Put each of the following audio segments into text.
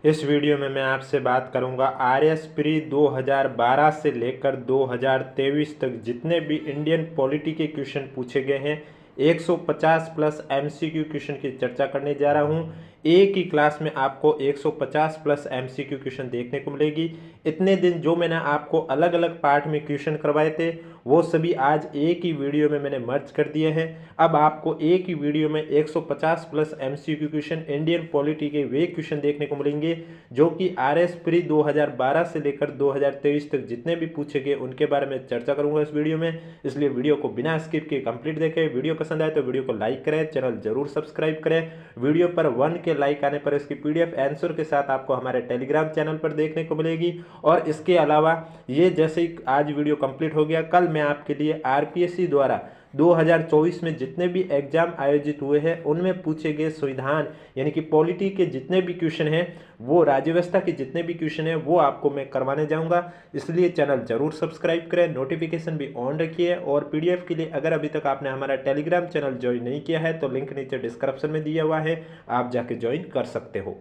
इस वीडियो में मैं आपसे बात करूंगा आरएस प्री 2012 से लेकर 2023 तक जितने भी इंडियन पॉलिटी के क्वेश्चन पूछे गए हैं 150 प्लस एमसीक्यू क्वेश्चन की चर्चा करने जा रहा हूं। एक ही क्लास में आपको 150 प्लस एमसीक्यू क्वेश्चन देखने को मिलेगी। इतने दिन जो मैंने आपको अलग अलग पार्ट में क्वेश्चन करवाए थे वो सभी आज एक ही वीडियो में मैंने मर्ज कर दिए हैं। अब आपको एक ही वीडियो में 150 plus MCQ question Indian polity के वे क्वेश्चन देखने को मिलेंगे जो कि आरएस प्री 2012 से लेकर 2023 तक जितने भी पूछे गए उनके बारे में चर्चा करूंगा इस वीडियो में। इसलिए वीडियो को बिना स्किप किए कंप्लीट देखें। वीडियो पसंद आए तो वीडियो को लाइक करें, चैनल जरूर सब्सक्राइब करें। वीडियो पर 1 के लाइक आने पर इसकी पीडीएफ आंसर के साथ आपको हमारे टेलीग्राम चैनल पर देखने को मिलेगी। और इसके अलावा ये जैसे ही आज वीडियो कंप्लीट हो गया, कल मैं आपके लिए आरपीएससी द्वारा 2024 में जितने भी एग्जाम आयोजित हुए हैं उनमें पूछे गए संविधान यानी कि पॉलिटी के जितने भी क्वेश्चन हैं, वो राज्य व्यवस्था के जितने भी क्वेश्चन हैं वो आपको मैं करवाने जाऊंगा। इसलिए चैनल जरूर सब्सक्राइब करें, नोटिफिकेशन भी ऑन रखिए। और पीडीएफ के लिए अगर अभी तक आपने हमारा टेलीग्राम चैनल ज्वाइन नहीं किया है तो लिंक नीचे डिस्क्रिप्शन में दिया हुआ है, आप जाके ज्वाइन कर सकते हो।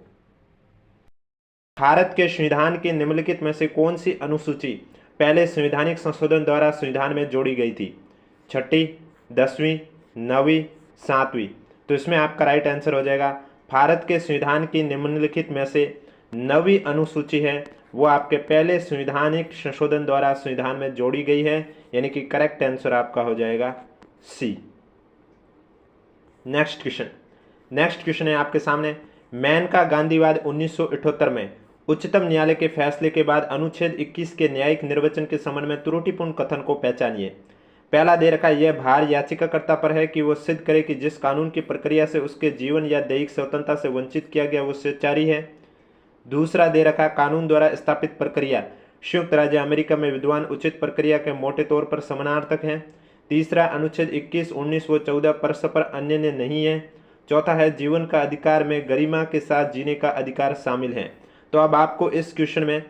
भारत के संविधान के निम्नलिखित में से कौन सी अनुसूची पहले संवैधानिक संशोधन द्वारा संविधान में जोड़ी गई थी? छठी, 10वीं, 9वीं, 7वीं। तो इसमें आपका राइट आंसर हो जाएगा भारत के संविधान की निम्नलिखित में से 9वीं अनुसूची है वो आपके पहले संवैधानिक संशोधन द्वारा संविधान में जोड़ी गई है, यानी कि करेक्ट आंसर आपका हो जाएगा सी। नेक्स्ट क्वेश्चन है आपके सामने। मेनका गांधीवाद 1978 में उच्चतम न्यायालय के फैसले के बाद अनुच्छेद 21 के न्यायिक निर्वचन के संबंध में त्रुटिपूर्ण कथन को पहचानिए। पहला दे रखा यह भार याचिकाकर्ता पर है कि वो सिद्ध करे कि जिस कानून की प्रक्रिया से उसके जीवन या दैहिक स्वतंत्रता से वंचित किया गया वो स्वेच्छाचारी है। दूसरा दे रखा कानून द्वारा स्थापित प्रक्रिया संयुक्त राज्य अमेरिका में विद्वान उचित प्रक्रिया के मोटे तौर पर समानार्थक है। तीसरा अनुच्छेद 21, 19 व 14 परस्पर अन्य नहीं है। चौथा है जीवन का अधिकार में गरिमा के साथ जीने का अधिकार शामिल है। तो अब आपको इस क्वेश्चन में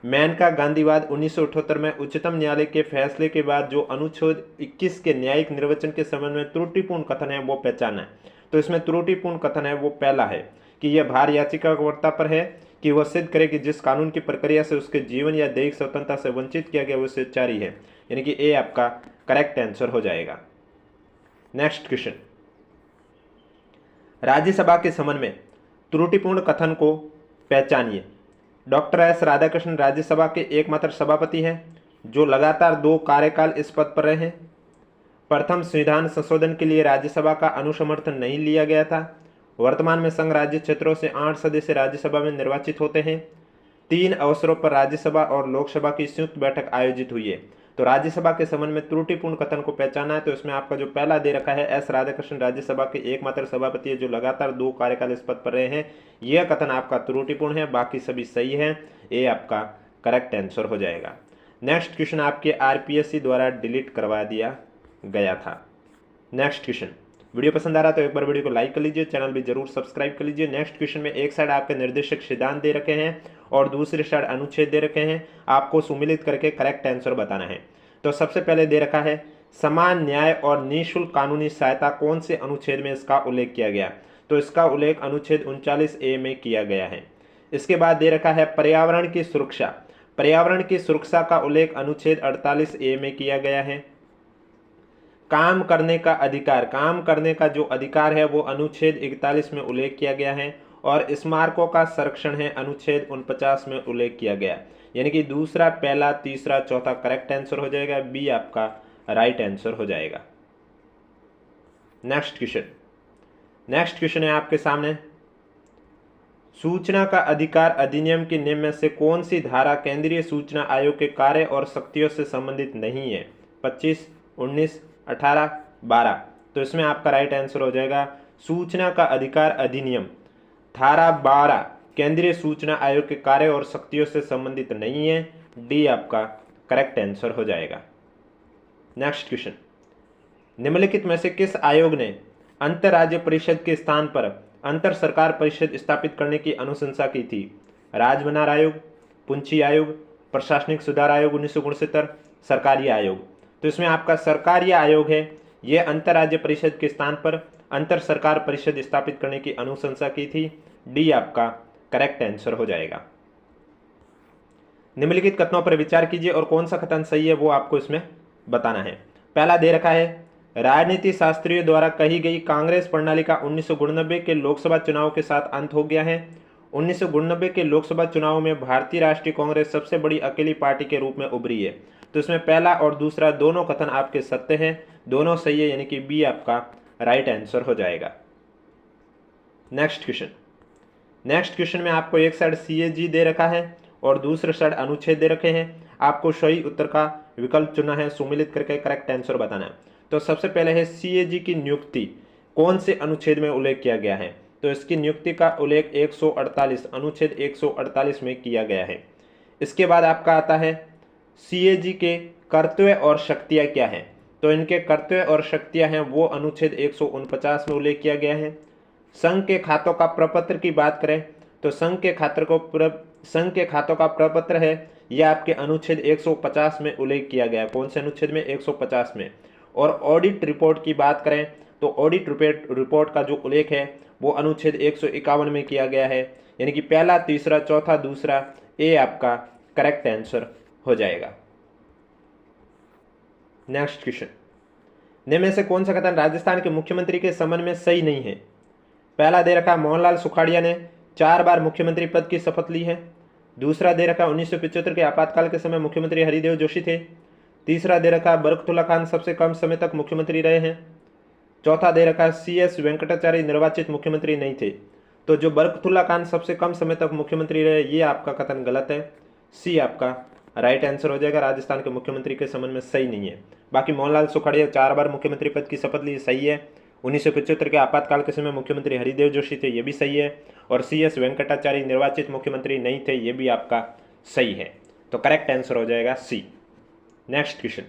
मेनका गांधीवाद 1978 में उच्चतम न्यायालय के फैसले के बाद जो अनुच्छेद 21 के न्यायिक निर्वचन के संबंध में त्रुटिपूर्ण कथन है वो पहचाना है। तो इसमें त्रुटिपूर्ण कथन है वो पहला है कि यह भार याचिकाकर्ता पर है कि वह सिद्ध करे कि जिस कानून की प्रक्रिया से उसके जीवन या दैहिक स्वतंत्रता से वंचित किया गया वो स्वेच्छाचारी है, यानी कि ए आपका करेक्ट आंसर हो जाएगा। नेक्स्ट क्वेश्चन, राज्यसभा के संबंध में त्रुटिपूर्ण कथन को पहचानिए। डॉक्टर एस राधाकृष्णन राज्यसभा के एकमात्र सभापति हैं जो लगातार 2 कार्यकाल इस पद पर रहे हैं। प्रथम संविधान संशोधन के लिए राज्यसभा का अनुसमर्थन नहीं लिया गया था। वर्तमान में संघ राज्य क्षेत्रों से 8 सदस्य राज्यसभा में निर्वाचित होते हैं। 3 अवसरों पर राज्यसभा और लोकसभा की संयुक्त बैठक आयोजित हुई है। तो राज्यसभा के संबंध में त्रुटिपूर्ण कथन को पहचाना है। तो इसमें आपका जो पहला दे रखा है एस राधाकृष्णन राज्यसभा के एकमात्र सभापति है जो लगातार 2 कार्यकाल इस पद पर रहे हैं, यह कथन आपका त्रुटिपूर्ण है, बाकी सभी सही है, ये आपका करेक्ट आंसर हो जाएगा। नेक्स्ट क्वेश्चन आपके आरपीएससी द्वारा डिलीट करवा दिया गया था। नेक्स्ट क्वेश्चन, वीडियो पसंद आ रहा तो एक बार वीडियो को लाइक कर लीजिए, चैनल भी जरूर सब्सक्राइब कर लीजिए। नेक्स्ट क्वेश्चन में एक साइड आपके निर्देशक सिद्धांत दे रखे हैं और दूसरी साइड अनुच्छेद दे रखे हैं, आपको सुमिलित करके करेक्ट आंसर बताना है। तो सबसे पहले दे रखा है समान न्याय और निःशुल्क कानूनी सहायता कौन से अनुच्छेद में इसका उल्लेख किया गया? तो इसका उल्लेख अनुच्छेद 39A में किया गया है। इसके बाद दे रखा है पर्यावरण की सुरक्षा। पर्यावरण की सुरक्षा का उल्लेख अनुच्छेद 48A में किया गया है। काम करने का अधिकार, काम करने का जो अधिकार है वो अनुच्छेद 41 में उल्लेख किया गया है। और स्मारकों का संरक्षण है अनुच्छेद 49 में उल्लेख किया गया, यानी कि दूसरा, पहला, तीसरा, चौथा करेक्ट आंसर हो जाएगा, बी आपका राइट आंसर हो जाएगा। नेक्स्ट क्वेश्चन है आपके सामने, सूचना का अधिकार अधिनियम की निम्न में से कौन सी धारा केंद्रीय सूचना आयोग के कार्य और शक्तियों से संबंधित नहीं है? 25, 19, 18, 12। तो इसमें आपका राइट आंसर हो जाएगा सूचना का अधिकार अधिनियम धारा 12 केंद्रीय सूचना आयोग के कार्य और शक्तियों से संबंधित नहीं है, डी आपका करेक्ट आंसर हो जाएगा। नेक्स्ट क्वेश्चन, निम्नलिखित में से किस आयोग ने अंतर राज्य परिषद के स्थान पर अंतर सरकार परिषद स्थापित करने की अनुशंसा की थी? राजमनार आयोग, पुंछी आयोग, प्रशासनिक सुधार आयोग 1969, सरकारी आयोग। तो इसमें आपका सरकारी आयोग है, यह अंतर राज्य परिषद के स्थान पर अंतर सरकार परिषद स्थापित करने की अनुशंसा की थी, डी आपका करेक्ट आंसर हो जाएगा। निम्नलिखित कथनों पर विचार कीजिए और कौन सा कथन सही है वो आपको इसमें बताना है। पहला दे रखा है, राजनीति शास्त्रियों द्वारा कही गई कांग्रेस प्रणाली का 1989 के लोकसभा चुनाव के साथ अंत हो गया है। 1989 के लोकसभा चुनाव में भारतीय राष्ट्रीय कांग्रेस सबसे बड़ी अकेली पार्टी के रूप में उभरी है। तो इसमें पहला और दूसरा दोनों कथन आपके सत्य हैं, दोनों सही है, यानी कि बी आपका राइट आंसर हो जाएगा। नेक्स्ट क्वेश्चन में आपको एक साइड CAG दे रखा है और दूसरे साइड अनुच्छेद दे रखे हैं। आपको सही उत्तर का विकल्प चुनना है, सुमिलित करके करेक्ट आंसर बताना है। तो सबसे पहले है CAG की नियुक्ति कौन से अनुच्छेद में उल्लेख किया गया है। तो इसकी नियुक्ति का उल्लेख 148 अनुच्छेद 148 में किया गया है। इसके बाद आपका आता है CAG के कर्तव्य और शक्तियाँ क्या हैं। तो इनके कर्तव्य और शक्तियाँ हैं वो अनुच्छेद 149 में उल्लेख किया गया है। संघ के खातों का प्रपत्र की बात करें तो संघ के खातों का प्रपत्र है यह आपके अनुच्छेद 150 में उल्लेख किया गया है। कौन से अनुच्छेद में? 150 में। और ऑडिट रिपोर्ट की बात करें तो ऑडिट रिपोर्ट का जो उल्लेख है वो अनुच्छेद 151 में किया गया है, यानी कि पहला, तीसरा, चौथा, दूसरा, ए आपका करेक्ट आंसर हो जाएगा। नेक्स्ट क्वेश्चन, निम्न में से कौन सा कथन राजस्थान के मुख्यमंत्री के संबंध में सही नहीं है। पहला दे रखा, मोहनलाल सुखाड़िया ने 4 बार मुख्यमंत्री पद की शपथ ली है। दूसरा दे रखा, 1975 के आपातकाल के समय मुख्यमंत्री हरिदेव जोशी थे। तीसरा दे रखा, बरकतुल्ला खान सबसे कम समय तक मुख्यमंत्री रहे हैं। चौथा दे रखा, CS वेंकटाचार्य निर्वाचित मुख्यमंत्री नहीं थे। तो जो बरकतुल्ला खान सबसे कम समय तक मुख्यमंत्री रहे ये आपका कथन गलत है, सी आपका राइट आंसर हो जाएगा। राजस्थान के मुख्यमंत्री के संबंध में सही नहीं है। बाकी मोहनलाल सुखाड़िया 4 बार मुख्यमंत्री पद की शपथ ली, सही है। 1975 के आपातकाल के समय मुख्यमंत्री हरिदेव जोशी थे, ये भी सही है। और CS वेंकटाचार्य निर्वाचित मुख्यमंत्री नहीं थे, ये भी आपका सही है। तो करेक्ट आंसर हो जाएगा सी। नेक्स्ट क्वेश्चन,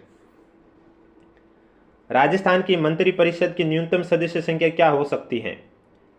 राजस्थान की मंत्रिपरिषद की न्यूनतम सदस्य संख्या क्या हो सकती है?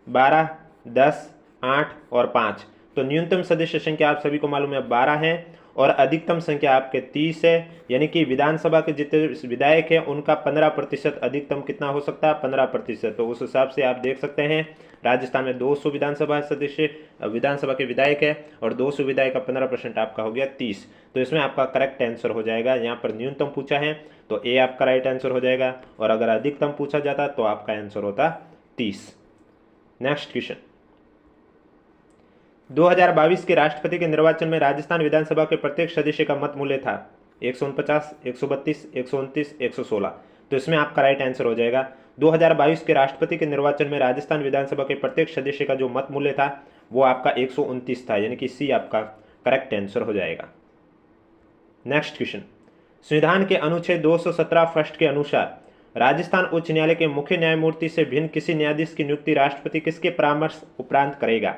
12, 10, 8 और 5। तो न्यूनतम सदस्य संख्या आप सभी को मालूम है 12 है और अधिकतम संख्या आपके 30 है, यानी कि विधानसभा के जितने विधायक हैं उनका 15% अधिकतम कितना हो सकता है? 15%। तो उस हिसाब से आप देख सकते हैं राजस्थान में 200 विधानसभा सदस्य विधानसभा के विधायक है और 200 विधायक का 15% आपका हो गया 30। तो इसमें आपका करेक्ट आंसर हो जाएगा। यहाँ पर न्यूनतम पूछा है तो ए आपका राइट आंसर हो जाएगा और अगर अधिकतम पूछा जाता तो आपका आंसर होता 30। नेक्स्ट क्वेश्चन, 2022 के राष्ट्रपति के निर्वाचन में राजस्थान विधानसभा के प्रत्येक सदस्य का मत मूल्य था 149, 132, 129, 116। तो इसमें आपका राइट आंसर हो जाएगा 2022 के राष्ट्रपति के निर्वाचन में राजस्थान विधानसभा के प्रत्येक सदस्य का जो मत मूल्य था वो आपका 129 था, यानी कि सी आपका करेक्ट आंसर हो जाएगा। नेक्स्ट क्वेश्चन, संविधान के अनुच्छेद 217 फर्स्ट के अनुसार राजस्थान उच्च न्यायालय के मुख्य न्यायमूर्ति से भिन्न किसी न्यायाधीश की नियुक्ति राष्ट्रपति किसके परामर्श उपरांत करेगा?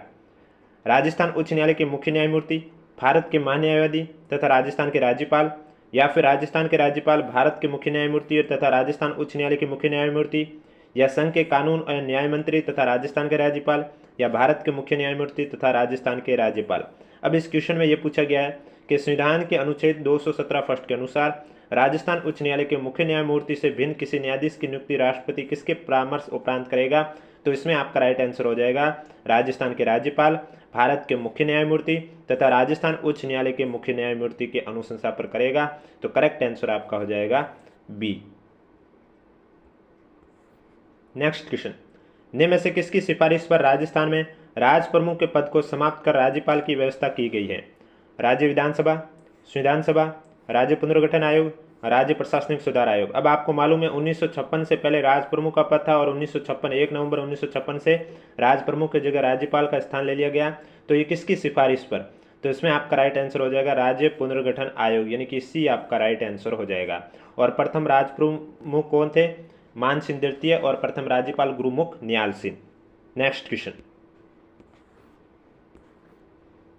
राजस्थान उच्च न्यायालय के मुख्य न्यायमूर्ति, भारत के महान्यायवादी तथा राजस्थान के राज्यपाल, या फिर राजस्थान के राज्यपाल भारत के मुख्य न्यायमूर्ति तथा राजस्थान उच्च न्यायालय के मुख्य न्यायमूर्ति, या संघ के कानून और न्याय मंत्री तथा राजस्थान के राज्यपाल, या भारत के मुख्य न्यायमूर्ति तथा राजस्थान के राज्यपाल। अब इस क्वेश्चन में यह पूछा गया है कि संविधान के अनुच्छेद 217 फर्स्ट के अनुसार राजस्थान उच्च न्यायालय के मुख्य न्यायमूर्ति से भिन्न किसी न्यायाधीश की नियुक्ति राष्ट्रपति किसके परामर्श उपरांत करेगा? तो इसमें आपका राइट आंसर हो जाएगा राजस्थान के राज्यपाल, भारत के मुख्य न्यायमूर्ति तथा राजस्थान उच्च न्यायालय के मुख्य न्यायमूर्ति के अनुशंसा पर करेगा। तो करेक्ट आंसर आपका हो जाएगा बी। नेक्स्ट क्वेश्चन, निम्न में से किसकी सिफारिश पर राजस्थान में राज प्रमुख के पद को समाप्त कर राज्यपाल की व्यवस्था की गई है? राज्य विधानसभा, संविधान सभा, राज्य पुनर्गठन आयोग, राज्य प्रशासनिक सुधार आयोग। अब आपको मालूम है 1956 से पहले राज प्रमुख का पद था और 1 नवंबर 1956 से राज प्रमुख की जगह राज्यपाल का स्थान ले लिया गया। तो ये किसकी सिफारिश पर? तो इसमें आपका राइट आंसर हो जाएगा राज्य पुनर्गठन आयोग, यानी कि सी आपका राइट आंसर हो जाएगा। और प्रथम राज प्रमुख कौन थे? मान सिंह द्वितीय और प्रथम राज्यपाल गुरुमुख निहाल सिंह। नेक्स्ट क्वेश्चन,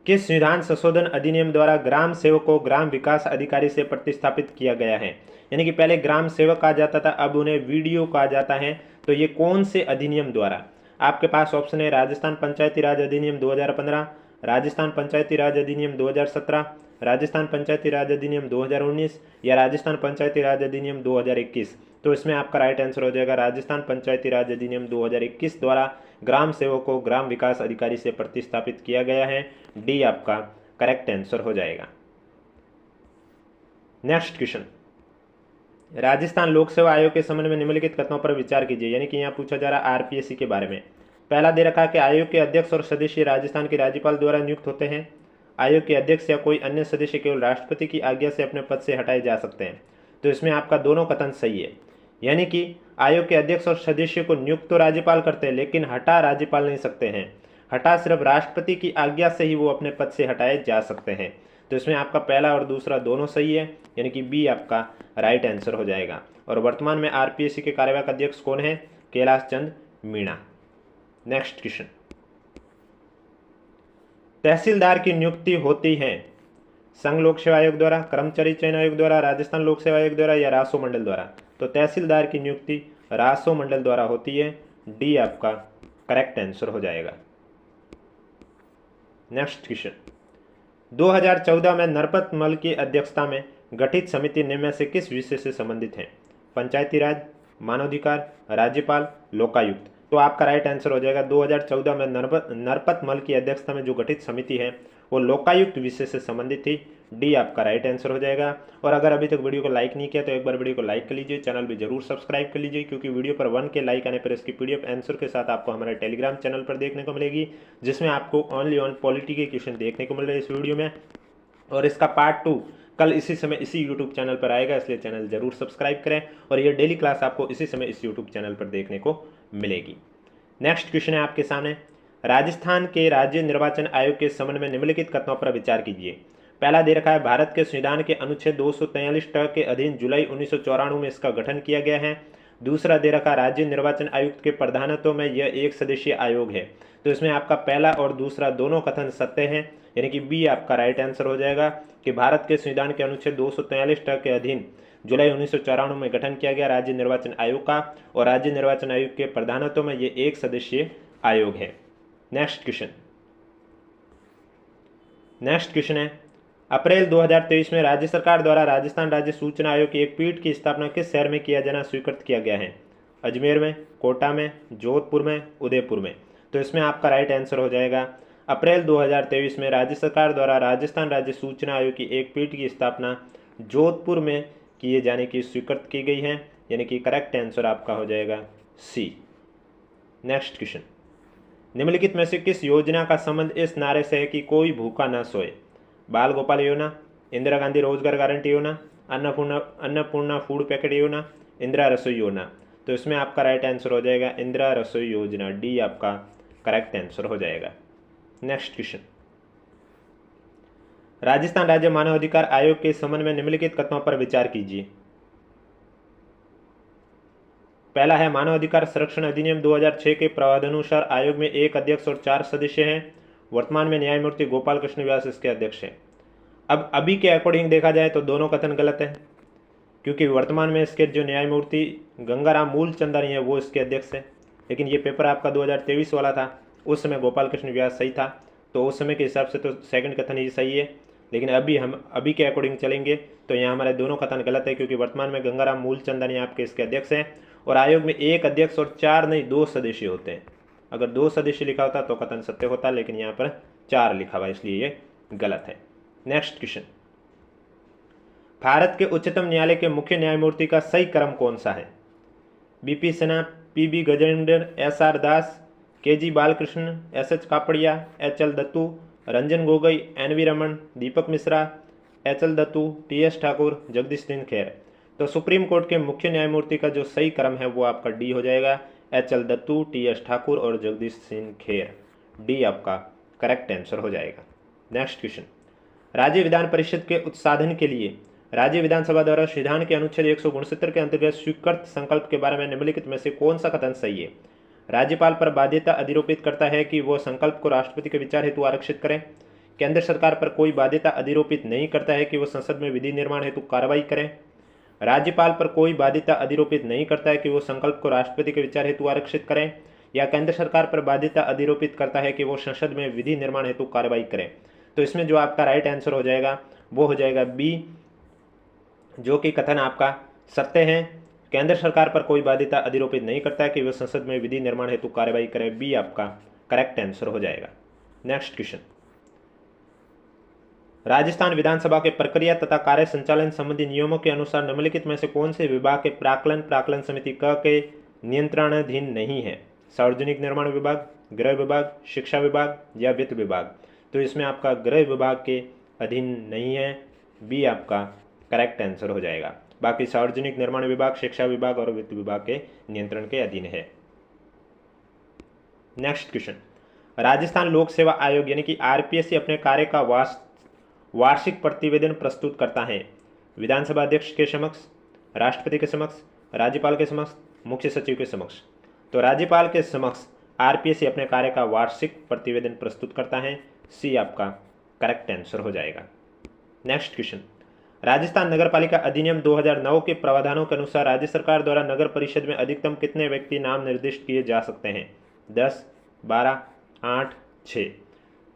किस संविधान संशोधन अधिनियम द्वारा ग्राम सेवक को ग्राम विकास अधिकारी से प्रतिस्थापित किया गया है? यानी कि पहले ग्राम सेवक कहा जाता था, अब उन्हें वीडियो कहा जाता है। तो ये कौन से अधिनियम द्वारा? आपके पास ऑप्शन है राजस्थान पंचायती राज अधिनियम 2015, राजस्थान पंचायती राज अधिनियम 2017, राजस्थान पंचायती राज अधिनियम 2019 या राजस्थान पंचायती राज अधिनियम 2021। तो इसमें आपका राइट आंसर हो जाएगा राजस्थान पंचायती राज अधिनियम 2021 द्वारा ग्राम सेवक को ग्राम विकास अधिकारी से प्रतिस्थापित किया गया है। डी आपका करेक्ट आंसर हो जाएगा। नेक्स्ट क्वेश्चन, राजस्थान लोक सेवा आयोग के संबंध में निम्नलिखित कथनों पर विचार कीजिए। यानी कि यहाँ पूछा जा रहा है आरपीएससी के बारे में। पहला दे रखा कि आयोग के अध्यक्ष और सदस्य राजस्थान के राज्यपाल द्वारा नियुक्त होते हैं। आयोग के अध्यक्ष या कोई अन्य सदस्य केवल राष्ट्रपति की आज्ञा से अपने पद से हटाए जा सकते हैं। तो इसमें आपका दोनों कथन सही है। यानी कि आयोग के अध्यक्ष और सदस्य को नियुक्त तो राज्यपाल करते हैं, लेकिन हटा राज्यपाल नहीं सकते हैं। हटा सिर्फ राष्ट्रपति की आज्ञा से ही वो अपने पद से हटाए जा सकते हैं। तो इसमें आपका पहला और दूसरा दोनों सही है, यानी कि बी आपका राइट आंसर हो जाएगा। और वर्तमान में आरपीएससी के कार्यवाहक अध्यक्ष कौन है? कैलाश चंद मीणा। नेक्स्ट क्वेश्चन, तहसीलदार की नियुक्ति होती है संघ लोक सेवा आयोग द्वारा, कर्मचारी चयन आयोग द्वारा, राजस्थान लोक सेवा आयोग द्वारा या रासो मंडल द्वारा? तो तहसीलदार की नियुक्ति रासो मंडल द्वारा होती है। डी आपका करेक्ट आंसर हो जाएगा। नेक्स्ट क्वेश्चन, 2014 में नरपत मल की अध्यक्षता में गठित समिति निम्न में से किस विषय से संबंधित है? पंचायती राज, मानवाधिकार, राज्यपाल, लोकायुक्त? तो आपका राइट आंसर हो जाएगा 2014 में नरपत मल की अध्यक्षता में जो गठित समिति है वो लोकायुक्त विषय से संबंधित थी। डी आपका राइट आंसर हो जाएगा। और अगर अभी तक वीडियो को लाइक नहीं किया तो एक बार वीडियो को लाइक कर लीजिए, चैनल भी जरूर सब्सक्राइब कर लीजिए, क्योंकि वीडियो पर 1 के लाइक आने पर इसकी पीडीएफ आंसर के साथ आपको हमारे टेलीग्राम चैनल पर देखने को मिलेगी, जिसमें आपको ओनली ऑन पॉलिटी के क्वेश्चन देखने को मिल रहे हैं इस वीडियो में। और इसका पार्ट 2 कल इसी समय इसी यूट्यूब चैनल पर आएगा, इसलिए चैनल जरूर सब्सक्राइब करें। और ये डेली क्लास आपको इसी समय इस यूट्यूब चैनल पर देखने को मिलेगी। नेक्स्ट क्वेश्चन है आपके सामने, राजस्थान के राज्य निर्वाचन आयोग के संबंध में निम्नलिखित कथनों पर विचार कीजिए। पहला दे रखा है भारत के संविधान के अनुच्छेद 243 के अधीन जुलाई 1994 में इसका गठन किया गया है। दूसरा दे रखा राज्य निर्वाचन आयुक्त के प्रधानत्व में यह एक सदस्यीय आयोग है। तो इसमें आपका पहला और दूसरा दोनों कथन सत्य हैं, यानी कि बी आपका राइट आंसर हो जाएगा कि भारत के संविधान के अनुच्छेद 243 के अधीन जुलाई 1994 में गठन किया गया राज्य निर्वाचन आयोग का, और राज्य निर्वाचन आयोग के प्रधानत्व में ये एक सदस्यीय आयोग है। नेक्स्ट क्वेश्चन है, अप्रैल 2023 में राज्य सरकार द्वारा राजस्थान राज्य सूचना आयोग की एक पीठ की स्थापना किस शहर में किया जाना स्वीकृत किया गया है? अजमेर में, कोटा में, जोधपुर में, उदयपुर में? तो इसमें आपका राइट आंसर हो जाएगा अप्रैल 2023 में राज्य सरकार द्वारा राजस्थान राज्य सूचना आयोग की एक पीठ की स्थापना जोधपुर में किए जाने की स्वीकृत की गई है, यानी कि करेक्ट आंसर आपका हो जाएगा सी। नेक्स्ट क्वेश्चन, निम्नलिखित में से किस योजना का संबंध इस नारे से है कि कोई भूखा न सोए? बाल गोपाल योजना, इंदिरा गांधी रोजगार गारंटी योजना, अन्नपूर्णा फूड पैकेट योजना, इंदिरा रसोई योजना? तो इसमें आपका राइट आंसर हो जाएगा इंदिरा रसोई योजना। डी आपका करेक्ट आंसर हो जाएगा। नेक्स्ट क्वेश्चन, राजस्थान राज्य मानव अधिकार आयोग के संबंध में निम्नलिखित कथनों पर विचार कीजिए। पहला है मानव अधिकार संरक्षण अधिनियम 2006 के प्रावधानुसार आयोग में एक अध्यक्ष और 4 सदस्य हैं। वर्तमान में न्यायमूर्ति गोपाल कृष्ण व्यास इसके अध्यक्ष हैं। अब अभी के अकॉर्डिंग देखा जाए तो दोनों कथन गलत है, क्योंकि वर्तमान में इसके जो न्यायमूर्ति गंगाराम मूलचंदानी है वो इसके अध्यक्ष है। लेकिन ये पेपर आपका 2023 वाला था, उस समय गोपाल कृष्ण व्यास सही था, तो उस समय के हिसाब से तो सेकंड कथन ही सही है। लेकिन हम अभी के अकॉर्डिंग चलेंगे तो यहाँ हमारे दोनों कथन गलत है, क्योंकि वर्तमान में गंगाराम मूलचंदानी आपके इसके अध्यक्ष हैं। और आयोग में एक अध्यक्ष और 4 नहीं 2 सदस्य होते हैं। अगर 2 सदस्य लिखा होता तो कथन सत्य होता, लेकिन यहाँ पर 4 लिखा हुआ, इसलिए ये गलत है। नेक्स्ट क्वेश्चन, भारत के उच्चतम न्यायालय के मुख्य न्यायमूर्ति का सही क्रम कौन सा है? BP Sinha, PB Gajendra, SR Das, KG Balakrishna, SH Kapadia, HL Dattu, Ranjan Gogoi, NV Raman, Deepak Mishra, HL Dattu, TS Thakur, Jagdish Singh Khehar? तो सुप्रीम कोर्ट के मुख्य न्यायमूर्ति का जो सही क्रम है वो आपका डी हो जाएगा, एचएल दत्तू, टीएस ठाकुर और जगदीश सिंह खेर। डी आपका करेक्ट आंसर हो जाएगा। नेक्स्ट क्वेश्चन, राज्य विधान परिषद के उत्साधन के लिए राज्य विधानसभा द्वारा संविधान के अनुच्छेद 169 के अंतर्गत स्वीकृत संकल्प के बारे में निम्नलिखित में से कौन सा कथन सही है? राज्यपाल पर बाध्यता अधिरोपित करता है कि वह संकल्प को राष्ट्रपति के विचार हेतु आरक्षित करें। केंद्र सरकार पर कोई बाध्यता अधिरोपित नहीं करता है कि वह संसद में विधि निर्माण हेतु कार्रवाई करें। राज्यपाल पर कोई बाध्यता अधिरोपित नहीं करता है कि वो संकल्प को राष्ट्रपति के विचार हेतु आरक्षित करें। या केंद्र सरकार पर बाध्यता अधिरोपित करता है कि वो संसद में विधि निर्माण हेतु कार्रवाई करें। तो इसमें जो आपका राइट आंसर हो जाएगा वो हो जाएगा बी, जो कि कथन आपका सत्य है, केंद्र सरकार पर कोई बाध्यता अधिरोपित नहीं करता है कि वह संसद में विधि निर्माण हेतु कार्यवाही करे। बी आपका करेक्ट आंसर हो जाएगा। नेक्स्ट क्वेश्चन, राजस्थान विधानसभा के प्रक्रिया तथा कार्य संचालन संबंधी नियमों के अनुसार निम्नलिखित में से कौन से विभाग के प्राक्कलन समिति क के नियंत्रणाधीन नहीं है? सार्वजनिक निर्माण विभाग, गृह विभाग, शिक्षा विभाग या वित्त विभाग? तो इसमें आपका गृह विभाग के अधीन नहीं है। बी आपका करेक्ट आंसर हो जाएगा। बाकी सार्वजनिक निर्माण विभाग, शिक्षा विभाग और वित्त विभाग के नियंत्रण के अधीन है। नेक्स्ट क्वेश्चन, राजस्थान लोक सेवा आयोग यानी कि आरपीएससी अपने कार्य का वार्षिक प्रतिवेदन प्रस्तुत करता है विधानसभा अध्यक्ष के समक्ष, राष्ट्रपति के समक्ष, राज्यपाल के समक्ष, मुख्य सचिव के समक्ष? तो राज्यपाल के समक्ष आरपीएससी अपने कार्य का वार्षिक प्रतिवेदन प्रस्तुत करता है। सी आपका करेक्ट आंसर हो जाएगा। नेक्स्ट क्वेश्चन, राजस्थान नगरपालिका अधिनियम 2009 के प्रावधानों के अनुसार राज्य सरकार द्वारा नगर परिषद में अधिकतम कितने व्यक्ति नाम निर्दिष्ट किए जा सकते हैं? 10, 12, 8, 6?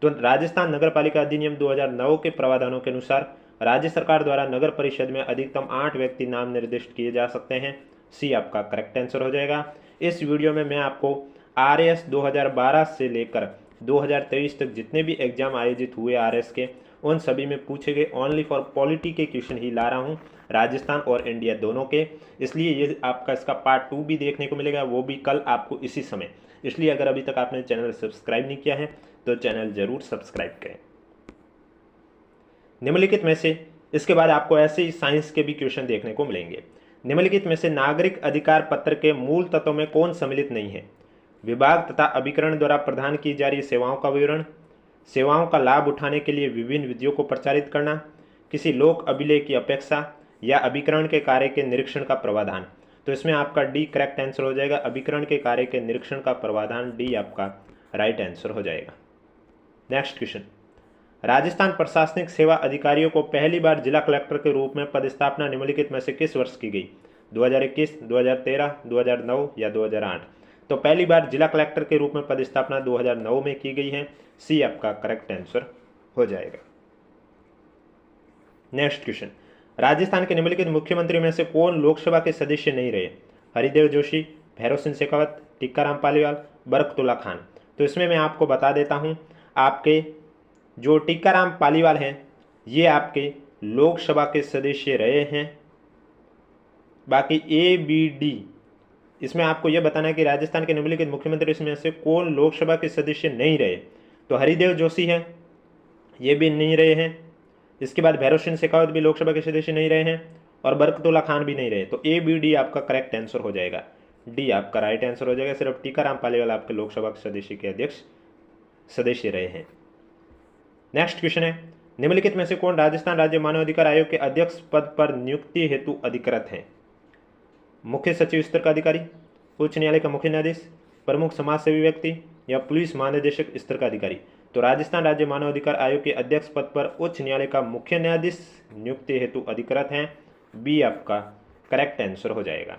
तो राजस्थान नगरपालिका अधिनियम 2009 के प्रावधानों के अनुसार राज्य सरकार द्वारा नगर परिषद में अधिकतम 8 व्यक्ति नाम निर्दिष्ट किए जा सकते हैं। सी आपका करेक्ट आंसर हो जाएगा। इस वीडियो में मैं आपको आरएएस 2012 से लेकर 2023 तक जितने भी एग्जाम आयोजित हुए आरएएस के, उन सभी में पूछे गए ओनली फॉर पॉलिटी के क्वेश्चन ही ला रहा हूँ, राजस्थान और इंडिया दोनों के। इसलिए ये आपका इसका पार्ट 2 भी देखने को मिलेगा, वो भी कल आपको इसी समय। इसलिए अगर अभी तक आपने चैनल सब्सक्राइब नहीं किया है तो चैनल जरूर सब्सक्राइब करें। निम्नलिखित में से इसके बाद आपको ऐसे ही साइंस के भी क्वेश्चन देखने को मिलेंगे। निम्नलिखित में से नागरिक अधिकार पत्र के मूल तत्वों में कौन सम्मिलित नहीं है? विभाग तथा अभिकरण द्वारा प्रदान की जा रही सेवाओं का विवरण, सेवाओं का लाभ उठाने के लिए विभिन्न विधियों को प्रचारित करना, किसी लोक अभिलेख की अपेक्षा या अभिकरण के कार्य के निरीक्षण का प्रावधान? तो इसमें आपका डी करेक्ट आंसर हो जाएगा। अभिकरण के कार्य के निरीक्षण का प्रावधान डी आपका राइट आंसर हो जाएगा। नेक्स्ट क्वेश्चन, राजस्थान प्रशासनिक सेवा अधिकारियों को पहली बार जिला कलेक्टर के रूप में पदस्थापना निम्नलिखित में से किस वर्ष की गई? 2021, 2013, 2009 या 2008? तो पहली बार जिला कलेक्टर के रूप में पदस्थापना 2009 में की गई है। सी आपका करेक्ट आंसर हो जाएगा। नेक्स्ट क्वेश्चन, राजस्थान के निम्नलिखित मुख्यमंत्री में से कौन लोकसभा के सदस्य नहीं रहे? हरिदेव जोशी, भैरव सिंह शेखावत, टिक्काराम पालीवाल, बरकतुल्ला खान? तो इसमें मैं आपको बता देता हूं, आपके जो टिक्काराम पालीवाल हैं ये आपके लोकसभा के सदस्य रहे हैं। बाकी ए बी डी, इसमें आपको यह बताना है कि राजस्थान के निम्नलिखित मुख्यमंत्री इसमें से कौन लोकसभा के सदस्य नहीं रहे? तो हरिदेव जोशी हैं, ये भी नहीं रहे हैं। इसके बाद भैरव सिंह शेखावत भी लोकसभा के सदस्य नहीं रहे हैं और बरकतुल्ला खान भी नहीं रहे। तो ए बी डी आपका करेक्ट आंसर हो जाएगा। डी आपका राइट आंसर हो जाएगा। सिर्फ टिक्काराम पालीवाल आपके लोकसभा के सदस्य के अध्यक्ष सदस्य रहे हैं। नेक्स्ट क्वेश्चन है, निम्नलिखित में से कौन राजस्थान राज्य मानवाधिकार आयोग के अध्यक्ष पद पर नियुक्ति हेतु अधिकृत हैं? मुख्य सचिव स्तर का अधिकारी, उच्च न्यायालय का मुख्य न्यायाधीश, प्रमुख समाज सेवी व्यक्ति या पुलिस महानिदेशक स्तर का अधिकारी? तो राजस्थान राज्य मानवाधिकार आयोग के अध्यक्ष पद पर उच्च न्यायालय का मुख्य न्यायाधीश नियुक्ति हेतु अधिकृत हैं। बी आपका करेक्ट आंसर हो जाएगा।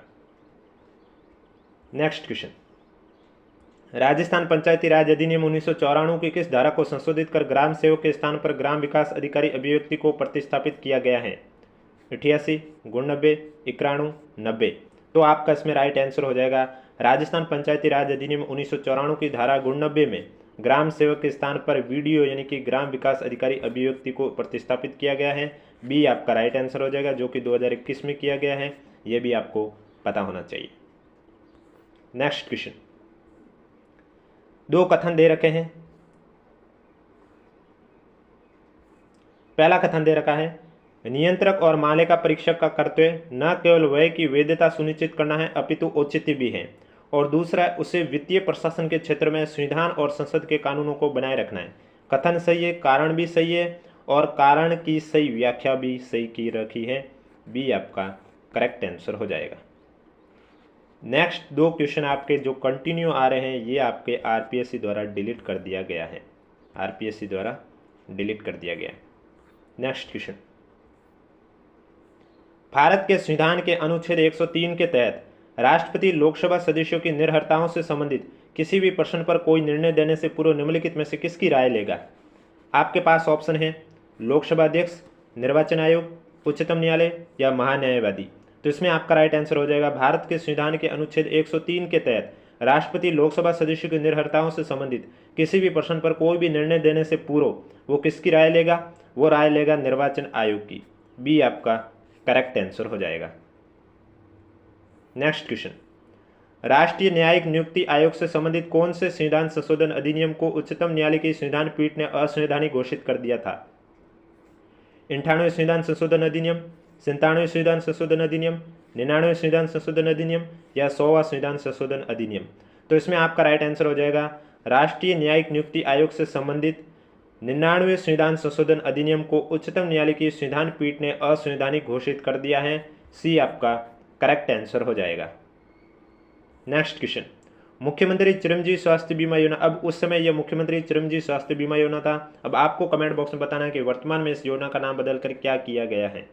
नेक्स्ट क्वेश्चन, राजस्थान पंचायती राज अधिनियम 1994 की किस धारा को संशोधित कर ग्राम सेवक के स्थान पर ग्राम विकास अधिकारी अभिव्यक्ति को प्रतिस्थापित किया गया है? 88, 90, 91, 90? तो आपका इसमें राइट आंसर हो जाएगा। राजस्थान पंचायती राज अधिनियम 1994 की धारा 90 में ग्राम सेवक के स्थान पर वीडीओ यानी कि ग्राम विकास अधिकारी अभिव्यक्ति को प्रतिस्थापित किया गया है। बी आपका राइट आंसर हो जाएगा, जो कि 2021 में किया गया है। यह भी आपको पता होना चाहिए। नेक्स्ट क्वेश्चन, दो कथन दे रखे हैं। पहला कथन दे रखा है, नियंत्रक और मालिका परीक्षक का कर्तव्य न केवल वह की वैधता सुनिश्चित करना है अपितु औचित्य भी है, और दूसरा उसे वित्तीय प्रशासन के क्षेत्र में संविधान और संसद के कानूनों को बनाए रखना है। कथन सही है, कारण भी सही है और कारण की सही व्याख्या भी सही की रखी है। बी आपका करेक्ट आंसर हो जाएगा। नेक्स्ट दो क्वेश्चन आपके जो कंटिन्यू आ रहे हैं ये आपके आरपीएससी द्वारा डिलीट कर दिया गया है। आरपीएससी द्वारा डिलीट कर दिया गया है। नेक्स्ट क्वेश्चन, भारत के संविधान के अनुच्छेद 103 के तहत राष्ट्रपति लोकसभा सदस्यों की निर्भरताओं से संबंधित किसी भी प्रश्न पर कोई निर्णय देने से पूर्व निम्नलिखित में से किसकी राय लेगा? आपके पास ऑप्शन है लोकसभा अध्यक्ष, निर्वाचन आयोग, उच्चतम न्यायालय या महान्यायवादी। तो इसमें आपका राइट आंसर हो जाएगा भारत के संविधान के अनुच्छेद 103 के तहत राष्ट्रपति लोकसभा सदस्यों की निर्भरताओं से संबंधित किसी भी प्रश्न पर कोई भी निर्णय देने से पूर्व वो किसकी राय लेगा? वो राय लेगा निर्वाचन आयोग की। बी आपका करेक्ट आंसर हो जाएगा। नेक्स्ट क्वेश्चन, राष्ट्रीय न्यायिक नियुक्ति आयोग से संबंधित कौन से संविधान संशोधन अधिनियम को उच्चतम न्यायालय की संविधान पीठ ने असंवैधानिक घोषित कर दिया था? 98वें संविधान संशोधन अधिनियम, 97वें संविधान संशोधन अधिनियम, 99वें संविधान संशोधन अधिनियम या 100वां संविधान संशोधन अधिनियम? तो इसमें आपका राइट आंसर हो जाएगा राष्ट्रीय न्यायिक नियुक्ति आयोग से संबंधित 99वें संविधान संशोधन अधिनियम को उच्चतम न्यायालय की संविधान पीठ ने असंवैधानिक घोषित कर दिया है। सी आपका करेक्ट आंसर हो जाएगा। नेक्स्ट क्वेश्चन, मुख्यमंत्री चिरंजीवी स्वास्थ्य बीमा योजना, अब उस समय यह मुख्यमंत्री चिरंजीवी स्वास्थ्य बीमा योजना था। अब आपको कमेंट बॉक्स में बताना है कि वर्तमान में इस योजना का नाम बदलकर क्या किया गया है।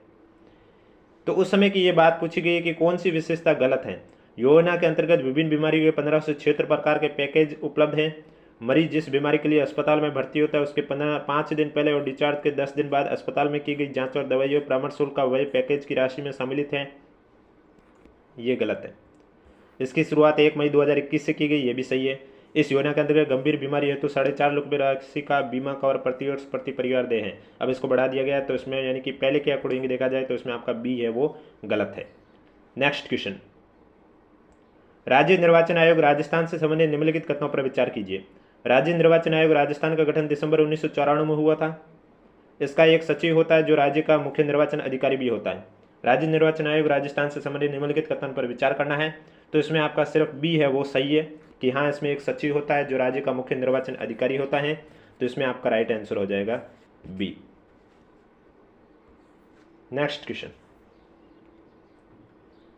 तो उस समय की ये बात पूछी गई है कि कौन सी विशेषता गलत है। योजना के अंतर्गत विभिन्न बीमारियों के 15 से 76 प्रकार के पैकेज उपलब्ध हैं। मरीज जिस बीमारी के लिए अस्पताल में भर्ती होता है उसके 5 दिन पहले और डिस्चार्ज के 10 दिन बाद अस्पताल में की गई जांच और दवाइयों परामर्श शुल्क का वही पैकेज की राशि में सम्मिलित है। ये गलत है। इसकी शुरुआत 1 मई 2021 से की गई, ये भी सही है। इस योजना के अंतर्गत गंभीर बीमारी हेतु 4.5 लाख रुपये राशि का बीमा कवर प्रतिवर्ष प्रति परिवार दे हैं। अब इसको बढ़ा दिया गया है, तो इसमें यानी कि पहले के अकॉर्डिंग देखा जाए तो इसमें आपका बी है वो गलत है। नेक्स्ट क्वेश्चन, राज्य निर्वाचन आयोग राजस्थान से संबंधित निम्नलिखित कथनों पर विचार कीजिए। राज्य निर्वाचन आयोग राजस्थान का गठन दिसंबर 1994 में हुआ था। इसका एक सचिव होता है जो राज्य का मुख्य निर्वाचन अधिकारी भी होता है। राज्य निर्वाचन आयोग राजस्थान से संबंधित निम्नलिखित कथन पर विचार करना है। तो इसमें आपका सिर्फ बी है वो सही है कि हाँ इसमें एक सचिव होता है जो राज्य का मुख्य निर्वाचन अधिकारी होता है। तो इसमें आपका राइट आंसर हो जाएगा बी। नेक्स्ट क्वेश्चन,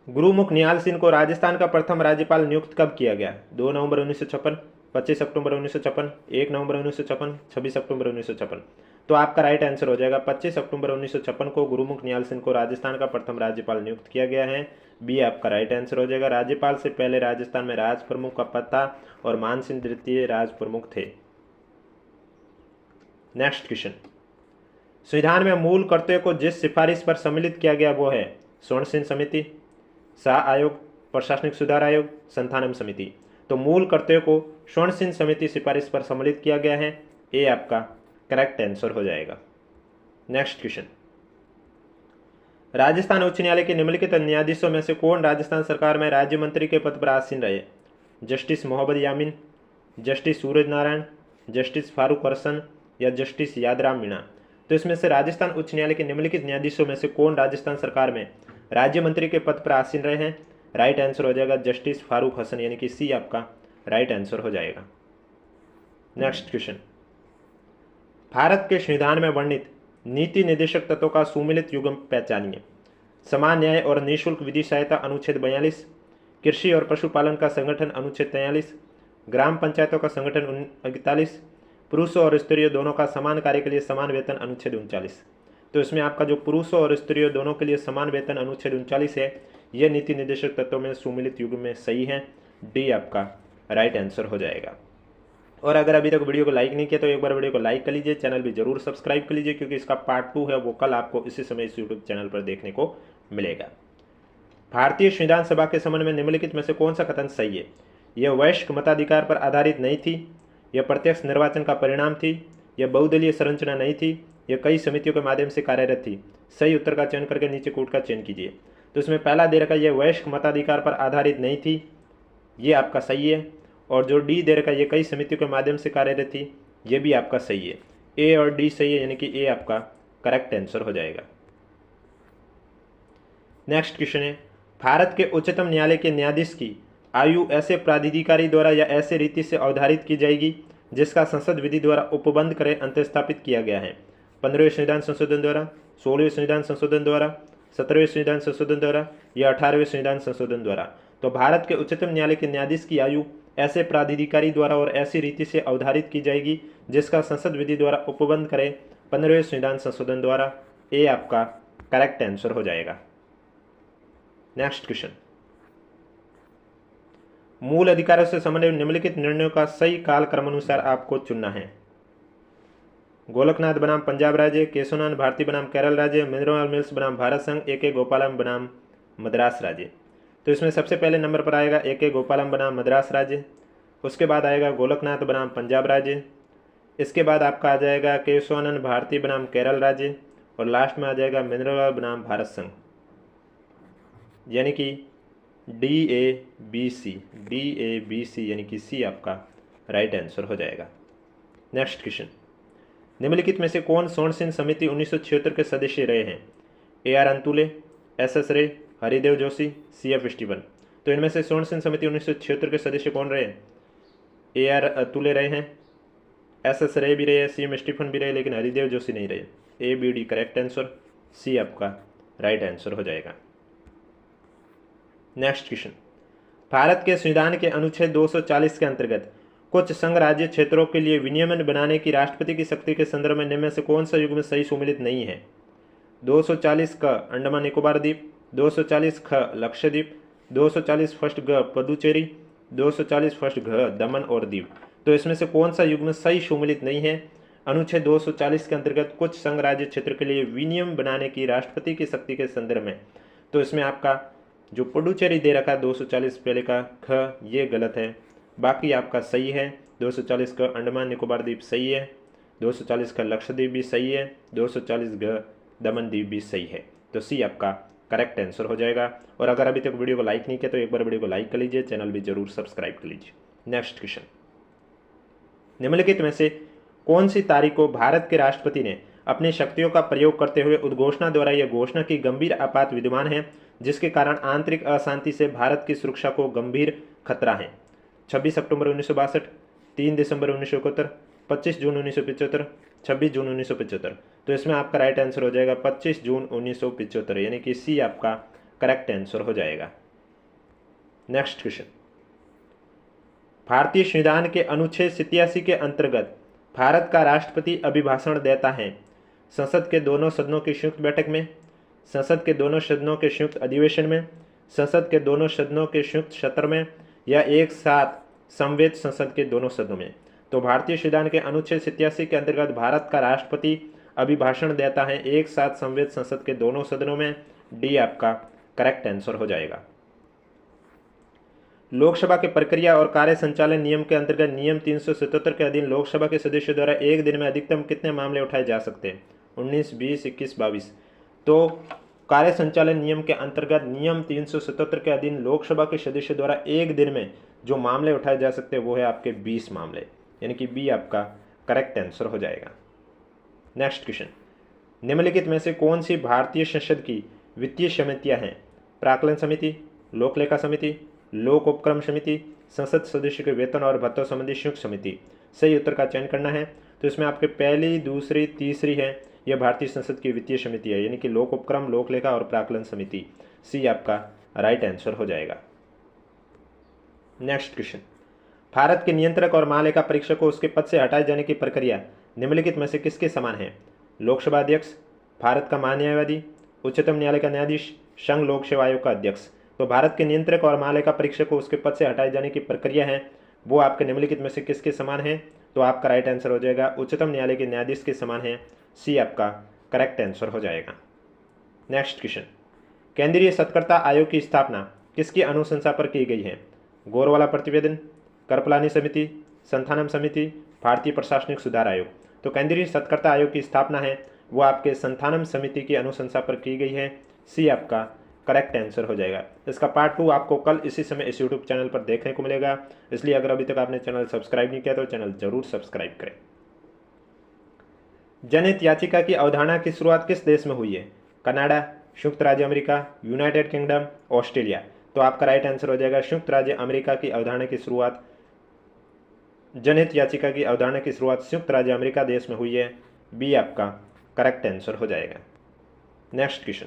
गुरुमुख निहाल सिंह को राजस्थान का प्रथम राज्यपाल नियुक्त कब किया गया? 2 नवंबर 1956, 25 अक्टूबर 1956, 1 नवंबर 1956, 26 अक्टूबर 1956? तो आपका राइट आंसर हो जाएगा 25 अक्टूबर 1956 को गुरुमुख निहाल सिंह को राजस्थान का प्रथम राज्यपाल नियुक्त किया गया है। बी आपका राइट आंसर हो जाएगा। राज्यपाल से पहले राजस्थान में राज प्रमुख का पद था और मान सिंह द्वितीय राज प्रमुख थे। नेक्स्ट क्वेश्चन, संविधान में मूल कर्तव्य को जिस सिफारिश पर सम्मिलित किया गया वो है स्वर्ण सिंह समिति, शाह आयोग, प्रशासनिक सुधार आयोग, संथानम समिति? तो मूल कर्तव्य को स्वर्ण सिंह समिति सिफारिश पर सम्मिलित किया गया है। ए आपका करेक्ट आंसर हो जाएगा। नेक्स्ट क्वेश्चन, राजस्थान उच्च न्यायालय के निम्नलिखित न्यायाधीशों में से कौन राजस्थान सरकार में राज्य मंत्री के पद पर आसीन रहे? जस्टिस मोहम्मद यामीन, जस्टिस सूरज नारायण, जस्टिस फारूक हसन या जस्टिस यादराम मीणा? तो इसमें से राजस्थान उच्च न्यायालय के निम्नलिखित न्यायाधीशों में से कौन राजस्थान सरकार में राज्य मंत्री के पद पर आसीन रहे हैं? राइट आंसर हो जाएगा जस्टिस फारूक हसन, यानी कि सी आपका राइट आंसर हो जाएगा। नेक्स्ट क्वेश्चन, भारत के संविधान में वर्णित नीति निर्देशक तत्वों का सुमिलित युग्म पहचानिए। समान न्याय और निःशुल्क विधि सहायता अनुच्छेद 42, कृषि और पशुपालन का संगठन अनुच्छेद 43, ग्राम पंचायतों का संगठन 41, पुरुषों और स्त्रियों दोनों का समान कार्य के लिए समान वेतन अनुच्छेद 39? तो इसमें आपका जो पुरुषों और स्त्रियों दोनों के लिए समान वेतन अनुच्छेद 39 है, यह नीति निर्देशक तत्वों में सुमिलित युग्म में सही है। डी आपका राइट आंसर हो जाएगा। और अगर अभी तक वीडियो को लाइक नहीं किया तो एक बार वीडियो को लाइक कर लीजिए, चैनल भी जरूर सब्सक्राइब कर लीजिए क्योंकि इसका पार्ट 2 है वो कल आपको इसी समय इस यूट्यूब चैनल पर देखने को मिलेगा। भारतीय संविधान सभा के संबंध में निम्नलिखित में से कौन सा कथन सही है? यह वयस्क मताधिकार पर आधारित नहीं थी, यह प्रत्यक्ष निर्वाचन का परिणाम थी, यह बहुदलीय संरचना नहीं थी, यह कई समितियों के माध्यम से कार्यरत थी। सही उत्तर का चयन करके नीचे कोड का चयन कीजिए। तो इसमें पहला दे रखा यह वयस्क मताधिकार पर आधारित नहीं थी, ये आपका सही है। और जो डी दे रखा ये कई समितियों के माध्यम से कार्यरत थी, ये भी आपका सही है। ए और डी सही है, यानी कि ए आपका करेक्ट आंसर हो जाएगा। नेक्स्ट क्वेश्चन है, भारत के उच्चतम न्यायालय के न्यायाधीश की आयु ऐसे प्राधिकारी द्वारा या ऐसे रीति से अवधारित की जाएगी जिसका संसद विधि द्वारा उपबंध करे अंतस्थापित किया गया है? 15वें संविधान संशोधन द्वारा, 16वें संविधान संशोधन द्वारा, 17वें संविधान संशोधन द्वारा या 18वें संविधान संशोधन द्वारा? तो भारत के उच्चतम न्यायालय के न्यायाधीश की आयु ऐसे प्राधिकारी द्वारा और ऐसी रीति से अवधारित की जाएगी जिसका संसद विधि द्वारा उपबंध करे 15वें संविधान संशोधन द्वारा। ए आपका करेक्ट आंसर हो जाएगा। नेक्स्ट क्वेश्चन, मूल अधिकारों से संबंधित निम्नलिखित निर्णयों का सही काल क्रमानुसार आपको चुनना है। गोलकनाथ बनाम पंजाब राज्य, केशवनाथ भारती बनाम केरल राज्य, मिनरल मिल्स बनाम भारत संघ, ए के गोपालम बनाम मद्रास राज्य। तो इसमें सबसे पहले नंबर पर आएगा A.K. गोपालम बनाम मद्रास राज्य, उसके बाद आएगा गोलकनाथ बनाम पंजाब राज्य, इसके बाद आपका आ जाएगा केशवानंद भारती बनाम केरल राज्य, और लास्ट में आ जाएगा मिनरल बनाम भारत संघ। यानी कि DABC यानी कि सी आपका राइट आंसर हो जाएगा। नेक्स्ट क्वेश्चन, निम्नलिखित में से कौन स्वर्णसिंह समिति 1976 के सदस्य रहे हैं? A.R. अंतुले, S.S. रे, हरिदेव जोशी, C.F. स्टीवन। तो इनमें से स्वर्णसिंह समिति 1976 के सदस्य कौन रहे? A.R. अंतुले रहे हैं, S.S. रे भी रहे, C.M. स्टीफन भी रहे, लेकिन हरिदेव जोशी नहीं रहे। A.B.D करेक्ट आंसर, सी आपका राइट आंसर हो जाएगा। नेक्स्ट क्वेश्चन, भारत के संविधान के अनुच्छेद 240 के अंतर्गत कुछ संघ राज्य क्षेत्रों के लिए विनियमन बनाने की राष्ट्रपति की शक्ति के संदर्भ में निम्न में से कौन सा युग्म सही सम्मिलित नहीं है? 240 क अंडमान निकोबार द्वीप, 240 ख लक्षद्वीप, 240 फर्स्ट ग पुडुचेरी, 240 फर्स्ट घ दमन और दीव। तो इसमें से कौन सा युग्म सही सम्मिलित नहीं है? अनुच्छेद 240 के अंतर्गत कुछ संघ राज्य क्षेत्र के लिए विनियम बनाने की राष्ट्रपति की शक्ति के संदर्भ में। तो इसमें आपका जो पुडुचेरी दे रखा है 240 पहले का ख, ये गलत है, बाकी आपका सही है। 240 का अंडमान निकोबार द्वीप सही है, 240 का लक्षद्वीप भी सही है, 240 ग दमन द्वीप भी सही है। तो सी आपका करेक्ट आंसर हो जाएगा। और अगर अभी तक वीडियो को लाइक नहीं किया तो एक बार वीडियो को लाइक कर लीजिए, चैनल भी जरूर सब्सक्राइब कर लीजिए। नेक्स्ट क्वेश्चन, निम्नलिखित में से कौन सी तारीख को भारत के राष्ट्रपति ने अपनी शक्तियों का प्रयोग करते हुए उद्घोषणा द्वारा यह घोषणा की गंभीर आपात विद्यमान है जिसके कारण आंतरिक अशांति से भारत की सुरक्षा को गंभीर खतरा है? 26 अक्टूबर 1962, 3 दिसंबर 1971, 25 जून 1975, 26 जून 1975। तो इसमें आपका राइट आंसर हो जाएगा 25 जून 1975, यानी कि सी आपका करेक्ट आंसर हो जाएगा। नेक्स्ट क्वेश्चन, भारतीय संविधान के अनुच्छेद 87 के अंतर्गत भारत का राष्ट्रपति अभिभाषण देता है संसद के दोनों सदनों की संयुक्त बैठक में, संसद के दोनों सदनों के संयुक्त अधिवेशन में, संसद के दोनों सदनों के संयुक्त सत्र में, या एक साथ समवेत संसद के दोनों सदनों में? तो भारतीय संविधान के अनुच्छेद 87 के अंतर्गत भारत का राष्ट्रपति अभिभाषण देता है एक साथ समवेत संसद के दोनों सदनों में। डी आपका करेक्ट आंसर हो जाएगा। लोकसभा के प्रक्रिया और कार्य संचालन नियम के अंतर्गत नियम 377 के अधीन लोकसभा के सदस्यों द्वारा एक दिन में अधिकतम कितने मामले उठाए जा सकते हैं? 19, 20, 21, 22। तो कार्य संचालन नियम के अंतर्गत नियम 377 के अधीन लोकसभा के सदस्यों द्वारा एक दिन में जो मामले उठाए जा सकते हैं वो है आपके 20 मामले, यानी कि बी आपका करेक्ट आंसर हो जाएगा। नेक्स्ट क्वेश्चन, निम्नलिखित में से कौन सी भारतीय संसद की वित्तीय समितियां हैं? प्राक्कलन समिति, लोक लेखा समिति, लोक उपक्रम समिति, संसद सदस्य के वेतन और भत्तों संबंधी संयुक्त समिति। सही उत्तर का चयन करना है। तो इसमें आपके पहली, दूसरी, तीसरी है यह भारतीय संसद की वित्तीय समिति है, यानी कि लोक उपक्रम, लोक लेखा और प्राक्कलन समिति। सी आपका राइट आंसर हो जाएगा। नेक्स्ट क्वेश्चन, भारत के नियंत्रक और महालेखा परीक्षक को उसके पद से हटाए जाने की प्रक्रिया निम्नलिखित में से किसके समान है? लोकसभा अध्यक्ष, भारत का महान्यायवादी, उच्चतम न्यायालय का न्यायाधीश, संघ लोक सेवा आयोग का अध्यक्ष। तो भारत के नियंत्रक और महालेखा परीक्षक को उसके पद से हटाए जाने की प्रक्रिया है वो आपके निम्नलिखित में से किसके समान है? तो आपका राइट आंसर हो जाएगा उच्चतम न्यायालय के न्यायाधीश के समान है। सी आपका करेक्ट आंसर हो जाएगा। नेक्स्ट क्वेश्चन, केंद्रीय सत्कर्ता आयोग की स्थापना किसकी अनुशंसा पर की गई है? गोरवाला प्रतिवेदन, करपलानी समिति, संथानम समिति, भारतीय प्रशासनिक सुधार आयोग। तो केंद्रीय सत्कर्ता आयोग की स्थापना है वो आपके संथानम समिति की अनुशंसा पर की गई है। सी आपका करेक्ट आंसर हो जाएगा। इसका पार्ट 2 आपको कल इसी समय इस यूट्यूब चैनल पर देखने को मिलेगा, इसलिए अगर अभी तक आपने चैनल सब्सक्राइब नहीं किया तो चैनल जरूर सब्सक्राइब करें। जनहित याचिका की अवधारणा की शुरुआत किस देश में हुई है? कनाडा, संयुक्त राज्य अमेरिका, यूनाइटेड किंगडम, ऑस्ट्रेलिया। तो आपका राइट आंसर हो जाएगा संयुक्त राज्य अमेरिका की अवधारणा की शुरुआत, जनहित याचिका की अवधारणा की शुरुआत संयुक्त राज्य अमेरिका देश में हुई है। बी आपका करेक्ट आंसर हो जाएगा। नेक्स्ट क्वेश्चन,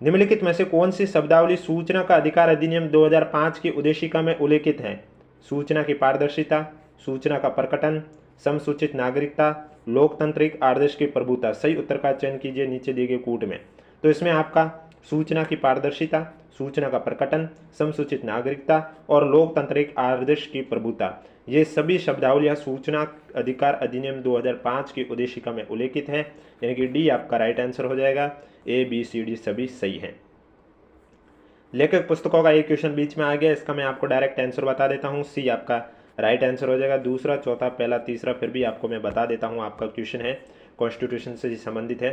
निम्नलिखित में से कौन सी शब्दावली सूचना का अधिकार अधिनियम 2005 की उद्देशिका में उल्लेखित है? सूचना की पारदर्शिता, सूचना का प्रकटन, समसूचित नागरिकता, लोकतांत्रिक आदर्श की प्रभुता। सही उत्तर का चयन कीजिए नीचे दिए गए कूट में। तो इसमें आपका सूचना की पारदर्शिता, सूचना का प्रकटन, समसूचित नागरिकता और लोकतांत्रिक आदर्श की प्रभुता, ये सभी शब्दावलियां सूचना अधिकार अधिनियम 2005 की उद्देशिका में उल्लेखित है, यानी कि डी आपका राइट आंसर हो जाएगा। ए, बी, सी, डी सभी सही है। लेखक पुस्तकों का एक क्वेश्चन बीच में आ गया, इसका मैं आपको डायरेक्ट आंसर बता देता हूँ। सी आपका राइट आंसर हो जाएगा। दूसरा, चौथा, पहला, तीसरा फिर भी आपको मैं बता देता हूँ। आपका क्वेश्चन है कॉन्स्टिट्यूशन से संबंधित है।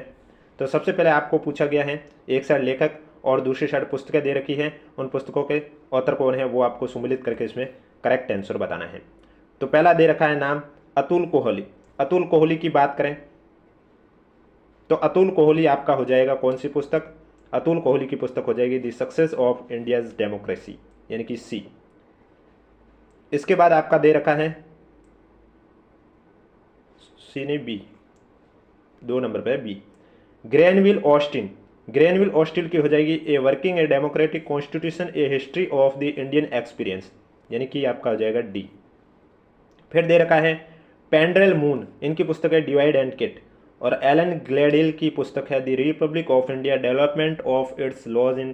तो सबसे पहले आपको पूछा गया है, एक साइड लेखक और दूसरी साइड पुस्तकें दे रखी हैं, उन पुस्तकों के ऑथर कौन है वो आपको सम्मिलित करके इसमें करेक्ट आंसर बताना है। तो पहला दे रखा है नाम अतुल कोहली। अतुल कोहली की बात करें तो अतुल कोहली आपका हो जाएगा कौन सी पुस्तक? अतुल कोहली की पुस्तक हो जाएगी the success of India's democracy, यानी कि सी। इसके बाद आपका दे रखा है सी नहीं बी, 2 नंबर पे B, Granville Austin. Granville Austin की हो जाएगी a working a democratic constitution a history of the Indian experience, यानी कि आपका हो जाएगा डी। फिर दे रखा है पेंड्रेल मून, इनकी पुस्तक है डिवाइड एंड किट। और एलन ग्लेडिल की पुस्तक है the republic of India development of its laws in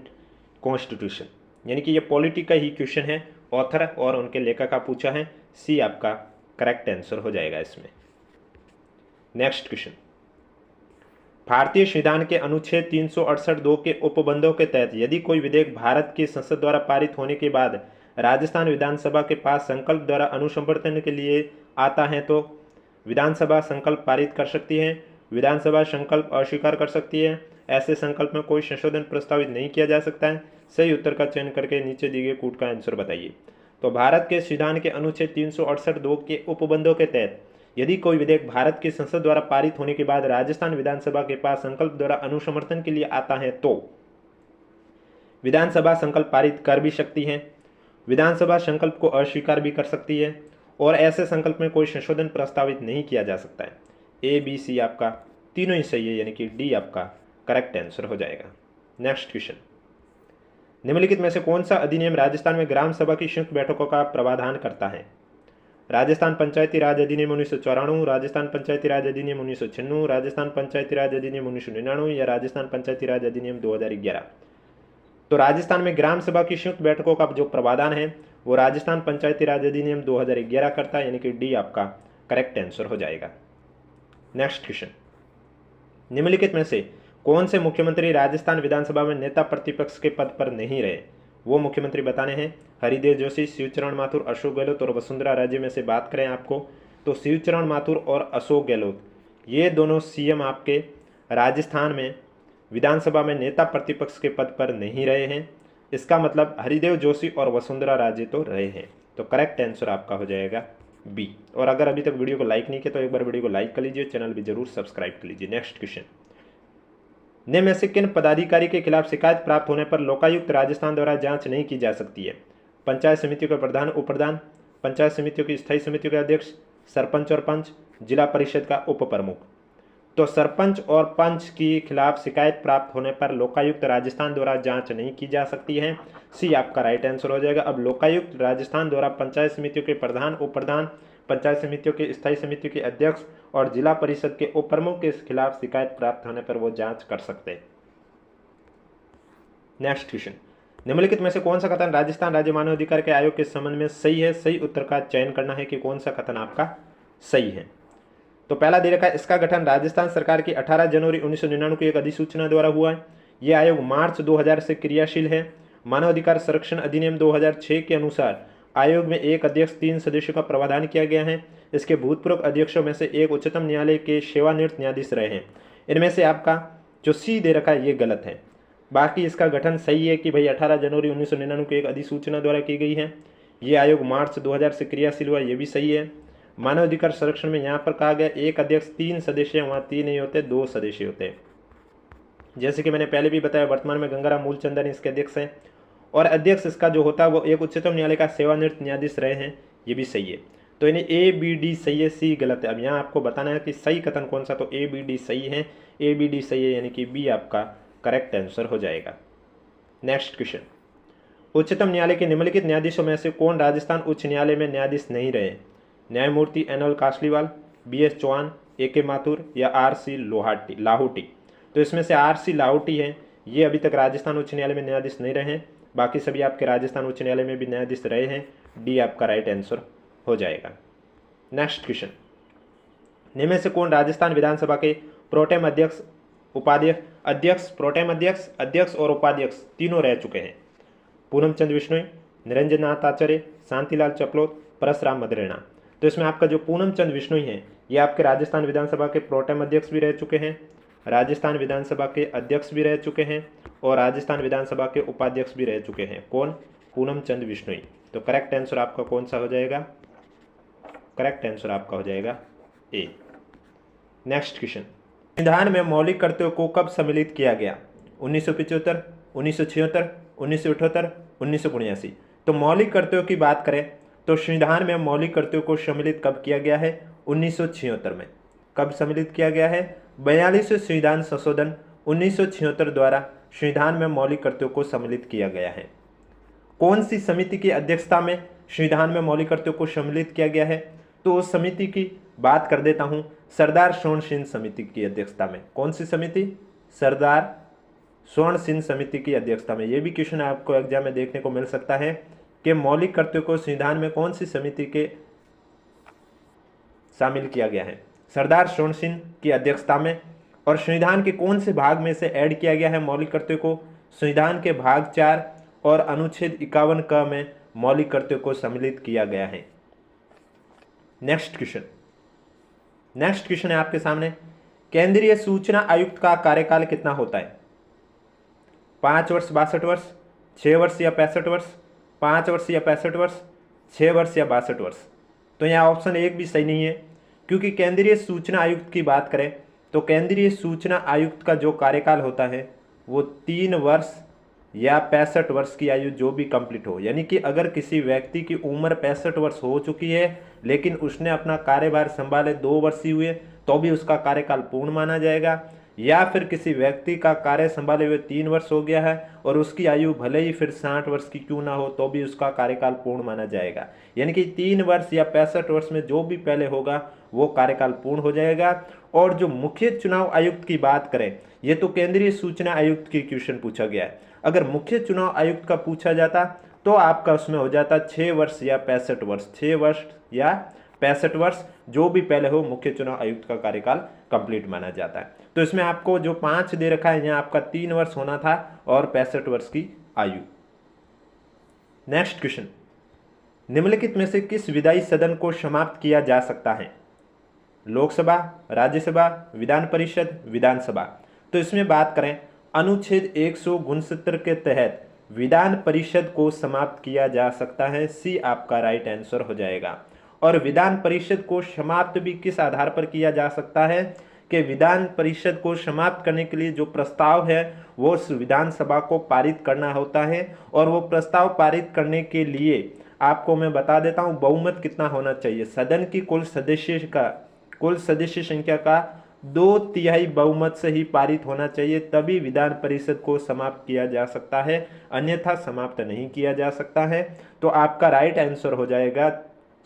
constitution, यानी कि ये पॉलिटी का ही क्वेश्चन है, ऑथर और उनके लेखक का पूछा है। सी आपका करेक्ट आंसर हो जाएगा इसमें। नेक्स्ट क्वेश्चन, भारतीय संविधान के अनुच्छेद 368(2) के उपबंधों के तहत यदि कोई विधेयक भारत की संसद द्वारा पारित होने के बाद राजस्थान विधानसभा के पास संकल्प द्वारा अनुसमर्थन के लिए आता है तो विधानसभा संकल्प पारित कर सकती है, विधानसभा संकल्प अस्वीकार कर सकती है, ऐसे संकल्प में कोई संशोधन प्रस्तावित नहीं किया जा सकता है। सही उत्तर का चयन करके नीचे दिए गए कूट का आंसर बताइए। तो भारत के संविधान के अनुच्छेद 368(2) के उपबंधों के तहत यदि कोई विधेयक भारत की संसद द्वारा पारित होने के बाद राजस्थान विधानसभा के पास संकल्प द्वारा अनुसमर्थन के लिए आता है तो विधानसभा संकल्प पारित कर भी सकती है, विधानसभा संकल्प को अस्वीकार भी कर सकती है, और ऐसे संकल्प में कोई संशोधन प्रस्तावित नहीं किया जा सकता है। ए बी सी आपका तीनों ही सही है, यानी कि डी आपका करेक्ट आंसर हो जाएगा। नेक्स्ट क्वेश्चन, निम्नलिखित में से कौन सा अधिनियम राजस्थान में ग्राम सभा की संयुक्त बैठकों का प्रावधान करता है? राजस्थान पंचायती राज अधिनियम 1994, राजस्थान पंचायती राज अधिनियम 1996, राजस्थान पंचायती राज अधिनियम 1999 या राजस्थान पंचायती राज अधिनियम 2011। तो राजस्थान में ग्राम सभा की संयुक्त बैठकों का जो प्रावधान है वो राजस्थान पंचायती राज अधिनियम 2011 करता है, यानी कि डी आपका करेक्ट आंसर हो जाएगा। नेक्स्ट क्वेश्चन, निम्नलिखित में से कौन से मुख्यमंत्री राजस्थान विधानसभा में नेता प्रतिपक्ष के पद पर नहीं रहे? वो मुख्यमंत्री बताने हैं हरिदेव जोशी, शिवचरण माथुर, अशोक गहलोत और वसुंधरा राजे में से बात करें आपको तो शिवचरण माथुर और अशोक गहलोत ये दोनों सीएम आपके राजस्थान में विधानसभा में नेता प्रतिपक्ष के पद पर नहीं रहे हैं। इसका मतलब हरिदेव जोशी और वसुंधरा राजे तो रहे हैं। तो करेक्ट आंसर आपका हो जाएगा बी। और अगर अभी तक वीडियो को लाइक नहीं किया तो एक बार वीडियो को लाइक कर लीजिए, चैनल भी जरूर सब्सक्राइब कर लीजिए। नेक्स्ट क्वेश्चन, निम्न में से किन पदाधिकारी के खिलाफ शिकायत प्राप्त होने पर लोकायुक्त राजस्थान द्वारा जांच नहीं की जा सकती है? पंचायत समितियों के प्रधान, उप प्रधान, पंचायत समितियों की स्थायी समितियों के अध्यक्ष, सरपंच और पंच, जिला परिषद का उप प्रमुख। तो सरपंच और पंच की खिलाफ शिकायत प्राप्त होने पर लोकायुक्त राजस्थान द्वारा जांच नहीं की जा सकती है। सी आपका राइट आंसर हो जाएगा। अब लोकायुक्त राजस्थान द्वारा पंचायत समितियों के प्रधान, उप प्रधान, पंचायत समितियों के स्थायी समितियों के अध्यक्ष और जिला परिषद के उप प्रमुख के खिलाफ शिकायत प्राप्त होने पर वो जांच कर सकते हैं। नेक्स्ट क्वेश्चन, निम्नलिखित में से कौन सा कथन राजस्थान राज्य मानव अधिकार के आयोग के संबंध में सही है? सही उत्तर का चयन करना है कि कौन सा कथन आपका सही है। तो पहला दे रखा है इसका गठन राजस्थान सरकार की 18 जनवरी 1999 की एक अधिसूचना द्वारा हुआ है। यह आयोग मार्च 2000 से क्रियाशील है। मानव अधिकार संरक्षण अधिनियम 2006 के अनुसार आयोग में एक अध्यक्ष 3 सदस्यों का प्रावधान किया गया है। इसके भूतपूर्व अध्यक्षों में से एक उच्चतम न्यायालय के सेवानिवृत्त न्यायाधीश रहे हैं। इनमें से आपका जो सी दे रखा है ये गलत है। बाकी इसका गठन सही है कि भाई 18 जनवरी 1999 की एक अधिसूचना द्वारा की गई है। ये आयोग मार्च 2000 से क्रियाशील हुआ, ये भी सही है। मानव अधिकार संरक्षण में यहाँ पर कहा गया एक अध्यक्ष 3 सदस्य, वहाँ 3 नहीं होते 2 सदस्य होते हैं। जैसे कि मैंने पहले भी बताया वर्तमान में गंगाराम मूलचंदन इसके अध्यक्ष हैं और अध्यक्ष इसका जो होता है वो एक उच्चतम न्यायालय का सेवानिवृत्त न्यायाधीश रहे हैं, ये भी सही है। तो इन्हें ए बी डी सही है, सी गलत है। अब यहाँ आपको बताना है कि सही कथन कौन सा, तो ए बी डी सही है, ए बी डी सही है, यानी कि बी आपका करेक्ट आंसर हो जाएगा। नेक्स्ट क्वेश्चन, उच्चतम न्यायालय के निम्नलिखित न्यायाधीशों में से कौन राजस्थान उच्च न्यायालय में न्यायाधीश नहीं रहे? न्यायमूर्ति NL Kasliwal, B S Chauhan, A K Mathur या आर सी लाहौटी। तो इसमें से आर सी लाहौटी है, ये अभी तक राजस्थान उच्च न्यायालय में न्यायाधीश नहीं रहे हैं, बाकी सभी आपके राजस्थान उच्च न्यायालय में भी न्यायाधीश रहे हैं। डी आपका राइट आंसर हो जाएगा। नेक्स्ट क्वेश्चन, निम्न में से कौन राजस्थान विधानसभा के प्रोटेम अध्यक्ष, उपाध्यक्ष, अध्यक्ष, प्रोटेम अध्यक्ष, अध्यक्ष और उपाध्यक्ष तीनों रह चुके हैं? पूनम चंद बिश्नोई, निरंजन नाथ आचार्य, शांतिलाल चपलोत, परसराम मदरेणा। तो इसमें आपका जो पूनम चंद बिश्नोई हैं ये आपके राजस्थान विधानसभा के प्रोटेम अध्यक्ष भी रह चुके हैं, राजस्थान विधानसभा के अध्यक्ष भी रह चुके हैं और राजस्थान विधानसभा के उपाध्यक्ष भी रह चुके हैं। कौन? पूनम चंद बिश्नोई। तो करेक्ट आंसर आपका कौन सा हो जाएगा? करेक्ट आंसर आपका हो जाएगा ए। नेक्स्ट क्वेश्चन, संविधान में मौलिक कर्तव्यों को कब सम्मिलित किया गया? 1975, 1976, 1978, 1979। तो मौलिक कर्तव्यों की बात करें तो संविधान में मौलिक कर्तव्यों को सम्मिलित कब किया गया है? 1976 में। कब सम्मिलित किया गया है? 42वें संविधान संशोधन 1976 द्वारा संविधान में मौलिक कर्तव्यों को सम्मिलित किया गया है। कौन सी समिति की अध्यक्षता में संविधान में मौलिक कर्तव्यों को सम्मिलित किया गया है? तो उस समिति की बात कर देता हूं, सरदार स्वर्ण सिंह समिति की अध्यक्षता में। कौन सी समिति? सरदार स्वर्ण सिंह समिति की अध्यक्षता में। यह भी क्वेश्चन आपको एग्जाम में देखने को मिल सकता है कि मौलिक कर्तव्यों को संविधान में कौन सी समिति के शामिल किया गया है? सरदार स्वर्ण सिंह की अध्यक्षता में। और संविधान के कौन से भाग में से ऐड किया गया है मौलिक कर्तव्यों को? संविधान के भाग 4 और अनुच्छेद 51 क में मौलिक कर्तव्यों को सम्मिलित किया गया है। नेक्स्ट क्वेश्चन है आपके सामने, केंद्रीय सूचना आयुक्त का कार्यकाल कितना होता है? 5 वर्ष 62 वर्ष, 6 वर्ष या 65 वर्ष, 5 वर्ष या 65 वर्ष, 6 वर्ष या 62 वर्ष। तो यहाँ ऑप्शन 1 भी सही नहीं है, क्योंकि केंद्रीय सूचना आयुक्त की बात करें तो केंद्रीय सूचना आयुक्त का जो कार्यकाल होता है वो 3 वर्ष या 65 वर्ष की आयु जो भी कंप्लीट हो। यानी कि अगर किसी व्यक्ति की उम्र 65 वर्ष हो चुकी है लेकिन उसने अपना कार्यभार संभाले 2 वर्ष ही हुए तो भी उसका कार्यकाल पूर्ण माना जाएगा, या फिर किसी व्यक्ति का कार्य संभाले हुए 3 वर्ष हो गया है और उसकी आयु भले ही फिर 60 वर्ष की क्यों ना हो तो भी उसका कार्यकाल पूर्ण माना जाएगा। यानी कि 3 वर्ष या 65 वर्ष में जो भी पहले होगा वो कार्यकाल पूर्ण हो जाएगा। और जो मुख्य चुनाव आयुक्त की बात करें, ये तो केंद्रीय सूचना आयुक्त की क्वेश्चन पूछा गया है। अगर मुख्य चुनाव आयुक्त का पूछा जाता तो आपका उसमें हो जाता 6 वर्ष या 65 वर्ष। 6 वर्ष या 65 वर्ष जो भी पहले हो मुख्य चुनाव आयुक्त का कार्यकाल कंप्लीट माना जाता है। तो इसमें आपको जो 5 दे रखा है यहाँ आपका 3 वर्ष होना था और 65 वर्ष की आयु। नेक्स्ट क्वेश्चन, निम्नलिखित में से किस विधायी सदन को समाप्त किया जा सकता है? लोकसभा, राज्यसभा, विधान परिषद, विधानसभा। तो इसमें बात करें अनुच्छेद 169 के तहत विधान परिषद को समाप्त किया जा सकता है। सी आपका राइट आंसर हो जाएगा। और विधान परिषद को समाप्त भी किस आधार पर किया जा सकता है कि विधान परिषद को समाप्त करने के लिए जो प्रस्ताव है वो विधानसभा को पारित करना होता है। और वो प्रस्ताव पारित करने के लिए आपको मैं बता देता हूँ बहुमत कितना होना चाहिए। सदन की कुल सदस्य संख्या का 2/3 बहुमत से ही पारित होना चाहिए, तभी विधान परिषद को समाप्त किया जा सकता है, अन्यथा समाप्त नहीं किया जा सकता है। तो आपका राइट आंसर हो जाएगा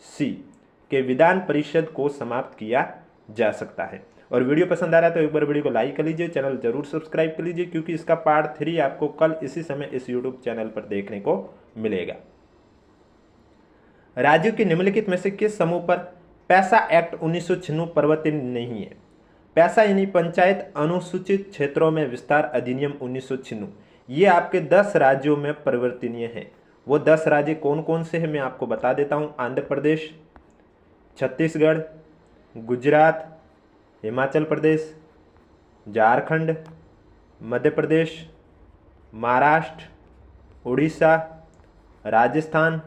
सी कि विधान परिषद को समाप्त किया जा सकता है। और वीडियो पसंद आ रहा है तो एक बार वीडियो को लाइक कर लीजिए, चैनल जरूर सब्सक्राइब कर लीजिए, क्योंकि इसका पार्ट 3 आपको कल इसी समय इस यूट्यूब चैनल पर देखने को मिलेगा। राज्यों के निम्नलिखित में से किस समूह पर पैसा एक्ट 1996 परिवर्तनीय नहीं है? पैसा यानी पंचायत अनुसूचित क्षेत्रों में विस्तार अधिनियम 1996, ये आपके 10 राज्यों में परिवर्तनीय है। वो 10 राज्य कौन कौन से हैं मैं आपको बता देता हूँ। आंध्र प्रदेश, छत्तीसगढ़, गुजरात, हिमाचल प्रदेश, झारखंड, मध्य प्रदेश, महाराष्ट्र, उड़ीसा, राजस्थान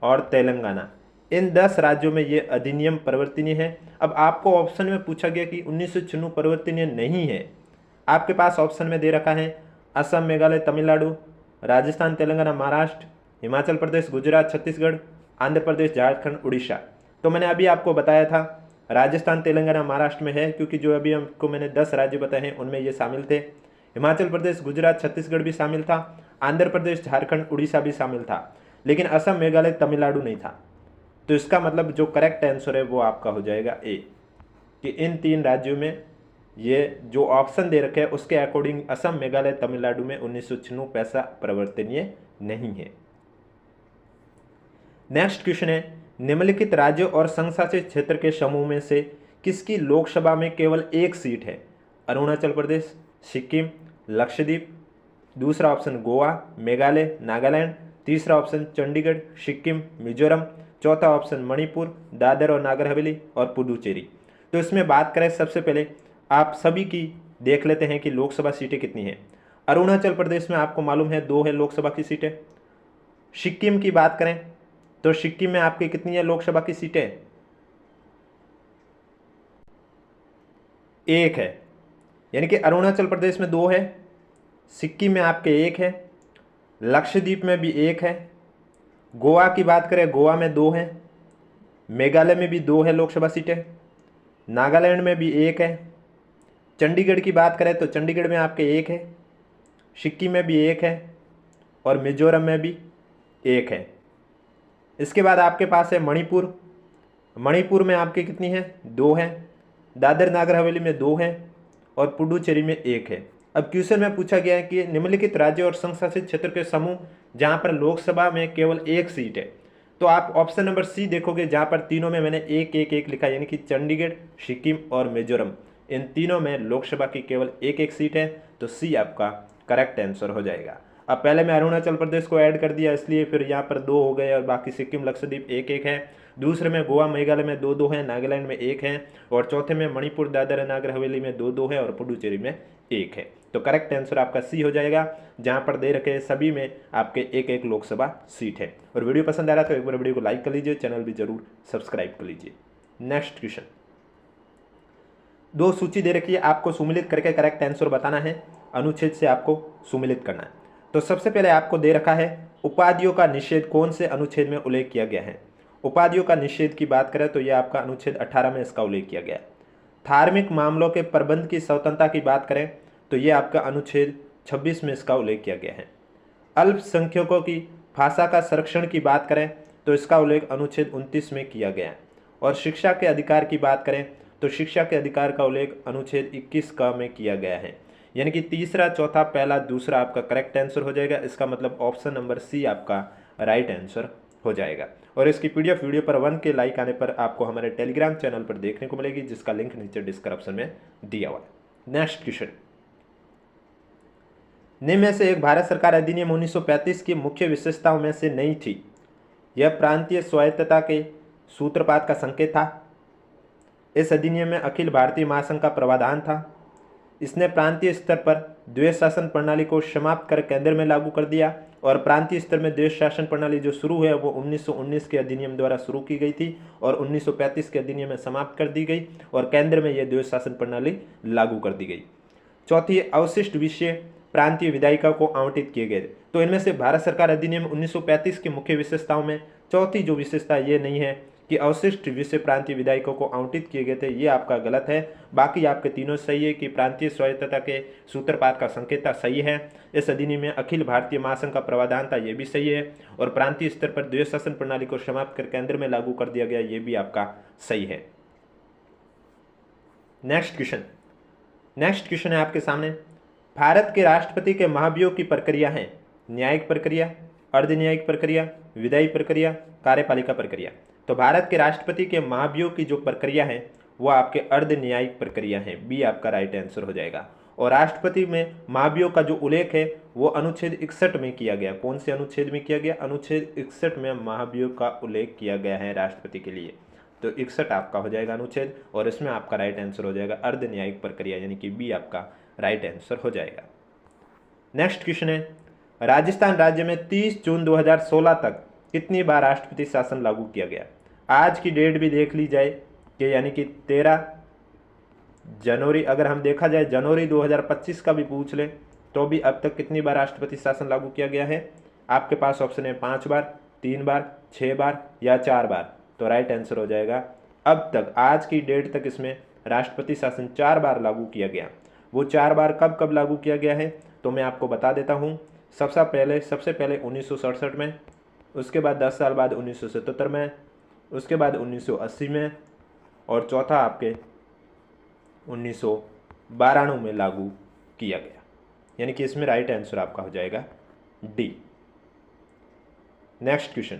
और तेलंगाना। इन 10 राज्यों में ये अधिनियम परिवर्तनीय है। अब आपको ऑप्शन में पूछा गया कि 1996 परिवर्तनीय नहीं है। आपके पास ऑप्शन में दे रखा है असम, मेघालय, तमिलनाडु, राजस्थान, तेलंगाना, महाराष्ट्र, हिमाचल प्रदेश, गुजरात, छत्तीसगढ़, आंध्र प्रदेश, झारखंड, उड़ीसा। तो मैंने अभी आपको बताया था राजस्थान, तेलंगाना, महाराष्ट्र में है, क्योंकि जो अभी हमको मैंने 10 राज्य बताए हैं उनमें ये शामिल थे। हिमाचल प्रदेश, गुजरात, छत्तीसगढ़ भी शामिल था, आंध्र प्रदेश, झारखंड, उड़ीसा भी शामिल था, लेकिन असम, मेघालय, तमिलनाडु नहीं था। तो इसका मतलब जो करेक्ट आंसर है वो आपका हो जाएगा ए, कि इन 3 राज्यों में ये जो ऑप्शन दे रखे हैं उसके अकॉर्डिंग असम, मेघालय, तमिलनाडु में 1996 पैसा परिवर्तनीय नहीं है। नेक्स्ट क्वेश्चन है, निम्नलिखित राज्यों और संघ शासित क्षेत्र के समूह में से किसकी लोकसभा में केवल 1 सीट है? अरुणाचल प्रदेश, सिक्किम, लक्षद्वीप, दूसरा ऑप्शन गोवा, मेघालय, नागालैंड, तीसरा ऑप्शन चंडीगढ़, सिक्किम, मिजोरम, चौथा ऑप्शन मणिपुर, दादर और नागर हवेली और पुडुचेरी। तो इसमें बात करें सबसे पहले आप सभी की देख लेते हैं कि लोकसभा सीटें कितनी हैं। अरुणाचल प्रदेश में आपको मालूम है 2 है लोकसभा की सीटें। सिक्किम की बात करें तो सिक्किम में आपकी कितनी है लोकसभा की सीटें? 1 है, यानी कि अरुणाचल प्रदेश में 2 है, सिक्किम में आपके 1 है, लक्षद्वीप में भी 1 है, गोवा की बात करें गोवा में 2 है, मेघालय में भी 2 है लोकसभा सीटें, नागालैंड में भी 1 है, चंडीगढ़ की बात करें तो चंडीगढ़ में आपके 1 है, सिक्किम में भी 1 है और मिजोरम में भी 1 है। इसके बाद आपके पास है मणिपुर। मणिपुर में आपके कितनी है? 2 है, दादर नागर हवेली में 2 है और पुडुचेरी में 1 है। अब क्वेश्चन में पूछा गया है कि निम्नलिखित राज्य और संघ शासित क्षेत्र के समूह जहां पर लोकसभा में केवल 1 सीट है। तो आप ऑप्शन नंबर सी देखोगे जहां पर तीनों में मैंने 1-1-1 लिखा, यानी कि चंडीगढ़, सिक्किम और मिजोरम, इन तीनों में लोकसभा की केवल 1-1 सीट है। तो सी आपका करेक्ट आंसर हो जाएगा। अब पहले मैं अरुणाचल प्रदेश को ऐड कर दिया इसलिए फिर यहाँ पर 2 हो गए और बाकी सिक्किम लक्षद्वीप 1-1 है। दूसरे में गोवा मेघालय में 2-2 है, नागालैंड में 1 है और चौथे में मणिपुर दादर नागर हवेली में 2-2 है और पुडुचेरी में 1 है। तो करेक्ट आंसर आपका सी हो जाएगा, जहाँ पर दे रखे सभी में आपके 1-1 लोकसभा सीट है। और वीडियो पसंद आ रहा है तो एक बार वीडियो को लाइक कर लीजिए, चैनल भी जरूर सब्सक्राइब कर लीजिए। नेक्स्ट क्वेश्चन, 2 सूची दे रखी है, आपको सुमिलित करके करेक्ट आंसर बताना है, अनुच्छेद से आपको सुमिलित करना है। तो सबसे पहले आपको दे रखा है उपाधियों का निषेध कौन से अनुच्छेद में उल्लेख किया गया है। उपाधियों का निषेध की बात करें तो यह आपका अनुच्छेद 18 में इसका उल्लेख किया गया है। धार्मिक मामलों के प्रबंध की स्वतंत्रता की बात करें तो यह आपका अनुच्छेद 26 में इसका उल्लेख किया गया है। अल्पसंख्यकों की भाषा का संरक्षण की बात करें तो इसका उल्लेख अनुच्छेद 29 में किया गया है। और शिक्षा के अधिकार की बात करें तो शिक्षा के अधिकार का उल्लेख अनुच्छेद 21 का में किया गया है। यानी कि तीसरा, चौथा, पहला, दूसरा आपका करेक्ट आंसर हो जाएगा। इसका मतलब ऑप्शन नंबर सी आपका राइट आंसर हो जाएगा। और इसकी पीडीएफ वीडियो पर 1 के लाइक आने पर आपको हमारे टेलीग्राम चैनल पर देखने को मिलेगी, जिसका लिंक नीचे डिस्क्रिप्शन में दिया हुआ है। नेक्स्ट क्वेश्चन, निम्न में से एक भारत सरकार अधिनियम 1935 की मुख्य विशेषताओं में से नहीं थी। यह प्रांतीय स्वायत्तता के सूत्रपात का संकेत था। इस अधिनियम में अखिल भारतीय महासंघ का प्रावधान था। इसने प्रांतीय स्तर पर द्वैध शासन प्रणाली को समाप्त कर केंद्र में लागू कर दिया और प्रांतीय स्तर में द्वैध शासन प्रणाली जो शुरू है वो 1919 के अधिनियम द्वारा शुरू की गई थी और 1935 के अधिनियम में समाप्त कर दी गई और केंद्र में यह द्वैध शासन प्रणाली लागू कर दी गई। चौथी, अवशिष्ट विषय प्रांतीय विधायिका को आवंटित किए गए। तो इनमें से भारत सरकार अधिनियम 1935 की मुख्य विशेषताओं में चौथी जो विशेषता ये नहीं है कि अवशिष्ट विषय प्रांतीय विधायकों को आवंटित किए गए थे, ये आपका गलत है। बाकी आपके तीनों सही है कि प्रांतीय स्वायत्तता के सूत्रपात का संकेत सही है। इस अधिनियम में अखिल भारतीय महासंघ का प्रावधान था, ये भी सही है। और प्रांतीय स्तर पर द्वैध शासन प्रणाली को समाप्त कर केंद्र में लागू कर दिया गया, ये भी आपका सही है। नेक्स्ट क्वेश्चन है आपके सामने, भारत के राष्ट्रपति के महाभियोग की प्रक्रिया है न्यायिक प्रक्रिया, अर्धन्यायिक प्रक्रिया, विधायी प्रक्रिया, कार्यपालिका प्रक्रिया। तो भारत के राष्ट्रपति के महाभियोग की जो प्रक्रिया है वो आपके अर्धन्यायिक प्रक्रिया है, बी आपका राइट आंसर हो जाएगा। और राष्ट्रपति में महाभियोग का जो उल्लेख है वो अनुच्छेद 61 में किया गया। कौन से अनुच्छेद में किया गया? अनुच्छेद 61 में महाभियोग का उल्लेख किया गया है राष्ट्रपति के लिए। तो 61 आपका हो जाएगा अनुच्छेद और इसमें आपका राइट आंसर हो जाएगा अर्धन्यायिक प्रक्रिया, यानी कि बी आपका राइट आंसर हो जाएगा। नेक्स्ट क्वेश्चन है, राजस्थान राज्य में 30 जून 2016 तक कितनी बार राष्ट्रपति शासन लागू किया गया? आज की डेट भी देख ली जाए कि यानी कि 13 जनवरी, अगर हम देखा जाए जनवरी 2025 का भी पूछ ले तो भी अब तक कितनी बार राष्ट्रपति शासन लागू किया गया है? आपके पास ऑप्शन है 5 बार, 3 बार, 6 बार या 4 बार। तो राइट आंसर हो जाएगा अब तक, आज की डेट तक इसमें राष्ट्रपति शासन 4 बार लागू किया गया। वो 4 बार कब कब लागू किया गया है तो मैं आपको बता देता हूँ। सबसे पहले 1967 में, उसके बाद 10 साल बाद 1977 में, उसके बाद 1980 में और चौथा आपके 1992 में लागू किया गया। यानी कि इसमें राइट आंसर आपका हो जाएगा डी। नेक्स्ट क्वेश्चन,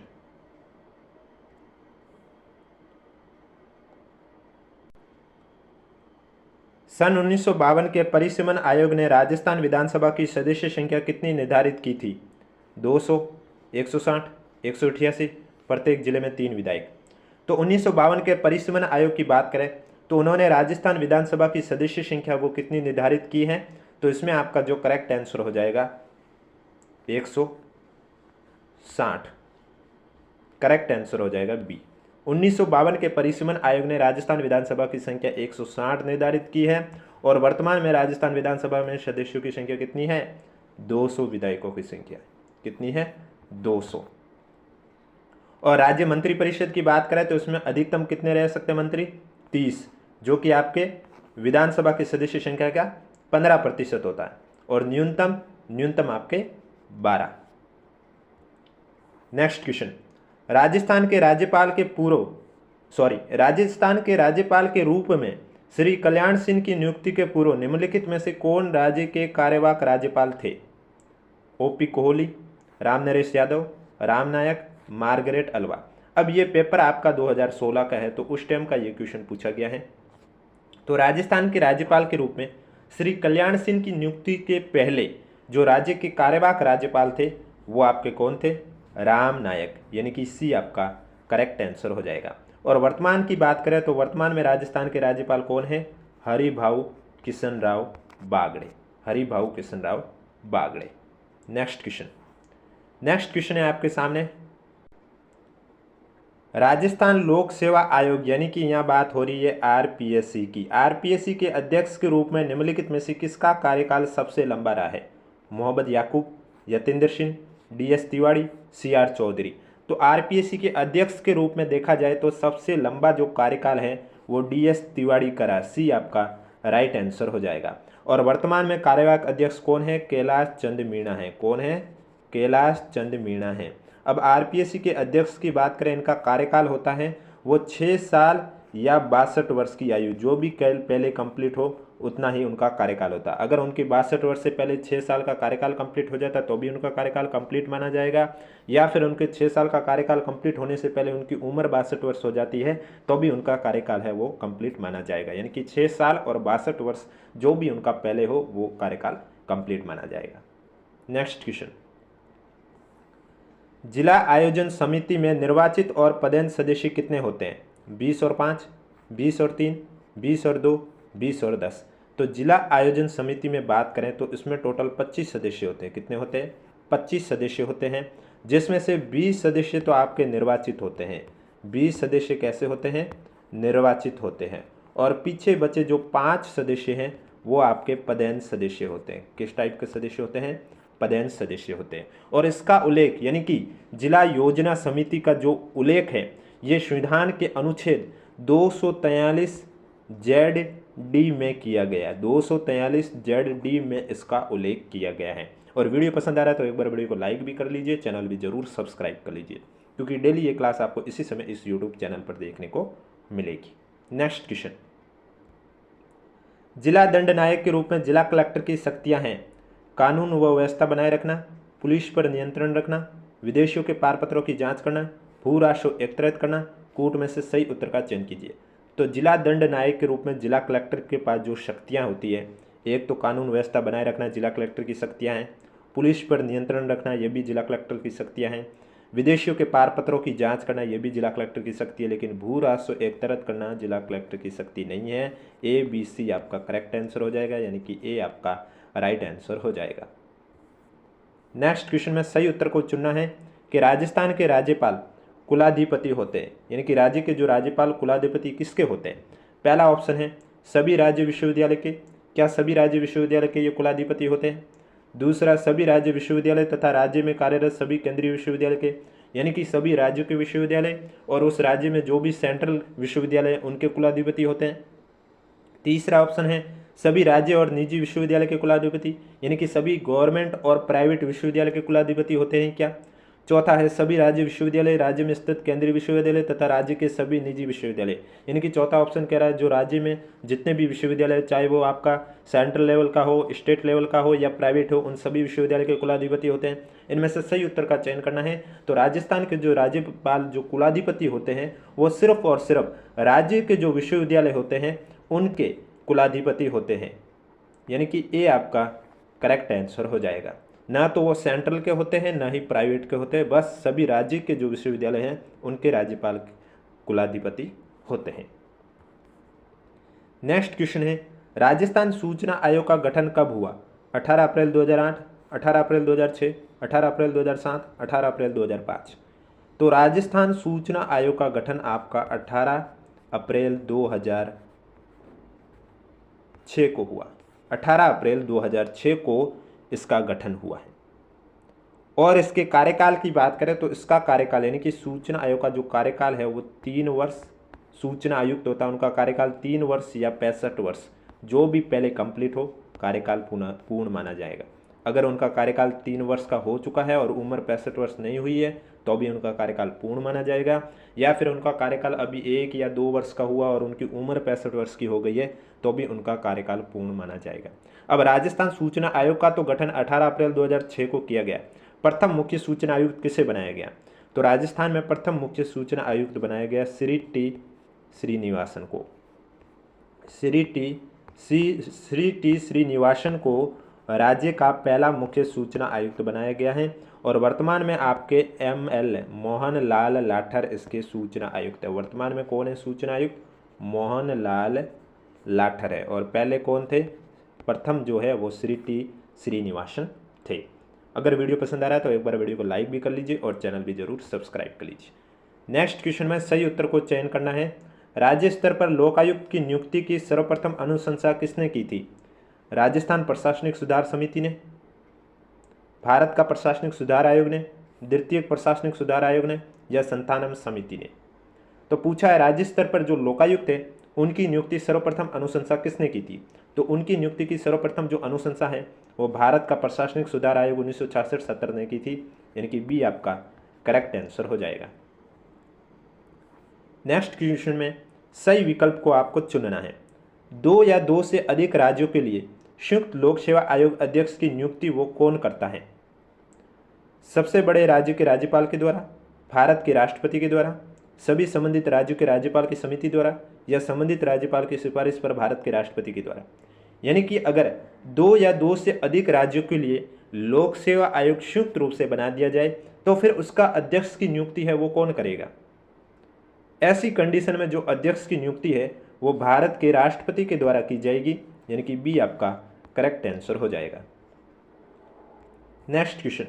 सन 1952 के परिसीमन आयोग ने राजस्थान विधानसभा की सदस्य संख्या कितनी निर्धारित की थी? 200, 160, 188, प्रत्येक जिले में 3 विधायक। तो 1952 के परिसीमन आयोग की बात करें तो उन्होंने राजस्थान विधानसभा की सदस्य संख्या वो कितनी निर्धारित की है, तो इसमें आपका जो करेक्ट आंसर हो जाएगा 160, करेक्ट आंसर हो जाएगा बी। 1952 के परिसीमन आयोग ने राजस्थान विधानसभा की संख्या 160 निर्धारित की है और वर्तमान में राजस्थान विधानसभा में सदस्यों की संख्या कितनी है, 200 विधायकों की संख्या कितनी है, 200। और राज्य मंत्री परिषद की बात करें तो इसमें अधिकतम कितने रह सकते हैं मंत्री, 30, जो कि आपके विधानसभा की सदस्य संख्या का 15% होता है, और न्यूनतम आपके 12। नेक्स्ट क्वेश्चन, राजस्थान के राज्यपाल के रूप में श्री कल्याण सिंह की नियुक्ति के पूर्व निम्नलिखित में से कौन राज्य के कार्यवाहक राज्यपाल थे? ओपी कोहली, राम नरेश यादव, राम नायक, मार्गरेट अल्वा। अब ये पेपर आपका 2016 का है, तो उस टाइम का ये क्वेश्चन पूछा गया है। तो राजस्थान के राज्यपाल के रूप में श्री कल्याण सिंह की नियुक्ति के पहले जो राज्य के कार्यवाहक राज्यपाल थे वो आपके कौन थे, राम नायक, यानी कि सी आपका करेक्ट आंसर हो जाएगा। और वर्तमान की बात करें तो वर्तमान में राजस्थान के राज्यपाल कौन है, हरिभाऊ किशन राव बागड़े। नेक्स्ट क्वेश्चन है आपके सामने, राजस्थान लोक सेवा आयोग यानी कि यहाँ बात हो रही है आरपीएससी की। आरपीएससी के अध्यक्ष के रूप में निम्नलिखित में से किसका कार्यकाल सबसे लंबा रहा है? मोहम्मद याकूब, यतेंद्र सिंह, डीएस तिवारी, सीआर चौधरी। तो आरपीएससी के अध्यक्ष के रूप में देखा जाए तो सबसे लंबा जो कार्यकाल है वो डीएस तिवारी का रहा, सी आपका राइट आंसर हो जाएगा। और वर्तमान में कार्यवाहक अध्यक्ष कौन है, कैलाश चंद मीणा है। कौन है, कैलाश चंद मीणा है। अब आरपीएससी के अध्यक्ष की बात करें, इनका कार्यकाल होता है वो 6 साल या 62 वर्ष की आयु, जो भी पहले कंप्लीट हो उतना ही उनका कार्यकाल होता है। अगर उनके 62 वर्ष से पहले 6 साल का कार्यकाल कंप्लीट हो जाता तो भी उनका कार्यकाल कंप्लीट माना जाएगा, या फिर उनके 6 साल का कार्यकाल कंप्लीट होने से पहले उनकी उम्र 62 वर्ष हो जाती है तो भी उनका कार्यकाल है वो कंप्लीट माना जाएगा। यानी कि 6 साल और 62 वर्ष जो भी उनका पहले हो वो कार्यकाल कंप्लीट माना जाएगा। नेक्स्ट क्वेश्चन, जिला आयोजन समिति में निर्वाचित और पदेन सदस्य कितने होते हैं? 20 और 5, 20 और 3, 20 और 2, 20 और 10। तो जिला आयोजन समिति में बात करें तो इसमें टोटल 25 सदस्य होते हैं। कितने होते हैं? 25 सदस्य होते हैं, जिसमें से 20 सदस्य तो आपके निर्वाचित होते हैं। 20 सदस्य कैसे होते हैं? निर्वाचित होते हैं। और पीछे बचे जो 5 सदस्य हैं वो आपके पदेन सदस्य होते हैं। किस टाइप के सदस्य होते हैं? पदेन सदस्य होते हैं। और इसका उल्लेख यानी कि जिला योजना समिति का जो उल्लेख है ये संविधान के अनुच्छेद 243 ZD में किया गया है। 243 ZD में इसका उल्लेख किया गया है। और वीडियो पसंद आ रहा है तो एक बार वीडियो को लाइक भी कर लीजिए, चैनल भी जरूर सब्सक्राइब कर लीजिए, क्योंकि डेली ये क्लास आपको इसी समय इस यूट्यूब चैनल पर देखने को मिलेगी। नेक्स्ट क्वेश्चन, जिला दंड नायक के रूप में जिला कलेक्टर की शक्तियां हैं? कानून व व्यवस्था बनाए रखना, पुलिस पर नियंत्रण रखना, विदेशियों के पारपत्रों की जांच करना, भू राजस्व एकत्रित करना। कूट में से सही उत्तर का चयन कीजिए। तो जिला दंड नायक के रूप में जिला कलेक्टर के पास जो शक्तियां होती है, एक तो कानून व्यवस्था बनाए रखना जिला कलेक्टर की शक्तियां हैं, पुलिस पर नियंत्रण रखना ये भी जिला कलेक्टर की शक्तियां हैं, विदेशियों के पारपत्रों की जांच करना ये भी जिला कलेक्टर की शक्ति है, लेकिन भू राजस्व एकत्रित करना जिला कलेक्टर की शक्ति नहीं है। ABC आपका करेक्ट आंसर हो जाएगा, यानी कि ए आपका राइट आंसर हो जाएगा। नेक्स्ट क्वेश्चन में सही उत्तर को चुनना है कि राजस्थान के राज्यपाल कुलाधिपति होते हैं, यानी कि राज्य के जो राज्यपाल कुलाधिपति किसके होते हैं? पहला ऑप्शन है सभी राज्य विश्वविद्यालय के। क्या सभी राज्य विश्वविद्यालय के ये कुलाधिपति होते हैं? दूसरा, सभी राज्य विश्वविद्यालय तथा राज्य में कार्यरत सभी केंद्रीय विश्वविद्यालय के, यानी कि सभी राज्यों के विश्वविद्यालय और उस राज्य में जो भी सेंट्रल विश्वविद्यालय उनके कुलाधिपति होते हैं। तीसरा ऑप्शन है सभी राज्य और निजी विश्वविद्यालय के कुलाधिपति, यानी कि सभी गवर्नमेंट और प्राइवेट विश्वविद्यालय के कुलाधिपति होते हैं क्या? चौथा है सभी राज्य विश्वविद्यालय, राज्य में स्थित केंद्रीय विश्वविद्यालय तथा राज्य के सभी निजी विश्वविद्यालय, यानी कि चौथा ऑप्शन कह रहा है जो राज्य में जितने भी विश्वविद्यालय, चाहे वो आपका सेंट्रल लेवल का हो, स्टेट लेवल का हो या प्राइवेट हो, उन सभी विश्वविद्यालय के कुलाधिपति होते हैं। इनमें से सही उत्तर का चयन करना है। तो राजस्थान के जो राज्यपाल जो कुलाधिपति होते हैं वो सिर्फ और सिर्फ राज्य के जो विश्वविद्यालय होते हैं उनके कुलाधिपति होते हैं, यानी कि ए आपका करेक्ट आंसर हो जाएगा। ना तो वो सेंट्रल के होते हैं ना ही प्राइवेट के होते हैं, बस सभी राज्य के जो विश्वविद्यालय हैं उनके राज्यपाल कुलाधिपति होते हैं। नेक्स्ट क्वेश्चन है, राजस्थान सूचना आयोग का गठन कब हुआ? 18 अप्रैल 2008, 18 अप्रैल 2006, 18 अप्रैल 2007, 18 अप्रैल 2005। तो राजस्थान सूचना आयोग का गठन आपका 18 अप्रैल 2006 को हुआ। 18 अप्रैल 2006 को इसका गठन हुआ है। और इसके कार्यकाल की बात करें तो इसका कार्यकाल यानी कि सूचना आयोग का जो कार्यकाल है वो 3 वर्ष, सूचना आयुक्त होता है उनका कार्यकाल 3 वर्ष या 65 वर्ष, जो भी पहले कंप्लीट हो कार्यकाल पूर्ण माना जाएगा। अगर उनका कार्यकाल 3 वर्ष का हो चुका है और उम्र 65 वर्ष नहीं हुई है तो भी उनका कार्यकाल पूर्ण माना जाएगा, या फिर उनका कार्यकाल अभी 1 या 2 वर्ष का हुआ और उनकी उम्र 65 वर्ष की हो गई है तो भी उनका कार्यकाल पूर्ण माना जाएगा। अब राजस्थान सूचना आयोग का तो गठन 18 अप्रैल 2006 को किया गया। प्रथम मुख्य सूचना आयुक्त किसे बनाया गया? तो राजस्थान में प्रथम मुख्य सूचना आयुक्त बनाया गया श्री टी श्रीनिवासन को। श्री टी श्रीनिवासन को राज्य का पहला मुख्य सूचना आयुक्त बनाया गया है और वर्तमान में आपके ML मोहन लाल लाठर इसके सूचना आयुक्त है। वर्तमान में कौन है सूचना आयुक्त? मोहन लाल लाठर है। और पहले कौन थे? प्रथम जो है वो श्री टी श्रीनिवासन थे। अगर वीडियो पसंद आ रहा है तो एक बार वीडियो को लाइक भी कर लीजिए और चैनल भी जरूर सब्सक्राइब कर लीजिए। नेक्स्ट क्वेश्चन में सही उत्तर को चयन करना है। राज्य स्तर पर लोकायुक्त की नियुक्ति की सर्वप्रथम अनुशंसा किसने की थी? राजस्थान प्रशासनिक सुधार समिति ने, भारत का प्रशासनिक सुधार आयोग ने, द्वितीय प्रशासनिक सुधार आयोग ने, या संतानम समिति ने। तो पूछा है राज्य स्तर पर जो लोकायुक्त है उनकी नियुक्ति सर्वप्रथम अनुशंसा किसने की थी? तो उनकी नियुक्ति की सर्वप्रथम जो अनुशंसा है वो भारत का प्रशासनिक सुधार आयोग 1966-70 ने की थी, यानी कि बी आपका करेक्ट आंसर हो जाएगा। नेक्स्ट क्वेश्चन में सही विकल्प को आपको चुनना है। 2 या 2 से अधिक राज्यों के लिए संयुक्त लोक सेवा आयोग अध्यक्ष की नियुक्ति वो कौन करता है? सबसे बड़े राज्य के राज्यपाल के द्वारा, भारत के राष्ट्रपति के द्वारा, सभी संबंधित राज्यों के राज्यपाल की समिति द्वारा, या संबंधित राज्यपाल की सिफारिश पर भारत के राष्ट्रपति के द्वारा। यानी कि अगर 2 या 2 से अधिक राज्यों के लिए लोक सेवा आयोग संयुक्त रूप से बना दिया जाए तो फिर उसका अध्यक्ष की नियुक्ति है वो कौन करेगा? ऐसी कंडीशन में जो अध्यक्ष की नियुक्ति है वो भारत के राष्ट्रपति के द्वारा की जाएगी, यानी कि बी आपका करेक्ट आंसर हो जाएगा। नेक्स्ट क्वेश्चन,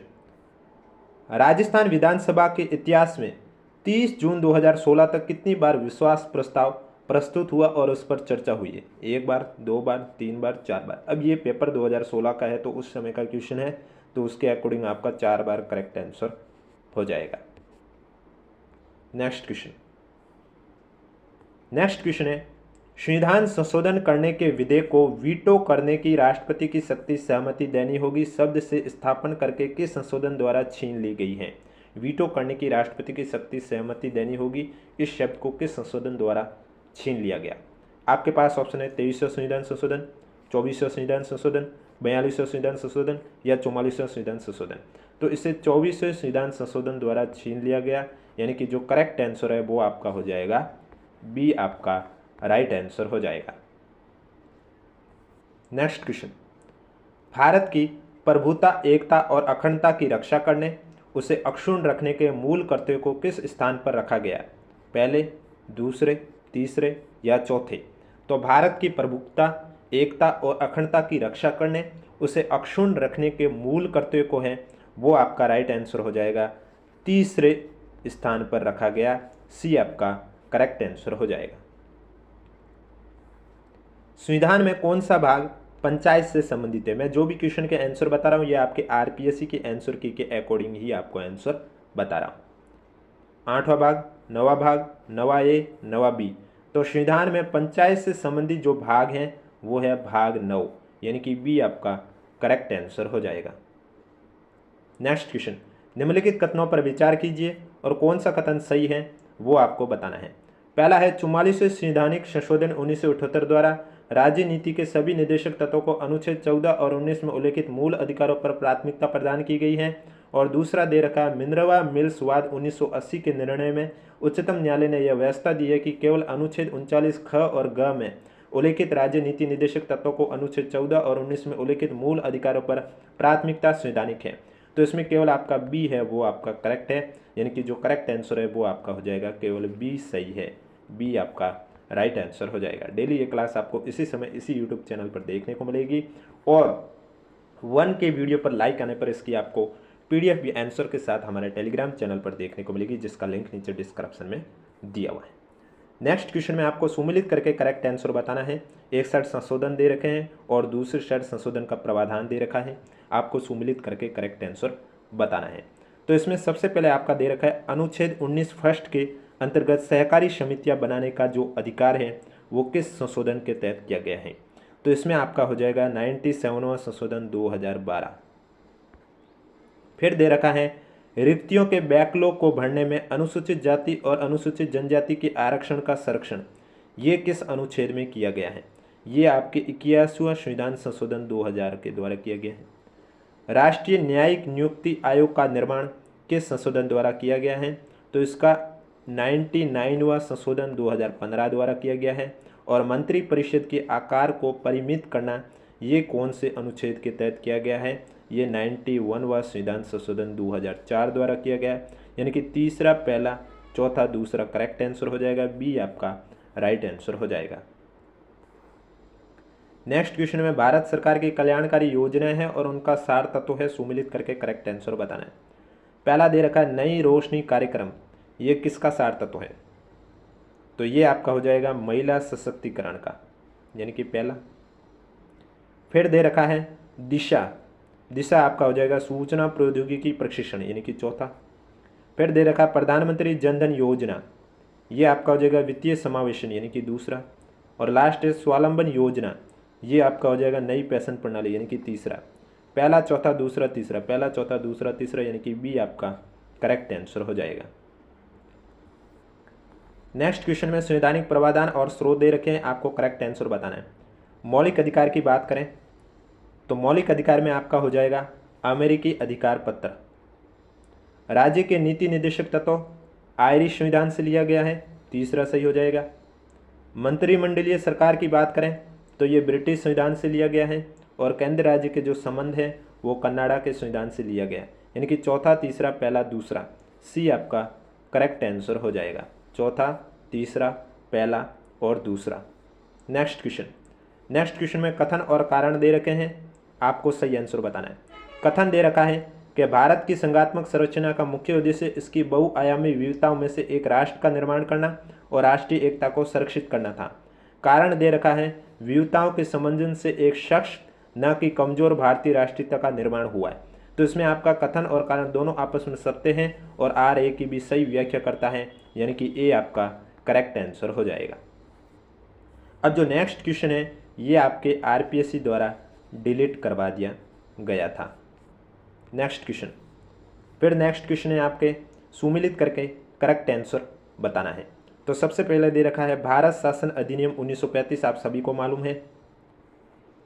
राजस्थान विधानसभा के इतिहास में 30 जून 2016 तक कितनी बार विश्वास प्रस्ताव प्रस्तुत हुआ और उस पर चर्चा हुई है? 1 बार, 2 बार, 3 बार, 4 बार। अब ये पेपर 2016 का है तो उस समय का क्वेश्चन है तो उसके अकॉर्डिंग आपका 4 बार करेक्ट आंसर हो जाएगा। नेक्स्ट क्वेश्चन है संविधान संशोधन करने के विधेयक को वीटो करने की राष्ट्रपति की शक्ति सहमति देनी होगी शब्द से स्थापन करके किस संशोधन द्वारा छीन ली गई है? वीटो करने की राष्ट्रपति की शक्ति सहमति देनी होगी, इस शब्द को किस संशोधन द्वारा छीन लिया गया? आपके पास ऑप्शन है 23वां संविधान संशोधन, 24वां संविधान संशोधन, 42वां संविधान संशोधन या 44वां संविधान संशोधन। तो इसे 24वें संविधान संशोधन द्वारा छीन लिया गया, यानी कि जो करेक्ट आंसर है वो आपका हो जाएगा बी आपका राइट आंसर हो जाएगा। नेक्स्ट क्वेश्चन, भारत की प्रभुता, एकता और अखंडता की रक्षा करने, उसे अक्षुण्ण रखने के मूल कर्तव्य को किस स्थान पर रखा गया? पहले, दूसरे, तीसरे या चौथे? तो भारत की प्रभुता, एकता और अखंडता की रक्षा करने, उसे अक्षुण्ण रखने के मूल कर्तव्य को है वो आपका राइट आंसर हो जाएगा तीसरे स्थान पर रखा गया, सी आपका करेक्ट आंसर हो जाएगा। संविधान में कौन सा भाग पंचायत से संबंधित है? मैं जो भी क्वेश्चन के आंसर बता रहा हूँ ये आपके आरपीएससी के आंसर की के अकॉर्डिंग ही आपको आंसर बता रहा हूँ। 8वां भाग, 9वां भाग, 9वां ए, 9वां बी। तो संविधान में पंचायत से संबंधित जो भाग हैं वो है भाग 9, यानी कि बी आपका करेक्ट आंसर हो जाएगा। नेक्स्ट क्वेश्चन, निम्नलिखित कथनों पर विचार कीजिए और कौन सा कथन सही है वो आपको बताना है। पहला है 44वें संवैधानिक संशोधन 1978 द्वारा राज्य नीति के सभी निर्देशक तत्वों को अनुच्छेद 14 और 19 में उल्लेखित मूल अधिकारों पर प्राथमिकता प्रदान की गई है। और दूसरा दे रखा है मिनर्वा मिल्स वाद 1980 के निर्णय में उच्चतम न्यायालय ने यह व्यवस्था दी है कि केवल अनुच्छेद 39 ख और ग में उल्लिखित राज्य नीति निर्देशक तत्वों को अनुच्छेद 14 और 19 में उल्लिखित मूल अधिकारों पर प्राथमिकता संवैधानिक है। तो इसमें केवल आपका बी है वो आपका करेक्ट है, यानी कि जो करेक्ट आंसर है वो आपका हो जाएगा केवल बी सही है, बी आपका राइट आंसर हो जाएगा। डेली ये क्लास आपको इसी समय इसी यूट्यूब चैनल पर देखने को मिलेगी और 1 के वीडियो पर लाइक आने पर इसकी आपको पीडीएफ भी आंसर के साथ हमारे टेलीग्राम चैनल पर देखने को मिलेगी, जिसका लिंक नीचे डिस्क्रिप्शन में दिया हुआ है। नेक्स्ट क्वेश्चन में आपको सुमिलित करके करेक्ट आंसर बताना है। एक साइड संशोधन दे रखे हैं और दूसरी साइड संशोधन का प्रावधान दे रखा है, आपको सुमिलित करके करेक्ट आंसर बताना है। तो इसमें सबसे पहले आपका दे रखा है अनुच्छेद 19 फर्स्ट के अंतर्गत सहकारी समितियां बनाने का जो अधिकार है वो किस संशोधन के तहत किया गया है। तो इसमें आपका हो जाएगा 97वां संशोधन 2012। फिर दे रखा है रिक्तियों के बैकलॉग को भरने में अनुसूचित जाति और अनुसूचित जनजाति के आरक्षण का संरक्षण ये किस अनुच्छेद में किया गया है। ये आपके 81वां संविधान संशोधन 2000 के द्वारा किया गया है। राष्ट्रीय न्यायिक नियुक्ति आयोग का निर्माण किस संशोधन द्वारा किया गया है। तो इसका 99वां संशोधन 2015 द्वारा किया गया है। और मंत्री परिषद के आकार को परिमित करना ये कौन से अनुच्छेद के तहत किया गया है। ये 91वां संविधान संशोधन 2004 द्वारा किया गया है, यानी कि तीसरा, पहला, चौथा, दूसरा करेक्ट आंसर हो जाएगा, बी आपका राइट आंसर हो जाएगा। नेक्स्ट क्वेश्चन में भारत सरकार की कल्याणकारी योजनाएं हैं और उनका सार तत्व है, सुमिलित करके करेक्ट आंसर बताना है। पहला दे रखा है नई रोशनी कार्यक्रम, ये किसका सार तत्व है। तो ये आपका हो जाएगा महिला सशक्तिकरण का, यानी कि पहला। फिर दे रखा है दिशा, दिशा आपका हो जाएगा सूचना प्रौद्योगिकी प्रशिक्षण, यानी कि चौथा। फिर दे रखा प्रधानमंत्री जनधन योजना, ये आपका हो जाएगा वित्तीय समावेशन, यानी कि दूसरा। और लास्ट है स्वावलंबन योजना, ये आपका हो जाएगा नई पेंशन प्रणाली, यानी कि तीसरा। पहला, चौथा, दूसरा, तीसरा, पहला, चौथा, दूसरा, तीसरा, यानी कि बी आपका करेक्ट आंसर हो जाएगा। नेक्स्ट क्वेश्चन में संवैधानिक प्रावधान और स्रोत दे रखे हैं, आपको करेक्ट आंसर बताना है। मौलिक अधिकार की बात करें तो मौलिक अधिकार में आपका हो जाएगा अमेरिकी अधिकार पत्र। राज्य के नीति निर्देशक तत्व आयरिश संविधान से लिया गया है, तीसरा सही हो जाएगा। मंत्रिमंडलीय सरकार की बात करें तो ये ब्रिटिश संविधान से लिया गया है। और केंद्र राज्य के जो संबंध है वो कनाडा के संविधान से लिया गया है, यानी कि चौथा, तीसरा, पहला, दूसरा, सी आपका करेक्ट आंसर हो जाएगा। चौथा, तीसरा, पहला और दूसरा। नेक्स्ट क्वेश्चन में कथन और कारण दे रखे हैं, आपको सही आंसर बताना है। कथन दे रखा है कि भारत की संघात्मक संरचना का मुख्य उद्देश्य इसकी बहुआयामी विविधताओं में से एक राष्ट्र का निर्माण करना और राष्ट्रीय एकता को संरक्षित करना था। कारण दे रखा है विविधताओं के समन्वय से एक शख्स न कि कमजोर भारतीय राष्ट्रीयता का निर्माण हुआ है। तो इसमें आपका कथन और कारण दोनों आपस में सत्य हैं और आर ए की भी सही व्याख्या करता है, यानी कि ए आपका करेक्ट आंसर हो जाएगा। अब जो नेक्स्ट क्वेश्चन है ये आपके आरपीएससी द्वारा डिलीट करवा दिया गया था। नेक्स्ट क्वेश्चन है आपके सुमिलित करके करेक्ट आंसर बताना है। तो सबसे पहले दे रखा है भारत शासन अधिनियम 1935, आप सभी को मालूम है।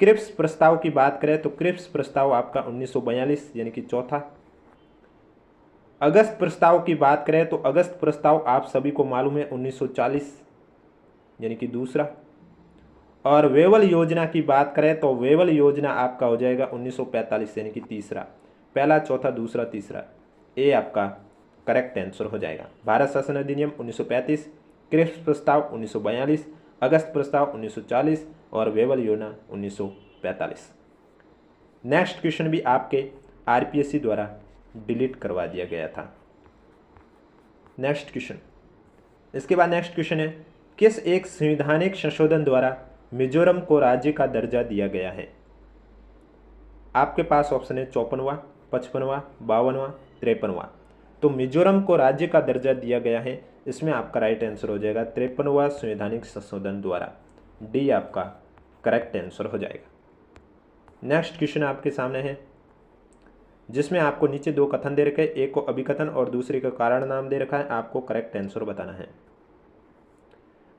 क्रिप्स प्रस्ताव की बात करें तो क्रिप्स प्रस्ताव आपका 1942, यानी कि चौथा। अगस्त प्रस्ताव की बात करें तो अगस्त प्रस्ताव आप सभी को मालूम है 1940, यानी कि दूसरा। और वेवल योजना की बात करें तो वेवल योजना आपका हो जाएगा 1945, यानी कि तीसरा। पहला, चौथा, दूसरा, तीसरा, ए आपका करेक्ट आंसर हो जाएगा। भारत शासन अधिनियम 1935, क्रिप्स प्रस्ताव 1942, अगस्त प्रस्ताव 1940 और वेवल योजना 1945। नेक्स्ट क्वेश्चन भी आपके आरपीएससी द्वारा डिलीट करवा दिया गया था। नेक्स्ट क्वेश्चन, इसके बाद नेक्स्ट क्वेश्चन है किस एक संवैधानिक संशोधन द्वारा मिजोरम को राज्य का दर्जा दिया गया है। आपके पास ऑप्शन है 54वां, 55वां, 52वां, 53वां। तो मिजोरम को राज्य का दर्जा दिया गया है, इसमें आपका राइट आंसर हो जाएगा 53वां संवैधानिक संशोधन द्वारा, डी आपका करेक्ट आंसर हो जाएगा। नेक्स्ट क्वेश्चन आपके सामने है जिसमें आपको नीचे दो कथन दे रखे हैं, एक को अभिकथन और दूसरे का कारण नाम दे रखा है, आपको करेक्ट आंसर बताना है।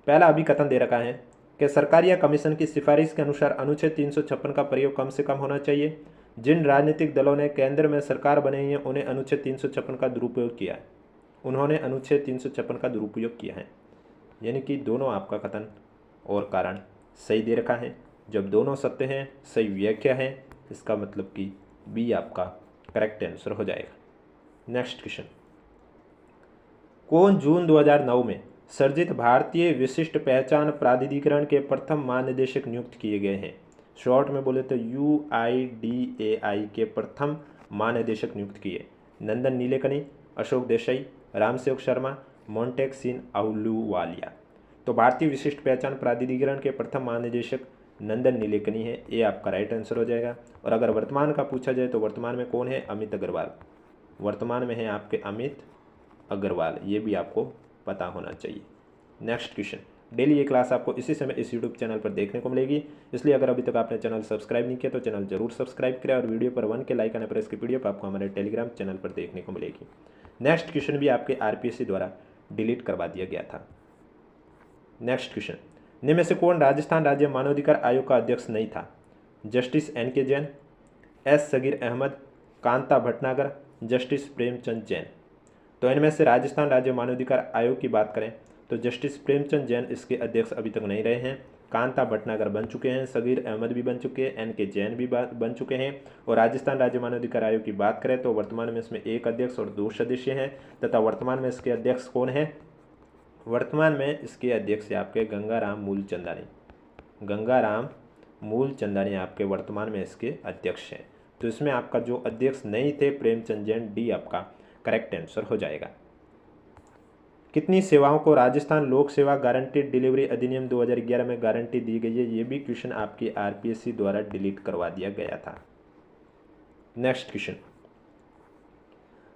पहला अभिकथन दे रखा है कि सरकार या कमीशन की सिफारिश के अनुसार अनुच्छेद 356 का प्रयोग कम से कम होना चाहिए। जिन राजनीतिक दलों ने केंद्र में सरकार बनाई है उन्हें अनुच्छेद 356 का दुरुपयोग किया है, उन्होंने अनुच्छेद 356 का दुरुपयोग किया है, यानी कि दोनों आपका कथन और कारण सही दे रखा है। जब दोनों सत्य हैं, सही व्याख्या है, इसका मतलब कि बी आपका करेक्ट आंसर हो जाएगा। नेक्स्ट क्वेश्चन, कौन जून 2009 में सर्जित भारतीय विशिष्ट पहचान प्राधिकरण के प्रथम महानिदेशक नियुक्त किए गए हैं? शॉर्ट में बोले तो UIDAI के प्रथम महानिदेशक नियुक्त किए। नंदन नीलेकनी, अशोक देसाई, रामसेवक शर्मा, मोंटेक सिंह आहलूवालिया। तो भारतीय विशिष्ट पहचान प्राधिकरण के प्रथम महानिदेशक नंदन नीलेकनी है, ये आपका राइट आंसर हो जाएगा। और अगर वर्तमान का पूछा जाए तो वर्तमान में कौन है? अमित अग्रवाल। वर्तमान में है आपके अमित अग्रवाल, ये भी आपको पता होना चाहिए। नेक्स्ट क्वेश्चन, डेली ये क्लास आपको इसी समय इस यूट्यूब चैनल पर देखने को मिलेगी, इसलिए अगर अभी तक आपने चैनल सब्सक्राइब नहीं किया तो चैनल जरूर सब्सक्राइब करें और वीडियो पर 1 के लाइक आने पर इसकी PDF आपको हमारे टेलीग्राम चैनल पर देखने को मिलेगी। नेक्स्ट क्वेश्चन भी आपके RPSC द्वारा डिलीट करवा दिया गया था। नेक्स्ट क्वेश्चन, निम्न में से कौन राजस्थान राज्य मानवाधिकार आयोग का अध्यक्ष नहीं था? Justice NK Jain, S Sagir Ahmad, Kanta Bhatnagar, justice Premchand Jain. तो इनमें से राजस्थान राज्य मानवाधिकार आयोग की बात करें तो जस्टिस प्रेमचंद जैन इसके अध्यक्ष अभी तक नहीं रहे हैं। कांता भटनागर बन चुके हैं, सगीर अहमद भी बन चुके हैं, NK जैन भी बन चुके हैं। और राजस्थान राज्य मानवाधिकार आयोग की बात करें तो वर्तमान में इसमें 1 अध्यक्ष और 2 सदस्य हैं, तथा वर्तमान में इसके अध्यक्ष कौन है? वर्तमान में इसके अध्यक्ष आपके गंगाराम मूलचंदानी। गंगाराम मूलचंदानी आपके वर्तमान में इसके अध्यक्ष हैं। तो इसमें आपका जो अध्यक्ष नहीं थे प्रेमचंद जैन, डी आपका करेक्ट आंसर हो जाएगा। कितनी सेवाओं को राजस्थान लोक सेवा गारंटीड डिलीवरी अधिनियम 2011 में गारंटी दी गई है? ये भी क्वेश्चन आपके RPSC द्वारा डिलीट करवा दिया गया था। नेक्स्ट क्वेश्चन,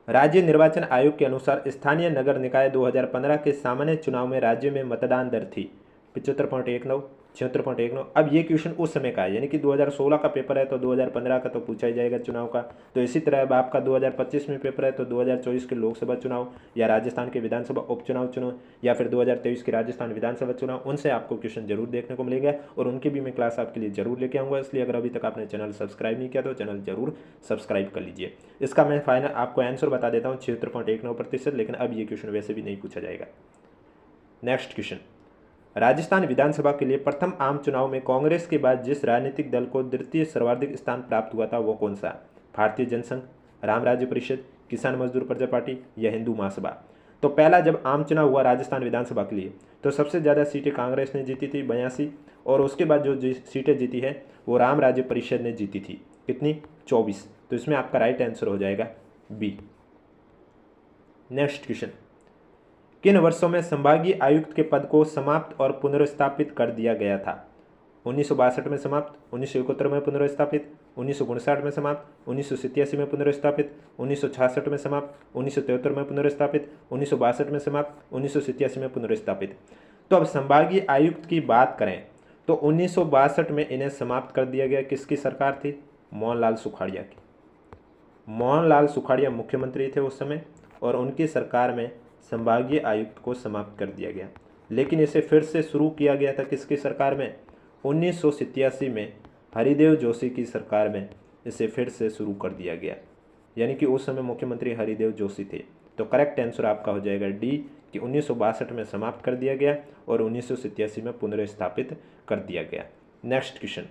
राज्य निर्वाचन आयोग के अनुसार स्थानीय नगर निकाय 2015 के सामान्य चुनाव में राज्य में मतदान दर थी 75.19, 76.19। अब ये क्वेश्चन उस समय का है, यानी कि 2016 का पेपर है तो 2015 का तो पूछा ही जाएगा चुनाव का। तो इसी तरह अब आपका 2025 में पेपर है तो 2024 के लोकसभा चुनाव या राजस्थान के विधानसभा उपचुनाव चुनाव या फिर 2023 के राजस्थान विधानसभा चुनाव, उनसे आपको क्वेश्चन जरूर देखने को मिलेगा और उनकी भी मैं क्लास आपके लिए जरूर लेके आऊँगा। इसलिए अगर अभी तक आपने चैनल सब्सक्राइब नहीं किया तो चैनल जरूर सब्सक्राइब कर लीजिए। इसका मैं फाइनल आपको आंसर बता देता हूँ 76.19%, लेकिन अब ये क्वेश्चन वैसे भी नहीं पूछा जाएगा। नेक्स्ट क्वेश्चन, राजस्थान विधानसभा के लिए प्रथम आम चुनाव में कांग्रेस के बाद जिस राजनीतिक दल को द्वितीय सर्वाधिक स्थान प्राप्त हुआ था वो कौन सा? भारतीय जनसंघ, राम राज्य परिषद, किसान मजदूर प्रजा पार्टी या हिंदू महासभा। तो पहला जब आम चुनाव हुआ राजस्थान विधानसभा के लिए तो सबसे ज़्यादा सीटें कांग्रेस ने जीती थी 82, और उसके बाद जो सीटें जीती है वो राम राज्य परिषद ने जीती थी। कितनी? 24। तो इसमें आपका राइट आंसर हो जाएगा बी। नेक्स्ट क्वेश्चन, किन वर्षों में संभागीय आयुक्त के पद को समाप्त और पुनर्स्थापित कर दिया गया था? 1962 में समाप्त, 1971 में पुनर्स्थापित, 1959 में समाप्त, 1987 में पुनर्स्थापित, 1966 में समाप्त, 1973 में पुनर्स्थापित, 1962 में समाप्त, 1987 में पुनर्स्थापित। तो अब संभागीय आयुक्त की बात करें तो 1962 में इन्हें समाप्त कर दिया गया। किसकी सरकार थी? मोहनलाल सुखाड़िया की। मोहनलाल सुखाड़िया मुख्यमंत्री थे उस समय और उनकी सरकार में संभागीय आयुक्त को समाप्त कर दिया गया। लेकिन इसे फिर से शुरू किया गया था किसकी सरकार में? 1987 में हरिदेव जोशी की सरकार में इसे फिर से शुरू कर दिया गया, यानी कि उस समय मुख्यमंत्री हरिदेव जोशी थे। तो करेक्ट आंसर आपका हो जाएगा डी कि 1962 में समाप्त कर दिया गया और 1987 में पुनर्स्थापित कर दिया गया। नेक्स्ट क्वेश्चन,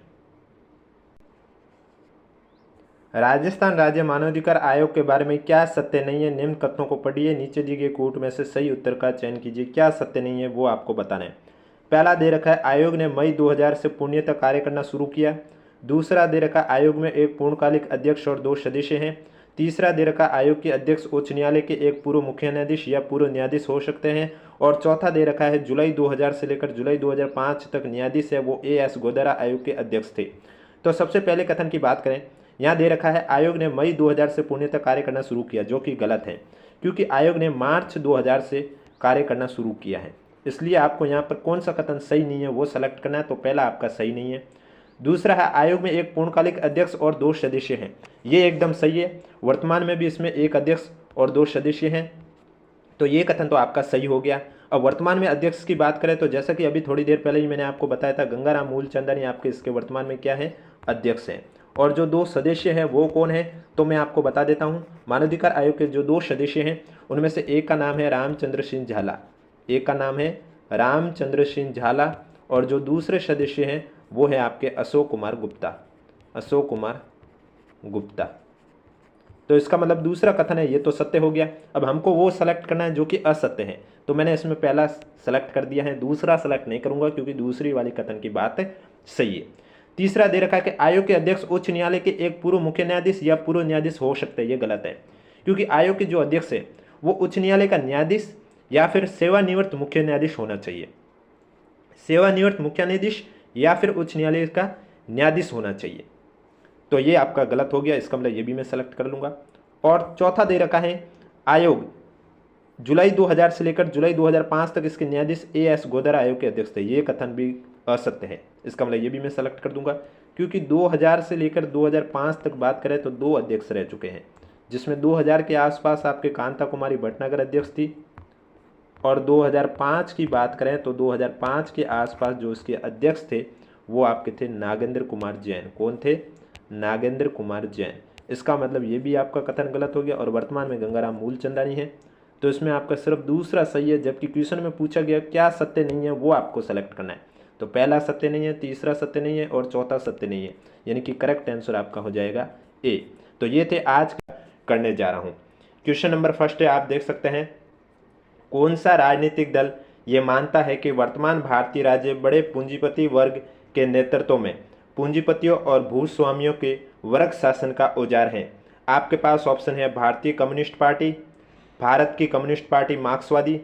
राजस्थान राज्य मानवाधिकार आयोग के बारे में क्या सत्य नहीं है? निम्न कथनों को पढ़िए, नीचे दिए गए कोट में से सही उत्तर का चयन कीजिए। क्या सत्य नहीं है वो आपको बताना है। पहला दे रखा है आयोग ने मई 2000 से पूर्णतः कार्य करना शुरू किया। दूसरा दे रखा आयोग में एक पूर्णकालिक अध्यक्ष और 2 सदस्य हैं। तीसरा दे रखा आयोग के अध्यक्ष उच्च न्यायालय के एक पूर्व मुख्य न्यायाधीश या पूर्व न्यायाधीश हो सकते हैं। और चौथा दे रखा है जुलाई 2000 से लेकर जुलाई 2005 तक न्यायाधीश है वो AS गोदारा आयोग के अध्यक्ष थे। तो सबसे पहले कथन की बात करें, यहाँ दे रखा है आयोग ने मई 2000 से पूर्णतः कार्य करना शुरू किया, जो कि गलत है क्योंकि आयोग ने मार्च 2000 से कार्य करना शुरू किया है। इसलिए आपको यहाँ पर कौन सा कथन सही नहीं है वो सेलेक्ट करना है। तो पहला आपका सही नहीं है। दूसरा है आयोग में एक पूर्णकालिक अध्यक्ष और 2 सदस्य हैं, ये एकदम सही है। वर्तमान में भी इसमें एक अध्यक्ष और 2 सदस्य हैं, तो ये कथन तो आपका सही हो गया। अब वर्तमान में अध्यक्ष की बात करें तो जैसा कि अभी थोड़ी देर पहले ही मैंने आपको बताया था, गंगाराम मूलचंदानी आपके इसके वर्तमान में क्या है? अध्यक्ष हैं। और जो 2 सदस्य हैं वो कौन है तो मैं आपको बता देता हूँ। मानवाधिकार आयोग के जो 2 सदस्य हैं उनमें से एक का नाम है रामचंद्र सिंह झाला, एक का नाम है रामचंद्र सिंह झाला और जो दूसरे सदस्य हैं वो है आपके अशोक कुमार गुप्ता, अशोक कुमार गुप्ता। तो इसका मतलब दूसरा कथन है ये तो सत्य हो गया। अब हमको वो सेलेक्ट करना है जो कि असत्य है, तो मैंने इसमें पहला सेलेक्ट कर दिया है, दूसरा सेलेक्ट नहीं करूंगा क्योंकि दूसरी वाली कथन की बात सही है। तीसरा दे रखा है कि आयोग के अध्यक्ष उच्च न्यायालय के एक पूर्व मुख्य न्यायाधीश या पूर्व न्यायाधीश हो सकते हैं, ये गलत है, क्योंकि आयोग के जो अध्यक्ष है वो उच्च न्यायालय का न्यायाधीश या फिर सेवानिवृत्त मुख्य न्यायाधीश होना चाहिए, सेवानिवृत्त मुख्य न्यायाधीश या फिर उच्च न्यायालय का न्यायाधीश होना चाहिए। तो ये आपका गलत हो गया, इसका मतलब ये भी मैं सेलेक्ट कर लूँगा। और चौथा दे रखा है आयोग जुलाई 2000 से लेकर जुलाई 2005 तक इसके न्यायाधीश AS गोदरा आयोग के अध्यक्ष थे, ये कथन भी असत्य है, इसका मतलब ये भी मैं सेलेक्ट कर दूंगा, क्योंकि 2000 से लेकर 2005 तक बात करें तो 2 अध्यक्ष रह चुके हैं, जिसमें 2000 के आसपास आपके कांता कुमारी भटनागर अध्यक्ष थी, और 2005 की बात करें तो 2005 के आसपास जो इसके अध्यक्ष थे वो आपके थे नागेंद्र कुमार जैन। कौन थे? नागेंद्र कुमार जैन। इसका मतलब ये भी आपका कथन गलत हो गया। और वर्तमान में गंगाराम मूलचंदानी है, तो इसमें आपका सिर्फ दूसरा सही है, जबकि क्वेश्चन में पूछा गया क्या सत्य नहीं है वो आपको सेलेक्ट करना है। तो पहला सत्य नहीं है, तीसरा सत्य नहीं है और चौथा सत्य नहीं है, यानी कि करेक्ट आंसर आपका हो जाएगा A। तो ये थे आज का करने जा रहा हूँ। क्वेश्चन नंबर फर्स्ट है, आप देख सकते हैं, कौन सा राजनीतिक दल ये मानता है कि वर्तमान भारतीय राज्य बड़े पूंजीपति वर्ग के नेतृत्व में पूंजीपतियों और भूस्वामियों के वर्ग शासन का औजार है? आपके पास ऑप्शन है भारतीय कम्युनिस्ट पार्टी, भारत की कम्युनिस्ट पार्टी मार्क्सवादी,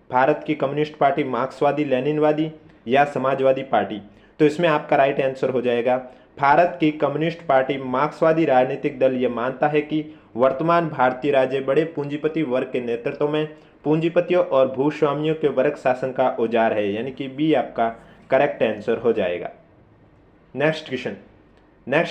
भारत की कम्युनिस्ट पार्टी मार्क्सवादी लेनिनवादी या समाजवादी पार्टी। तो इसमें आपका राइट आंसर हो जाएगा भारत की कम्युनिस्ट पार्टी मार्क्सवादी राजनीतिक दल ये मानता है कि वर्तमान भारतीय राज्य बड़े पूंजीपति वर्ग के नेतृत्व में पूंजीपतियों और भूस्वामियों के वर्ग शासन का औजार है, यानी कि B आपका करेक्ट आंसर हो जाएगा। नेक्स्ट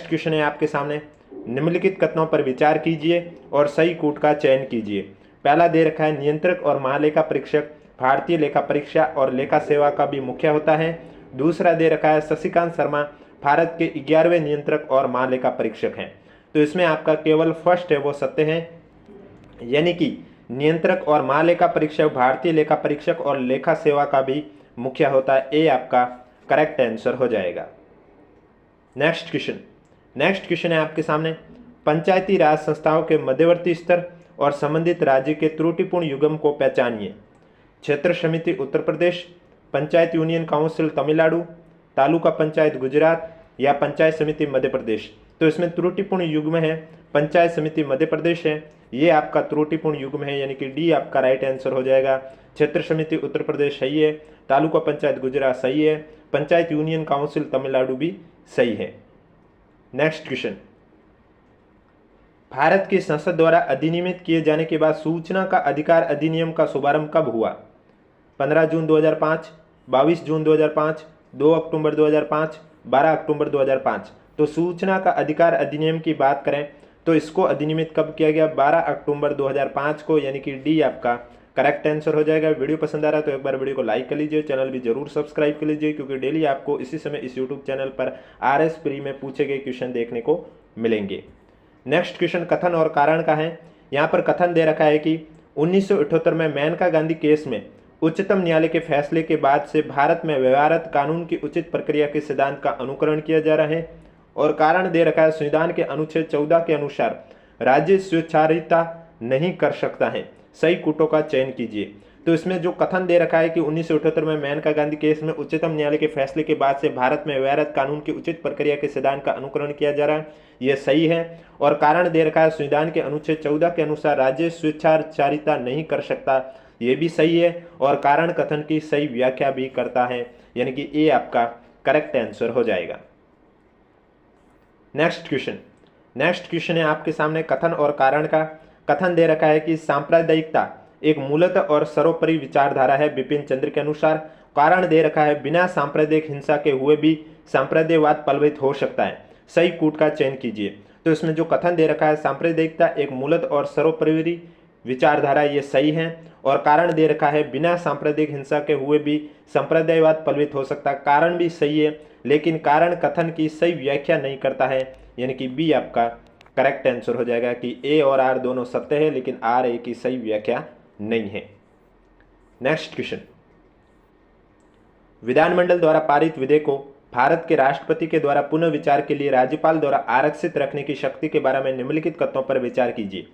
क्वेश्चन है आपके सामने, निम्नलिखित कथनों पर विचार कीजिए और सही कूट का चयन कीजिए। पहला दे रखा है नियंत्रक और महालेखा परीक्षक भारतीय लेखा परीक्षा और लेखा सेवा का भी मुखिया होता है। दूसरा दे रखा है शशिकांत शर्मा भारत के 11वें नियंत्रक और महालेखा परीक्षक हैं। तो इसमें आपका केवल फर्स्ट है वो सत्य है, यानी कि नियंत्रक और महालेखा परीक्षक भारतीय लेखा परीक्षक और लेखा सेवा का भी मुखिया होता है। A आपका करेक्ट आंसर हो जाएगा। नेक्स्ट क्वेश्चन है आपके सामने, पंचायती राज संस्थाओं के मध्यवर्ती स्तर और संबंधित राज्य के त्रुटिपूर्ण युग्म को पहचानिए। क्षेत्र समिति उत्तर प्रदेश, पंचायत यूनियन काउंसिल तमिलनाडु, तालुका पंचायत गुजरात या पंचायत समिति मध्य प्रदेश। तो इसमें त्रुटिपूर्ण युग्म है पंचायत समिति मध्य प्रदेश है, ये आपका त्रुटिपूर्ण युग्म है, यानी कि D आपका राइट आंसर हो जाएगा। क्षेत्र समिति उत्तर प्रदेश सही है, तालुका पंचायत गुजरात सही है, पंचायत यूनियन काउंसिल तमिलनाडु भी सही है। नेक्स्ट क्वेश्चन, भारत की संसद द्वारा अधिनियमित किए जाने के बाद सूचना का अधिकार अधिनियम का शुभारंभ कब हुआ? 15 जून 2005, 22 जून 2005, 2 अक्टूबर 2005, 12 अक्टूबर 2005। तो सूचना का अधिकार अधिनियम की बात करें तो इसको अधिनियमित कब किया गया? 12 अक्टूबर 2005 को, यानी कि D आपका करेक्ट आंसर हो जाएगा। वीडियो पसंद आ रहा है तो एक बार वीडियो को लाइक कर लीजिए, चैनल भी जरूर सब्सक्राइब कर लीजिए, क्योंकि डेली आपको इसी समय इस यूट्यूब चैनल पर RS प्री में पूछे गए क्वेश्चन देखने को मिलेंगे। नेक्स्ट क्वेश्चन कथन और कारण का है। यहाँ पर कथन दे रखा है कि 1978 में मेनका गांधी केस में उच्चतम न्यायालय के फैसले के बाद से भारत में व्यवहारत कानून की उचित प्रक्रिया के सिद्धांत का अनुकरण किया जा रहा है। और कारण दे रखा है संविधान के अनुच्छेद 14 के अनुसार राज्य स्वेच्छाचारिता नहीं कर सकता है। सही कूटों का चयन कीजिए। तो इसमें जो कथन दे रखा है कि 1978 में मेनका गांधी केस में उच्चतम न्यायालय के फैसले के बाद से भारत में व्यवहारत कानून की उचित प्रक्रिया के सिद्धांत का अनुकरण किया जा रहा है, यह सही है। और कारण दे रखा है संविधान के अनुच्छेद 14 के अनुसार राज्य स्वेच्छाचारिता नहीं कर सकता, ये भी सही है। और कारण कथन की सही व्याख्या भी करता है, यानी कि A आपका करेक्ट आंसर हो जाएगा। नेक्स्ट क्वेश्चन है आपके सामने कथन और कारण का। कथन दे रखा है कि सांप्रदायिकता एक मूलतः और सर्वोपरि विचारधारा है बिपिन चंद्र के अनुसार। कारण दे रखा है बिना सांप्रदायिक हिंसा के हुए भी सांप्रदायिकवाद फलवित हो सकता है। सही कूट का चयन कीजिए। तो इसमें जो कथन दे रखा है सांप्रदायिकता एक मूलतः और सर्वोपरि विचारधारा, ये सही है। और कारण दे रखा है बिना सांप्रदायिक हिंसा के हुए भी संप्रदायवाद फलवित हो सकता है, कारण भी सही है, लेकिन कारण कथन की सही व्याख्या नहीं करता है, यानी कि B आपका करेक्ट आंसर हो जाएगा कि A और R दोनों सत्य है, लेकिन R A की सही व्याख्या नहीं है। नेक्स्ट क्वेश्चन, विधानमंडल द्वारा पारित विधेयक को भारत के राष्ट्रपति के द्वारा पुनः विचार के लिए राज्यपाल द्वारा आरक्षित रखने की शक्ति के बारे में निम्नलिखित कथनों पर विचार कीजिए।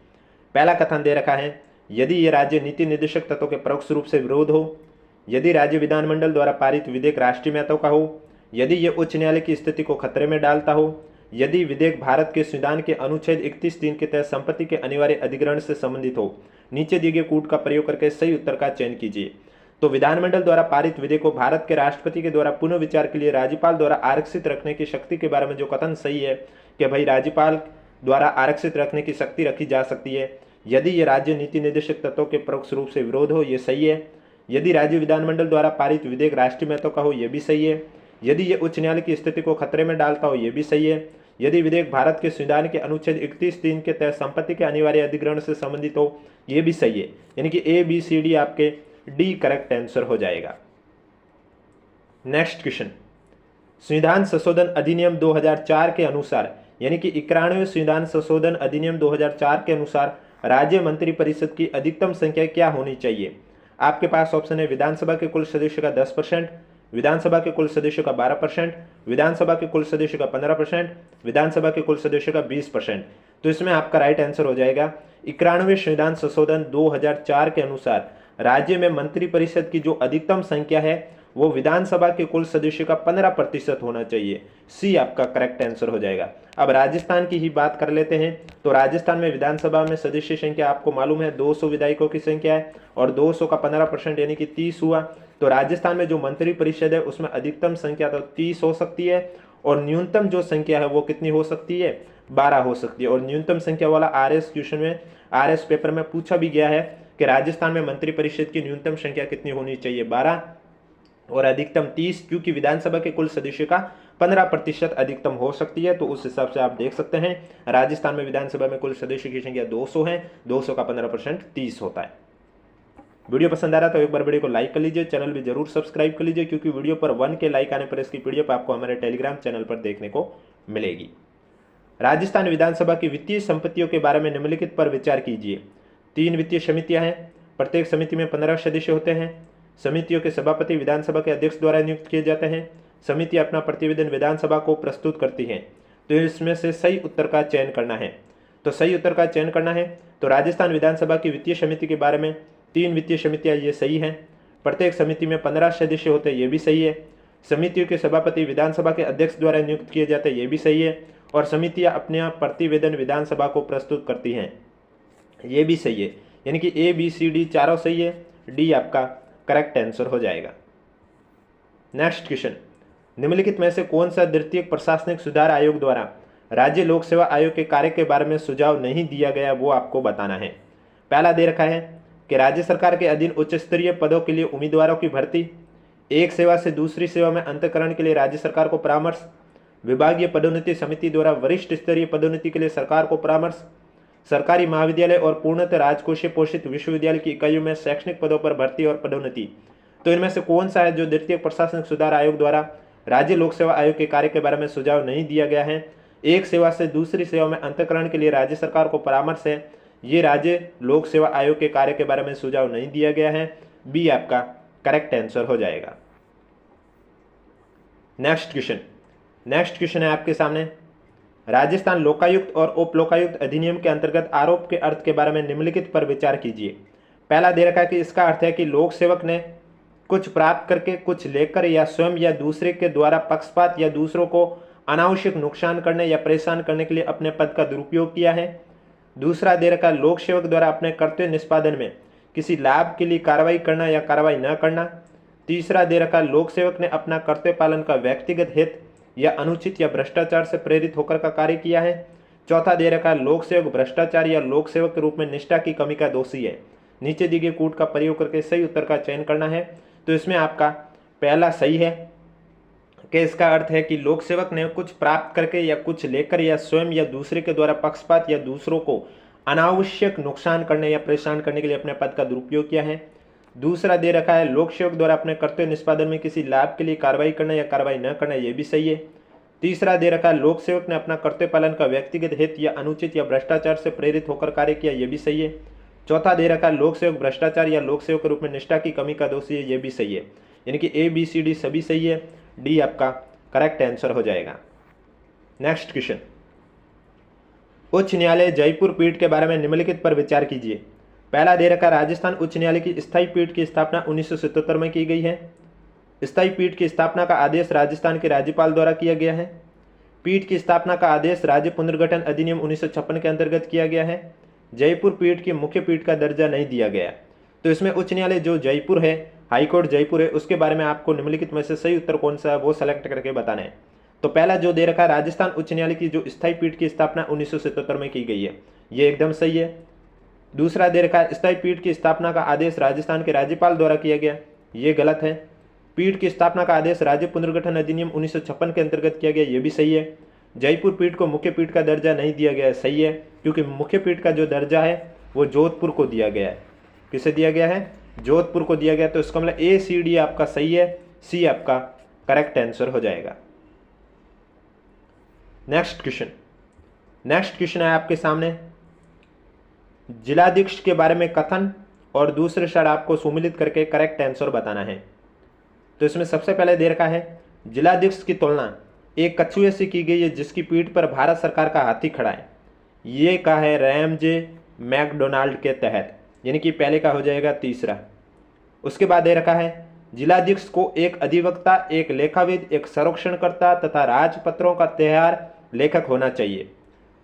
पहला कथन दे रखा है, यदि ये राज्य नीति निर्देशक तत्वों के परोक्ष रूप से विरोध हो, यदि राज्य विधानमंडल द्वारा पारित विधेयक राष्ट्रीय महत्व का हो, यदि ये उच्च न्यायालय की स्थिति को खतरे में डालता हो, यदि विधेयक भारत के संविधान के अनुच्छेद 31(3) के तहत संपत्ति के अनिवार्य अधिग्रहण से संबंधित हो। नीचे दिए गए कूट का प्रयोग करके सही उत्तर का चयन कीजिए। तो विधानमंडल द्वारा पारित विधेयक को भारत के राष्ट्रपति के द्वारा पुनः विचार के लिए राज्यपाल द्वारा आरक्षित रखने की शक्ति के बारे में जो कथन सही है कि भाई राज्यपाल द्वारा आरक्षित रखने की शक्ति रखी जा सकती है, यदि ये राज्य नीति निर्देशक तत्वों के परोक्ष रूप से विरोध हो, ये सही है। यदि राज्य विधानमंडल द्वारा पारित विधेयक राष्ट्रीय महत्व का हो, यह भी सही है। यदि ये उच्च न्यायालय की स्थिति को खतरे में डालता हो, यह भी सही है। यदि विधेयक भारत के संविधान के अनुच्छेद 31(3) के तहत संपत्ति के अनिवार्य अधिग्रहण से संबंधित हो, यह भी सही है। यानी कि ए बी सी डी आपके डी करेक्ट आंसर हो जाएगा। नेक्स्ट क्वेश्चन, संविधान संशोधन अधिनियम 2004 के अनुसार, यानी कि 91वें संविधान संशोधन अधिनियम 2004 के अनुसार राज्य मंत्रिपरिषद की अधिकतम संख्या क्या होनी चाहिए? आपके पास ऑप्शन है विधानसभा के कुल सदस्यों का 10%, विधानसभा के कुल सदस्यों का 12%, विधानसभा के कुल सदस्यों का 15%, विधानसभा के कुल सदस्यों का 20%। तो इसमें आपका राइट आंसर हो जाएगा 91वें संविधान संशोधन 2004 के अनुसार राज्य में मंत्रिपरिषद की जो अधिकतम संख्या है वो विधानसभा के कुल सदस्यों का 15% होना चाहिए। सी आपका करेक्ट आंसर हो जाएगा। अब राजस्थान की ही बात कर लेते हैं। तो राजस्थान में विधानसभा में सदस्य संख्या आपको मालूम है 200 विधायकों की संख्या है और 200 का 15% यानी कि 30 हुआ। तो राजस्थान में जो मंत्रिपरिषद है उसमें अधिकतम संख्या तो 30 हो सकती है और न्यूनतम जो संख्या है वो कितनी हो सकती है? 12 हो सकती है। और न्यूनतम संख्या वाला आरएस क्वेश्चन में, आरएस पेपर में पूछा भी गया है कि राजस्थान में मंत्रिपरिषद की न्यूनतम संख्या कितनी होनी चाहिए? 12 और अधिकतम 30, क्योंकि विधानसभा के कुल सदस्यों का 15% अधिकतम हो सकती है। तो उस हिसाब से आप देख सकते हैं राजस्थान में विधानसभा में कुल सदस्यों की संख्या 200 है, 200 का 15% 30 होता है। वीडियो पसंद आ रहा तो एक बार वीडियो को लाइक कर लीजिए, चैनल भी जरूर सब्सक्राइब कर लीजिए, क्योंकि वीडियो पर 1 के लाइक आने पर इसकी पीडीएफ आपको हमारे टेलीग्राम चैनल पर देखने को मिलेगी। राजस्थान विधानसभा की वित्तीय संपत्तियों के बारे में निम्नलिखित पर विचार कीजिए। 3 वित्तीय समितियां हैं, प्रत्येक समिति में 15 सदस्य होते हैं। समितियों के सभापति विधानसभा के अध्यक्ष द्वारा नियुक्त किए जाते हैं। समिति अपना प्रतिवेदन विधानसभा को प्रस्तुत करती है। तो इसमें से सही उत्तर का चयन करना है। तो सही उत्तर का चयन करना है तो राजस्थान विधानसभा की वित्तीय समिति के बारे में 3 वित्तीय समितियां, ये सही है। प्रत्येक समिति में 15 सदस्य होते हैं, ये भी सही है। समितियों के सभापति विधानसभा के अध्यक्ष द्वारा नियुक्त किए जाते हैं, ये भी सही है। और समितियां अपना प्रतिवेदन विधानसभा को प्रस्तुत करती हैं, ये भी सही है। यानी कि ए बी सी डी चारों सही है, डी आपका करेक्ट आंसर हो जाएगा। नेक्स्ट क्वेश्चन, निम्नलिखित में से कौन सा द्वितीय प्रशासनिक सुधार आयोग द्वारा राज्य लोक सेवा आयोग के कार्य के बारे में सुझाव नहीं दिया गया, वो आपको बताना है। पहला दे रखा है कि राज्य सरकार के अधीन उच्च स्तरीय पदों के लिए उम्मीदवारों की भर्ती, एक सेवा से दूसरी सेवा में अंतःकरण के लिए राज्य सरकार को परामर्श, विभागीय पदोन्नति समिति द्वारा वरिष्ठ स्तरीय पदोन्नति के लिए सरकार को परामर्श, सरकारी महाविद्यालय और पूर्णतः राजकोषीय पोषित विश्वविद्यालय की इकाइयों में शैक्षणिक पदों पर भर्ती और पदोन्नति। तो इनमें से कौन सा है जो द्वितीय प्रशासनिक सुधार आयोग द्वारा राज्य लोक सेवा आयोग के कार्य के बारे में सुझाव नहीं दिया गया है? एक सेवा से दूसरी सेवा में अंतःकरण के लिए राज्य सरकार को परामर्श है, ये राज्य लोक सेवा आयोग के कार्य के बारे में सुझाव नहीं दिया गया है। बी आपका करेक्ट आंसर हो जाएगा। नेक्स्ट क्वेश्चन है आपके सामने, राजस्थान लोकायुक्त और उप लोकायुक्त अधिनियम के अंतर्गत आरोप के अर्थ के बारे में निम्नलिखित पर विचार कीजिए। पहला दे रखा है कि इसका अर्थ है कि लोक सेवक ने कुछ प्राप्त करके, कुछ लेकर या स्वयं या दूसरे के द्वारा पक्षपात या दूसरों को अनावश्यक नुकसान करने या परेशान करने के लिए अपने पद का दुरुपयोग किया है। दूसरा दे रखा है लोक सेवक द्वारा अपने कर्तव्य निष्पादन में किसी लाभ के लिए कार्रवाई करना या कार्रवाई न करना। तीसरा दे रखा है लोक सेवक ने अपना कर्तव्य पालन का व्यक्तिगत हित या अनुचित या भ्रष्टाचार से प्रेरित होकर का कार्य किया है। चौथा दे रखा है लोक सेवक भ्रष्टाचार या लोक सेवक के रूप में निष्ठा की कमी का दोषी है। नीचे दिए गए कूट का प्रयोग करके सही उत्तर का चयन करना है। तो इसमें आपका पहला सही है कि इसका अर्थ है कि लोक सेवक ने कुछ प्राप्त करके या कुछ लेकर या स्वयं या दूसरे के द्वारा पक्षपात या दूसरों को अनावश्यक नुकसान करने या परेशान करने के लिए अपने पद का दुरुपयोग किया है। दूसरा दे रखा है लोक सेवक द्वारा अपने कर्तव्य निष्पादन में किसी लाभ के लिए कार्रवाई करना या कार्रवाई न करना, यह भी सही है। तीसरा दे रखा है लोक सेवक ने अपना कर्तव्य पालन का व्यक्तिगत हित या अनुचित या भ्रष्टाचार से प्रेरित होकर कार्य किया, यह भी सही है। चौथा दे रखा है लोक सेवक भ्रष्टाचार या लोक सेवक के रूप में निष्ठा की कमी का दोषी है, यह भी सही है। यानी कि ए बी सी डी सभी सही है, डी आपका करेक्ट आंसर हो जाएगा। नेक्स्ट क्वेश्चन, उच्च न्यायालय जयपुर पीठ के बारे में निम्नलिखित पर विचार कीजिए। पहला दे रखा, राजस्थान उच्च न्यायालय की स्थायी पीठ की स्थापना 1977 में की गई है। स्थायी पीठ की स्थापना का आदेश राजस्थान के राज्यपाल द्वारा किया गया है। पीठ की स्थापना का आदेश राज्य पुनर्गठन अधिनियम 1956 के अंतर्गत किया गया है। जयपुर पीठ की मुख्य पीठ का दर्जा नहीं दिया गया। तो इसमें उच्च न्यायालय जो जयपुर है, हाईकोर्ट जयपुर है, उसके बारे में आपको निम्नलिखित में से सही उत्तर कौन सा है वो सेलेक्ट करके बताना है। तो पहला जो दे रखा है, राजस्थान उच्च न्यायालय की जो स्थायी पीठ की स्थापना 1977 में की गई है, ये एकदम सही है। दूसरा दे रखा है, स्थायी पीठ की स्थापना का आदेश राजस्थान के राज्यपाल द्वारा किया गया, ये गलत है। पीठ की स्थापना का आदेश राज्य पुनर्गठन अधिनियम 1956 के अंतर्गत किया गया, ये भी सही है। जयपुर पीठ को मुख्य पीठ का दर्जा नहीं दिया गया है, सही है, क्योंकि मुख्य पीठ का जो दर्जा है वो जोधपुर को दिया गया है। किसे दिया गया है? जोधपुर को दिया गया। तो इसका मतलब ए सी डी आपका सही है, सी आपका करेक्ट आंसर हो जाएगा। नेक्स्ट क्वेश्चन है आपके सामने, जिलाधीश के बारे में कथन और दूसरे शब्द आपको सुमिलित करके करेक्ट आंसर बताना है। तो इसमें सबसे पहले दे रखा है, जिलाधीश की तुलना एक कछुए से की गई है जिसकी पीठ पर भारत सरकार का हाथी खड़ा है। ये कहा है रैमजे मैकडोनाल्ड के तहत, यानी कि पहले का हो जाएगा तीसरा। उसके बाद दे रखा है, जिलाधीश को एक अधिवक्ता, एक लेखाविद, एक संरक्षणकर्ता तथा राजपत्रों का तैयार लेखक होना चाहिए।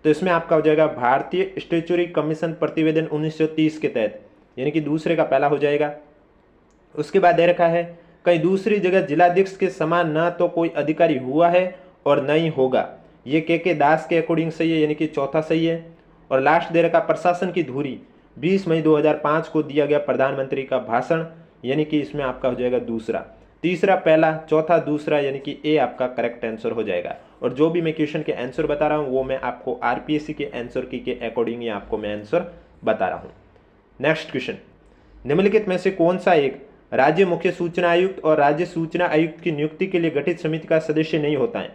तो इसमें आपका हो जाएगा भारतीय स्टैट्यूटरी कमीशन प्रतिवेदन 1930 के तहत, यानी कि दूसरे का पहला हो जाएगा। उसके बाद दे रखा है, कहीं दूसरी जगह जिलाधीश के समान न तो कोई अधिकारी हुआ है और न ही होगा, ये के दास के अकॉर्डिंग सही है, यानी कि चौथा सही है। और लास्ट दे रखा, प्रशासन की धुरी 20 मई 2005 को दिया गया प्रधानमंत्री का भाषण, यानी कि इसमें आपका हो जाएगा दूसरा। तीसरा पहला, चौथा दूसरा, यानी कि ए आपका करेक्ट आंसर हो जाएगा। और जो भी मैं क्वेश्चन के आंसर बता रहा हूँ वो मैं आपको आरपीएससी के आंसर की के अकॉर्डिंग ही आपको मैं आंसर बता रहा हूँ। नेक्स्ट क्वेश्चन, निम्नलिखित में से कौन सा एक राज्य मुख्य सूचना आयुक्त और राज्य सूचना आयुक्त की नियुक्ति के लिए गठित समिति का सदस्य नहीं होता है?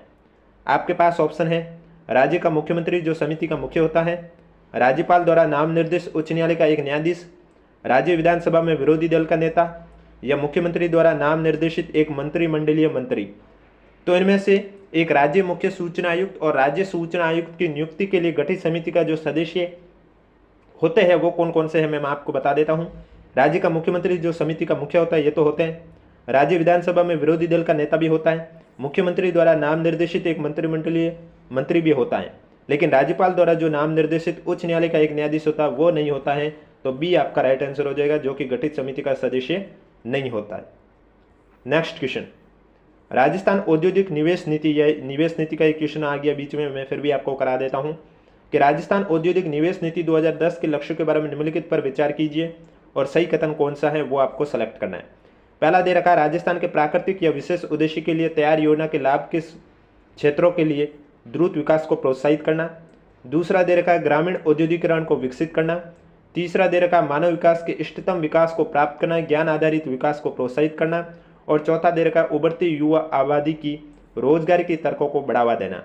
आपके पास ऑप्शन है, राज्य का मुख्यमंत्री जो समिति का मुख्य होता है, राज्यपाल द्वारा नाम निर्देश उच्च न्यायालय का एक न्यायाधीश, राज्य विधानसभा में विरोधी दल का नेता, या मुख्यमंत्री द्वारा नाम निर्देशित एक मंत्रिमंडलीय मंत्री। तो इनमें से एक राज्य मुख्य सूचना आयुक्त और राज्य सूचना आयुक्त की नियुक्ति के लिए गठित समिति का जो सदस्य होते हैं वो कौन कौन से हैं मैं आपको बता देता हूं। राज्य का मुख्यमंत्री जो समिति का मुख्य होता है ये तो होते हैं, राज्य विधानसभा में विरोधी दल का नेता भी होता है, मुख्यमंत्री द्वारा नाम निर्देशित एक मंत्रिमंडलीय मंत्री भी होता है, लेकिन राज्यपाल द्वारा जो नाम निर्देशित उच्च न्यायालय का एक न्यायाधीश होता है वो नहीं होता है। तो बी आपका राइट आंसर हो जाएगा, जो कि गठित समिति का सदस्य नहीं होता है। नेक्स्ट क्वेश्चन, राजस्थान औद्योगिक निवेश नीति, या निवेश नीति का एक क्वेश्चन आ गया बीच में, मैं फिर भी आपको करा देता हूं कि राजस्थान औद्योगिक निवेश नीति 2010 के लक्ष्यों के बारे में निम्नलिखित पर विचार कीजिए और सही कथन कौन सा है वो आपको सेलेक्ट करना है। पहला दे रखा है, राजस्थान के प्राकृतिक या विशेष उद्देश्य के लिए तैयार योजना के लाभ के क्षेत्रों के लिए द्रुत विकास को प्रोत्साहित करना। दूसरा दे रखा है, ग्रामीण औद्योगिकरण को विकसित करना। तीसरा दे रखा है, मानव विकास के इष्टतम विकास को प्राप्त करना, ज्ञान आधारित विकास को प्रोत्साहित करना। और चौथा दे रखा है, उभरती युवा आबादी की रोजगार की तर्कों को बढ़ावा देना।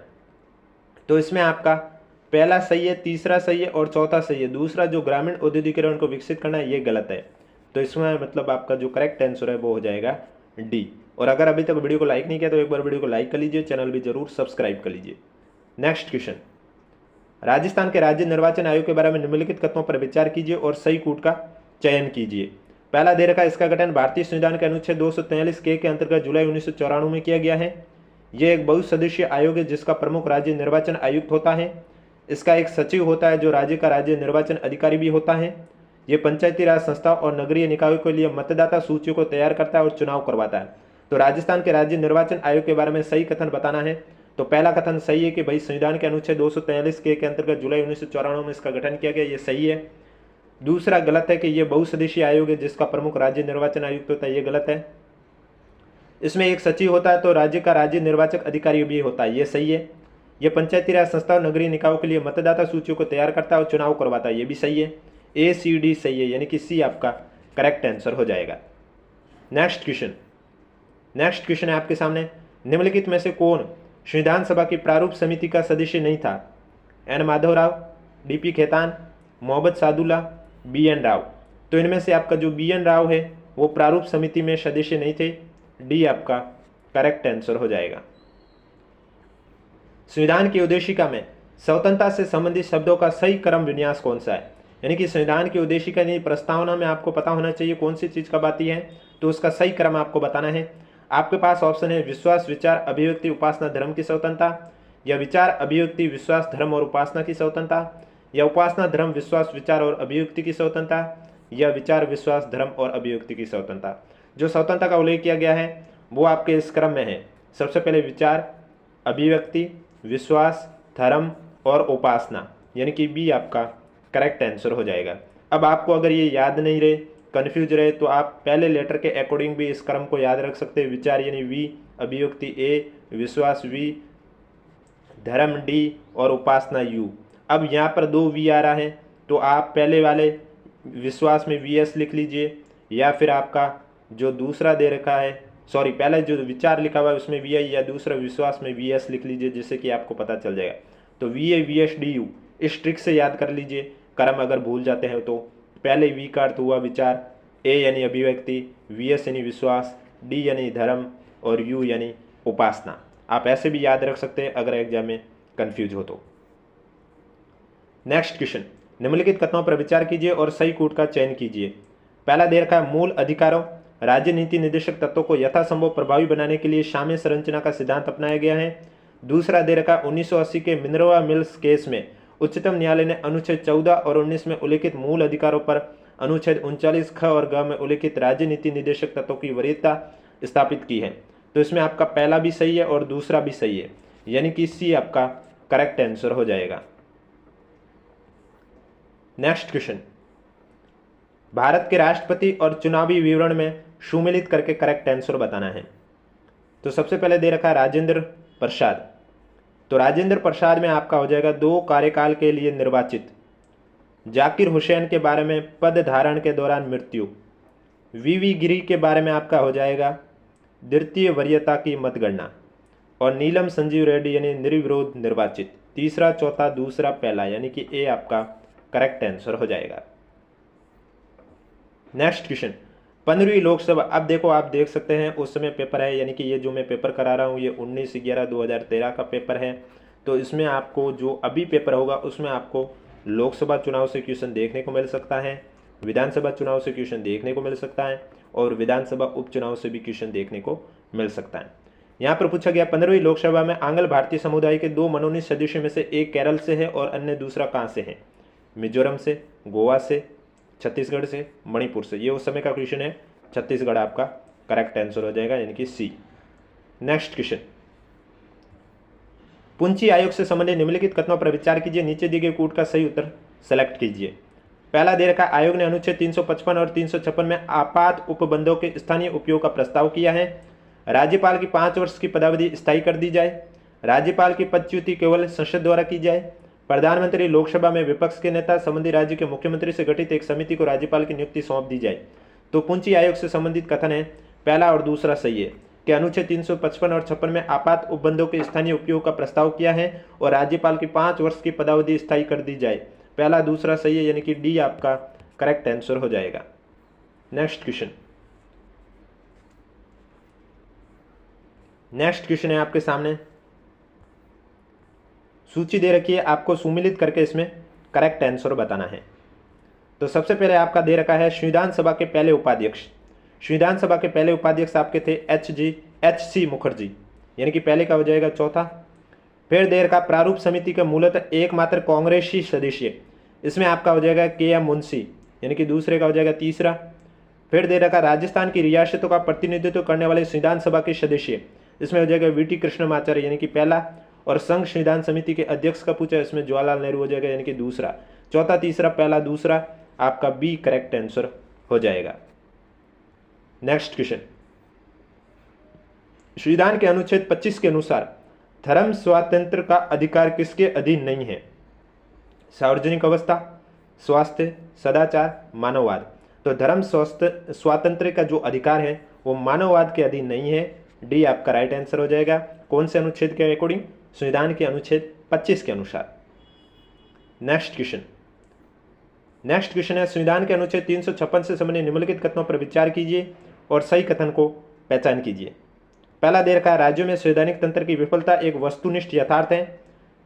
तो इसमें आपका पहला सही है, तीसरा सही है और चौथा सही है। दूसरा जो ग्रामीण औद्योगिकरण को विकसित करना है ये गलत है। तो इसमें मतलब आपका जो करेक्ट आंसर है वो हो जाएगा डी। और अगर अभी तक वीडियो को लाइक नहीं किया तो एक बार वीडियो को लाइक कर लीजिए, चैनल भी जरूर सब्सक्राइब कर लीजिए। नेक्स्ट क्वेश्चन, राजस्थान के राज्य निर्वाचन आयोग के बारे में निम्नलिखित कथनों पर विचार कीजिए और सही कूट का चयन कीजिए। पहला दे रखा है, इसका गठन भारतीय संविधान के अनुच्छेद 243 के अंतर्गत जुलाई 1994 में किया गया है। यह एक बहुसदस्यीय आयोग है जिसका प्रमुख राज्य निर्वाचन आयुक्त होता है। इसका एक सचिव होता है जो राज्य का राज्य निर्वाचन अधिकारी भी होता है। ये पंचायती राज संस्था और नगरीय निकायों के लिए मतदाता सूचियों को तैयार करता है और चुनाव करवाता है। तो राजस्थान के राज्य निर्वाचन आयोग के बारे में सही कथन बताना है। तो पहला कथन सही है कि भाई संविधान के अनुच्छेद 243 के अंतर्गत जुलाई 1994 में इसका गठन किया गया, ये सही है। दूसरा गलत है कि यह बहुसदस्यीय आयोग है जिसका प्रमुख राज्य निर्वाचन आयुक्त होता है, ये गलत है। इसमें एक सचिव होता है तो राज्य का राज्य निर्वाचक अधिकारी भी होता है, ये सही है। यह पंचायती राज संस्था और नगरीय निकायों के लिए मतदाता सूचियों को तैयार करता है और चुनाव करवाता है, ये भी सही है। ए सी डी सही है, यानी कि सी आपका करेक्ट आंसर हो जाएगा। नेक्स्ट क्वेश्चन है आपके सामने, निम्नलिखित में से कौन संविधान सभा की प्रारूप समिति का सदस्य नहीं था? N Madhavrao, DP Khaitan, Mohammad Saadulla, B N Rao. तो इनमें से आपका जो बी एन राव है वो प्रारूप समिति में सदस्य नहीं थे। डी आपका करेक्ट आंसर हो जाएगा। संविधान की उद्देशिका में स्वतंत्रता से संबंधित शब्दों का सही क्रम विन्यास कौन सा है? यानी कि संविधान की उद्देशिका यानी प्रस्तावना में आपको पता होना चाहिए कौन सी चीज कब आती है, तो उसका सही क्रम आपको बताना है। आपके पास ऑप्शन है विश्वास, विचार, अभिव्यक्ति, उपासना, धर्म की स्वतंत्रता, या विचार, अभिव्यक्ति, विश्वास, धर्म और उपासना की स्वतंत्रता, या उपासना, धर्म, विश्वास, विचार और अभिव्यक्ति की स्वतंत्रता, या विचार, विश्वास, धर्म और अभिव्यक्ति की स्वतंत्रता। जो स्वतंत्रता का उल्लेख किया गया है वो आपके इस क्रम में है। सबसे पहले विचार, अभिव्यक्ति, विश्वास, धर्म और उपासना, यानी कि बी आपका करेक्ट आंसर हो जाएगा। अब आपको अगर ये याद नहीं रहे, कन्फ्यूज रहे, तो आप पहले लेटर के अकॉर्डिंग भी इस क्रम को याद रख सकते हैं। विचार यानी वी, अभिव्यक्ति ए, विश्वास वी, धर्म डी और उपासना यू। अब यहाँ पर 2 वी आ रहा है, तो आप पहले वाले विश्वास में वी एस लिख लीजिए, या फिर आपका जो दूसरा दे रखा है, सॉरी पहले जो विचार लिखा हुआ है उसमें वी आई, या दूसरा विश्वास में वी एस लिख लीजिए, जिससे कि आपको पता चल जाएगा। तो V A V S D you इस ट्रिक से याद कर लीजिए। क्रम अगर भूल जाते हैं तो पहले वी का अर्थ हुआ विचार, ए यानी अभिव्यक्ति, वी एस यानी विश्वास, डी यानी धर्म और यू यानी उपासना। आप ऐसे भी याद रख सकते हैं अगर एग्जाम में कंफ्यूज हो तो। नेक्स्ट क्वेश्चन, निम्नलिखित कथनों पर विचार कीजिए और सही कूट का चयन कीजिए। पहला दे रखा है मूल अधिकारों, राज्य नीति निर्देशक तत्वों को यथासंभव प्रभावी बनाने के लिए शामिल संरचना का सिद्धांत अपनाया गया है। दूसरा दे रखा 1980 के मिनर्वा मिल्स केस में उच्चतम न्यायालय ने अनुच्छेद 14 और 19 में उल्लिखित मूल अधिकारों पर अनुच्छेद 39 ख और ग में उल्लिखित राज्य नीति निर्देशक तत्वों की वरीयता स्थापित की है। तो इसमें आपका पहला भी सही है और दूसरा भी सही है, यानी कि सी आपका करेक्ट आंसर हो जाएगा। नेक्स्ट क्वेश्चन, भारत के राष्ट्रपति और चुनावी विवरण में सुमेलित करके करेक्ट आंसर बताना है। तो सबसे पहले दे रखा है राजेंद्र प्रसाद। तो राजेंद्र प्रसाद में आपका हो जाएगा 2 कार्यकाल के लिए निर्वाचित। जाकिर हुसैन के बारे में पद धारण के दौरान मृत्यु। वीवी गिरी के बारे में आपका हो जाएगा द्वितीय वरीयता की मतगणना। और नीलम संजीव रेड्डी यानी निर्विरोध निर्वाचित। तीसरा, चौथा, दूसरा, पहला, यानी कि ए आपका करेक्ट आंसर हो जाएगा। नेक्स्ट क्वेश्चन, 15वीं लोकसभा। अब देखो, आप देख सकते हैं उस समय पेपर है, यानी कि ये जो मैं पेपर करा रहा हूँ ये 19/11/2013 का पेपर है। तो इसमें आपको जो अभी पेपर होगा उसमें आपको लोकसभा चुनाव से क्वेश्चन देखने को मिल सकता है, विधानसभा चुनाव से क्वेश्चन देखने को मिल सकता है, और विधानसभा उपचुनाव से भी क्वेश्चन देखने को मिल सकता है। यहाँ पर पूछा गया 15वीं लोकसभा में आंग्ल भारतीय समुदाय के 2 मनोनीत सदस्यों में से एक केरल से है और अन्य दूसरा कहाँ से है? मिजोरम से, गोवा से, छत्तीसगढ़ से, मणिपुर से। ये उस समय का क्वेश्चन है, छत्तीसगढ़ आपका करेक्ट आंसर हो जाएगा, यानी कि सी। नेक्स्ट क्वेश्चन, पुंछी आयोग से संबंधित निम्नलिखित कथनों पर विचार कीजिए, नीचे दिए गए कूट का सही उत्तर सेलेक्ट कीजिए। पहला दे रखा, आयोग ने अनुच्छेद 355 और 356 में आपात उपबंधों के स्थानीय उपयोग का प्रस्ताव किया है। राज्यपाल की 5 वर्ष की पदावधि स्थायी कर दी जाए। राज्यपाल की पदच्युति केवल संसद द्वारा की जाए। प्रधानमंत्री लोकसभा में विपक्ष के नेता संबंधित राज्य के मुख्यमंत्री से गठित एक समिति को राज्यपाल की नियुक्ति सौंप दी जाए। तो पुंछी आयोग से संबंधित कथन है, पहला और दूसरा सही है कि अनुच्छेद 355 और 56 में आपात उपबंधों के स्थानीय उपयोग का प्रस्ताव किया है और राज्यपाल की 5 वर्ष की पदावधि स्थायी कर दी जाए। पहला दूसरा सही है, यानी कि डी आपका करेक्ट आंसर हो जाएगा। नेक्स्ट क्वेश्चन, नेक्स्ट क्वेश्चन है आपके सामने, सूची दे रखी है, आपको सुमिलित करके इसमें करेक्ट आंसर बताना है। तो सबसे पहले आपका दे रखा है संविधान सभा के पहले उपाध्यक्ष। संविधान सभा के पहले उपाध्यक्ष आपके थे एच.सी. मुखर्जी, यानी कि पहले का हो जाएगा चौथा। फिर दे रखा प्रारूप समिति का मूलतः एकमात्र कांग्रेसी सदस्य, इसमें आपका हो जाएगा के.एम. मुंशी, यानी कि दूसरे का हो जाएगा तीसरा। फिर दे रखा राजस्थान की रियासतों का प्रतिनिधित्व करने वाले संविधान सभा के सदस्य, इसमें हो जाएगा वी.टी. कृष्णमाचार्य, यानी कि पहला। और संघ संविधान समिति के अध्यक्ष का पूछा, इसमें जवाहरलाल नेहरू हो जाएगा, यानी कि दूसरा। चौथा, तीसरा, पहला, दूसरा, आपका बी करेक्ट आंसर हो जाएगा। नेक्स्ट क्वेश्चन, संविधान के अनुच्छेद 25 के अनुसार धर्म स्वातंत्र का अधिकार किसके अधीन नहीं है? सार्वजनिक अवस्था, स्वास्थ्य, सदाचार, मानववाद। तो धर्म स्वातंत्र का जो अधिकार है वो मानववाद के अधीन नहीं है। डी आपका राइट आंसर हो जाएगा। कौन से अनुच्छेद के अकॉर्डिंग? संविधान के अनुच्छेद 25 के अनुसार। नेक्स्ट क्वेश्चन, नेक्स्ट क्वेश्चन है संविधान के अनुच्छेद 356 से संबंधित निम्नलिखित कथनों पर विचार कीजिए और सही कथन को पहचान कीजिए। पहला दे रखा है राज्यों में संवैधानिक तंत्र की विफलता एक वस्तुनिष्ठ यथार्थ है।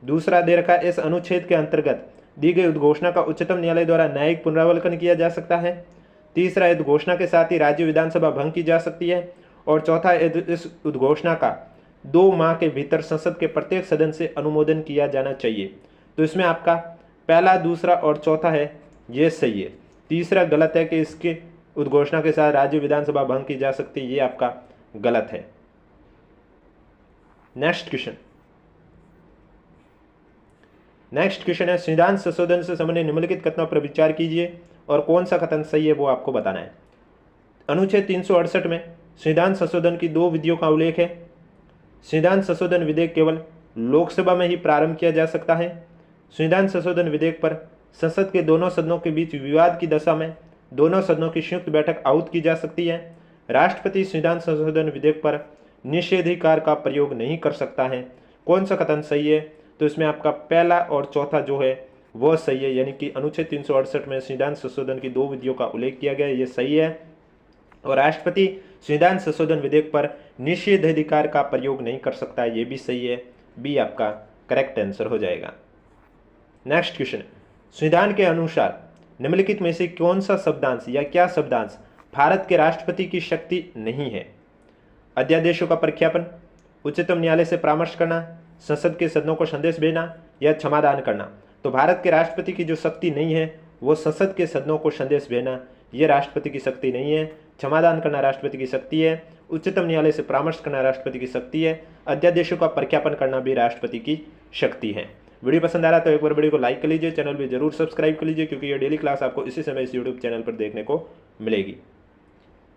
दूसरा दे रखा है इस अनुच्छेद के अंतर्गत दी गई उद्घोषणा का उच्चतम न्यायालय द्वारा न्यायिक पुनरावलोकन किया जा सकता है। तीसरा, उद्घोषणा के साथ ही राज्य विधानसभा भंग की जा सकती है। और चौथा, इस उद्घोषणा का 2 माह के भीतर संसद के प्रत्येक सदन से अनुमोदन किया जाना चाहिए। तो इसमें आपका पहला, दूसरा और चौथा है ये सही है। तीसरा गलत है कि इसके उद्घोषणा के साथ राज्य विधानसभा भंग की जा सकती है, ये आपका गलत है। नेक्स्ट क्वेश्चन है संविधान संशोधन से संबंधित निम्नलिखित कथनों पर विचार कीजिए और कौन सा कथन सही है वो आपको बताना है। अनुच्छेद 368 में संविधान संशोधन की 2 विधियों का उल्लेख है। संविधान संशोधन विधेयक केवल लोकसभा में ही प्रारंभ किया जा सकता है। संविधान संशोधन विधेयक पर संसद के दोनों सदनों के बीच विवाद की दशा में दोनों सदनों की संयुक्त बैठक आहूत की जा सकती है। राष्ट्रपति संविधान संशोधन विधेयक पर निषेधाधिकार का प्रयोग नहीं कर सकता है। कौन सा कथन सही है? तो इसमें आपका पहला और चौथा जो है वह सही है, यानी कि अनुच्छेद 368 में संविधान संशोधन की 2 विधियों का उल्लेख किया गया है, ये सही है। और राष्ट्रपति संविधान संशोधन विधेयक पर निषेधाधिकार का प्रयोग नहीं कर सकता है, ये भी सही है। बी आपका करेक्ट आंसर हो जाएगा। नेक्स्ट क्वेश्चन, संविधान के अनुसार निम्नलिखित में से कौन सा शब्दांश या क्या शब्दांश भारत के राष्ट्रपति की शक्ति नहीं है? अध्यादेशों का प्रख्यापन, उच्चतम न्यायालय से परामर्श करना, संसद के सदनों को संदेश भेजना या क्षमादान करना। तो भारत के राष्ट्रपति की जो शक्ति नहीं है वो संसद के सदनों को संदेश भेजना, ये राष्ट्रपति की शक्ति नहीं है। क्षमादान करना राष्ट्रपति की शक्ति है। उच्चतम न्यायालय से परामर्श करना राष्ट्रपति की शक्ति है। अध्यादेशों का प्रख्यापन करना भी राष्ट्रपति की शक्ति है। वीडियो पसंद आ रहा है तो एक बार वीडियो को लाइक कर लीजिए, चैनल भी जरूर सब्सक्राइब कर लीजिए, क्योंकि ये डेली क्लास आपको इसी समय इस यूट्यूब चैनल पर देखने को मिलेगी।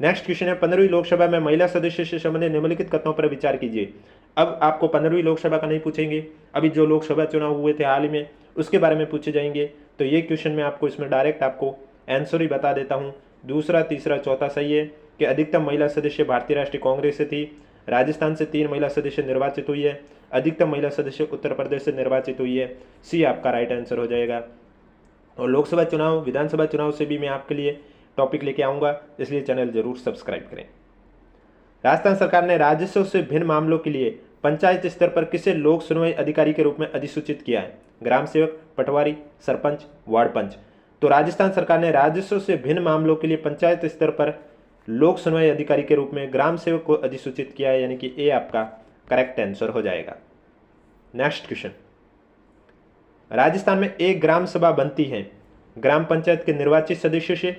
नेक्स्ट क्वेश्चन है 15वीं लोकसभा में महिला सदस्य से संबंधित निम्नलिखित कथनों पर विचार कीजिए। अब आपको 15वीं लोकसभा का नहीं पूछेंगे, अभी जो लोकसभा चुनाव हुए थे हाल ही में उसके बारे में पूछे जाएंगे। तो ये क्वेश्चन में आपको इसमें डायरेक्ट आपको आंसर ही बता देता हूँ। दूसरा, तीसरा, चौथा सही है कि अधिकतम महिला सदस्य भारतीय राष्ट्रीय कांग्रेस से थी। राजस्थान से 3 महिला सदस्य निर्वाचित हुई है। अधिकतम महिला सदस्य उत्तर प्रदेश से निर्वाचित हुई है। सी आपका राइट आंसर हो जाएगा। और लोकसभा चुनाव, विधानसभा चुनाव से भी मैं आपके लिए टॉपिक लेके आऊँगा, इसलिए चैनल जरूर सब्सक्राइब करें। राजस्थान सरकार ने राजस्व से भिन्न मामलों के लिए पंचायत स्तर पर किसे लोक सुनवाई अधिकारी के रूप में अधिसूचित किया है? ग्राम सेवक, पटवारी, सरपंच, वार्ड पंच। तो राजस्थान सरकार ने राजस्व से भिन्न मामलों के लिए पंचायत स्तर पर लोक सुनवाई अधिकारी के रूप में ग्राम सेवक को अधिसूचित किया है, यानी कि ए आपका करेक्ट आंसर हो जाएगा। नेक्स्ट क्वेश्चन, राजस्थान में एक ग्राम सभा बनती है ग्राम पंचायत के निर्वाचित सदस्यों से,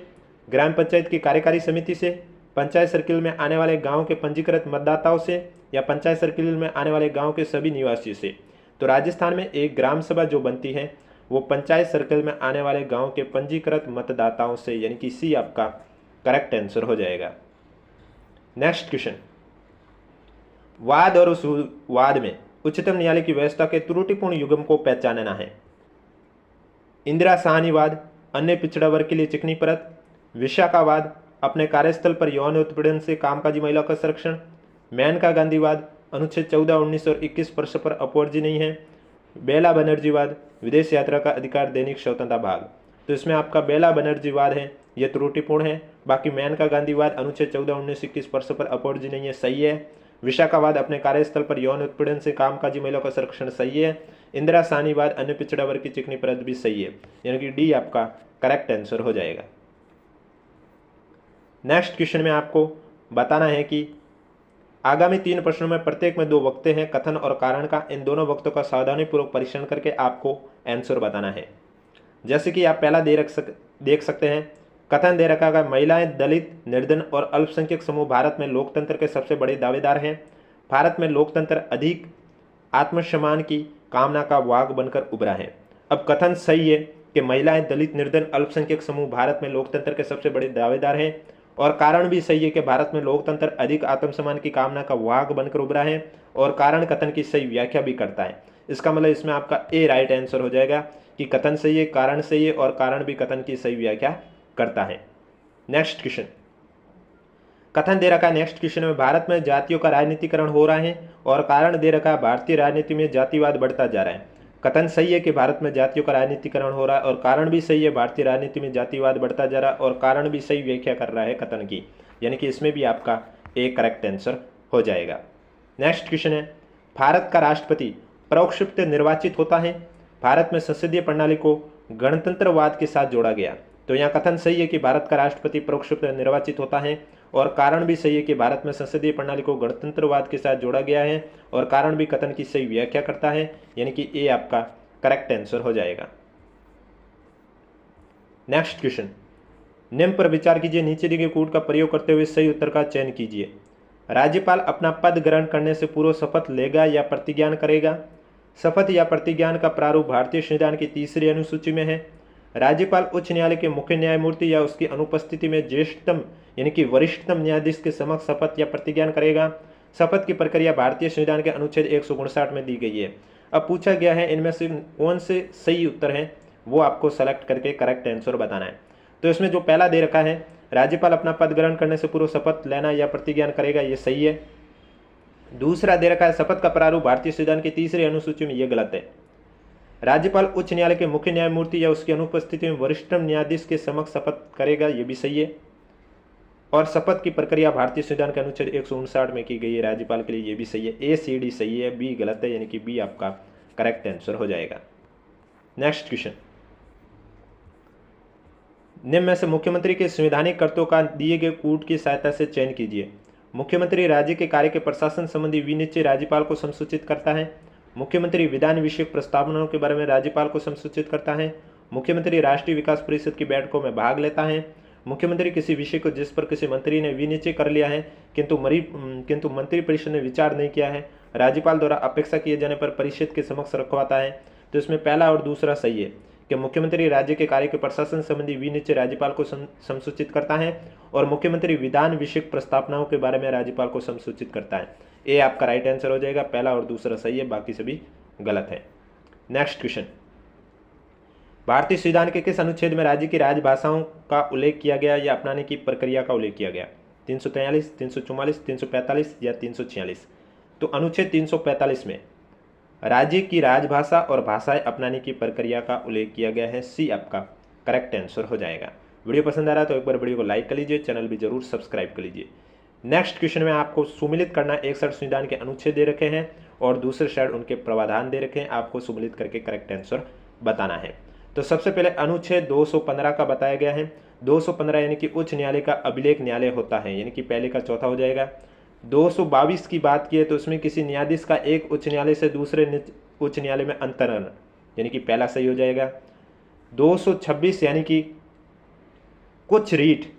ग्राम पंचायत की कार्यकारी समिति से, पंचायत सर्किल में आने वाले गांव के पंजीकृत मतदाताओं से या पंचायत सर्किल में आने वाले गांव के सभी निवासियों से। तो राजस्थान में एक ग्राम सभा जो बनती है वो पंचायत सर्किल में आने वाले गांव के पंजीकृत मतदाताओं से, यानी कि सी आपका करेक्ट आंसर हो जाएगा। नेक्स्ट क्वेश्चन, वाद और उस वाद में उच्चतम न्यायालय की व्यवस्था के त्रुटिपूर्ण युग्म को पहचानना है। इंदिरा साहनीवाद, अन्य पिछड़ा वर्ग के लिए चिकनी परत, विशाखावाद, अपने कार्यस्थल पर यौन उत्पीड़न से कामकाजी महिला का संरक्षण, मेनका गांधीवाद, अनुच्छेद 14, 19 और 21 पर अपवर्जी नहीं है, बेला बनर्जीवाद, विदेश यात्रा का अधिकार, दैनिक स्वतंत्रता भाग। तो इसमें आपका बेला बनर्जीवाद है ये त्रुटिपूर्ण है। बाकी मेनका गांधीवाद, अनुच्छेद 14, 19, 21 पर अपवर्जी नहीं है, सही है। विशाखावाद, अपने कार्यस्थल पर यौन उत्पीड़न से कामकाजी महिला का संरक्षण, सही है। इंदिरा साहनीवाद, अन्य पिछड़ा वर्ग की चिकनी परत भी सही है, यानी कि डी आपका करेक्ट आंसर हो जाएगा। नेक्स्ट क्वेश्चन में आपको बताना है कि आगामी 3 प्रश्नों में प्रत्येक में 2 वक्ते हैं कथन और कारण का। इन दोनों वक्तों का सावधानीपूर्वक परीक्षण करके आपको आंसर बताना है। जैसे कि आप पहला देख सकते हैं, कथन दे रखा है महिलाएं, दलित, निर्धन और अल्पसंख्यक समूह भारत में लोकतंत्र के सबसे बड़े दावेदार हैं। भारत में लोकतंत्र अधिक आत्मसम्मान की कामना का वाहक बनकर उभरा है। अब कथन सही है कि महिलाएं, दलित, निर्धन, अल्पसंख्यक समूह भारत में लोकतंत्र के सबसे बड़े दावेदार हैं, और कारण भी सही है कि भारत में लोकतंत्र अधिक आत्मसम्मान की कामना का वाहक बनकर उभरा है, और कारण कथन की सही व्याख्या भी करता है। इसका मतलब इसमें आपका ए राइट आंसर हो जाएगा कि कथन सही है, कारण सही है, और कारण भी कथन की सही व्याख्या करता है। नेक्स्ट क्वेश्चन, कथन दे रखा है नेक्स्ट क्वेश्चन में भारत में जातियों का राजनीतिकरण हो रहा है, और कारण दे रखा है भारतीय राजनीति में जातिवाद बढ़ता जा रहा है। कथन सही है कि भारत में जातियों का राजनीतिकरण हो रहा है, और कारण भी सही है भारतीय राजनीति में जातिवाद बढ़ता जा रहा है, और कारण भी सही व्याख्या कर रहा है कथन की, यानी कि इसमें भी आपका ए करेक्ट आंसर हो जाएगा। नेक्स्ट क्वेश्चन है, भारत का राष्ट्रपति परोक्ष रूप से निर्वाचित होता है। भारत में संसदीय प्रणाली को गणतंत्रवाद के साथ जोड़ा गया। तो यहाँ कथन सही है कि भारत का राष्ट्रपति परोक्ष रूप से निर्वाचित होता है, और कारण भी सही है कि भारत में संसदीय प्रणाली को गणतंत्रवाद के साथ जोड़ा गया है, और कारण भी कथन की सही व्याख्या करता है, यानी कि ए आपका करेक्ट आंसर हो जाएगा। नेक्स्ट क्वेश्चन, निम्न पर विचार कीजिए, नीचे दिए गए कूट का प्रयोग करते हुए सही उत्तर का चयन कीजिए। राज्यपाल अपना पद ग्रहण करने से पूर्व शपथ लेगा या प्रतिज्ञान करेगा। शपथ या प्रतिज्ञान का प्रारूप भारतीय संविधान की तीसरी अनुसूची में है। राज्यपाल उच्च न्यायालय के मुख्य न्यायमूर्ति या उसकी अनुपस्थिति में ज्येष्ठतम यानी कि वरिष्ठतम न्यायाधीश के समक्ष शपथ या प्रतिज्ञान करेगा। शपथ की प्रक्रिया भारतीय संविधान के अनुच्छेद 159 में दी गई है। अब पूछा गया है इनमें से कौन से सही उत्तर हैं, वो आपको सेलेक्ट करके करेक्ट आंसर बताना है। तो इसमें जो पहला दे रखा है, राज्यपाल अपना पद ग्रहण करने से पूर्व शपथ लेना या प्रतिज्ञान करेगा, ये सही है। दूसरा दे रखा है, शपथ का प्रारूप भारतीय संविधान की तीसरी अनुसूची में, ये गलत है। राज्यपाल उच्च न्यायालय के मुख्य न्यायमूर्ति या उसकी अनुपस्थिति में वरिष्ठतम न्यायाधीश के समक्ष शपथ करेगा, ये भी सही है। और शपथ की प्रक्रिया भारतीय संविधान के अनुच्छेद 159 में की गई है राज्यपाल के लिए, ये भी सही है। ए सी डी सही है, बी गलत है, यानी कि बी आपका करेक्ट आंसर हो जाएगा। नेक्स्ट क्वेश्चन, निम्न में से मुख्यमंत्री के संवैधानिक कर्तव्यों का दिए गए कूट की सहायता से चयन कीजिए। मुख्यमंत्री राज्य के कार्य के प्रशासन संबंधी विनिश्चय राज्यपाल को संसूचित करता है। मुख्यमंत्री विधान विषयक प्रस्तावनाओं के बारे में राज्यपाल को संसूचित करता है। मुख्यमंत्री राष्ट्रीय विकास परिषद की बैठकों में भाग लेता है। मुख्यमंत्री किसी विषय को जिस पर किसी मंत्री ने विनिश्चय कर लिया है किंतु मंत्री परिषद ने विचार नहीं किया है, राज्यपाल द्वारा अपेक्षा किए जाने पर परिषद के समक्ष रखवाता है। तो इसमें पहला और दूसरा सही है कि मुख्यमंत्री राज्य के कार्य के प्रशासन संबंधी विनिश्चय राज्यपाल को संसूचित करता है, और मुख्यमंत्री विधान विषयक प्रस्तावनाओं के बारे में राज्यपाल को संसूचित करता है। ए आपका राइट आंसर हो जाएगा। पहला और दूसरा सही है, बाकी सभी गलत है। नेक्स्ट क्वेश्चन, भारतीय संविधान के किस अनुच्छेद में राज्य की राजभाषाओं का उल्लेख किया गया या अपनाने की प्रक्रिया का उल्लेख किया गया? 343, 344, 345 या 346? तो अनुच्छेद 345 में राज्य की राजभाषा और भाषाएं अपनाने की प्रक्रिया का उल्लेख किया गया है। सी आपका करेक्ट आंसर हो जाएगा। वीडियो पसंद आ रहा है तो एक बार वीडियो को लाइक कर लीजिए, चैनल भी जरूर सब्सक्राइब कर लीजिए। नेक्स्ट क्वेश्चन में आपको सुमिलित करना, एक साइड संविधान के अनुच्छेद दे रखे हैं और दूसरे साइड उनके प्रावधान दे रखे हैं, आपको सुमिलित करके करेक्ट आंसर बताना है। तो सबसे पहले अनुच्छेद 215 का बताया गया है। 215 यानी कि उच्च न्यायालय का अभिलेख न्यायालय होता है, यानी कि पहले का चौथा हो जाएगा। 222 की बात की है तो उसमें किसी न्यायाधीश का एक उच्च न्यायालय से दूसरे उच्च न्यायालय में अंतरण, यानी कि पहला सही हो जाएगा। 226 यानी कि कुछ रीट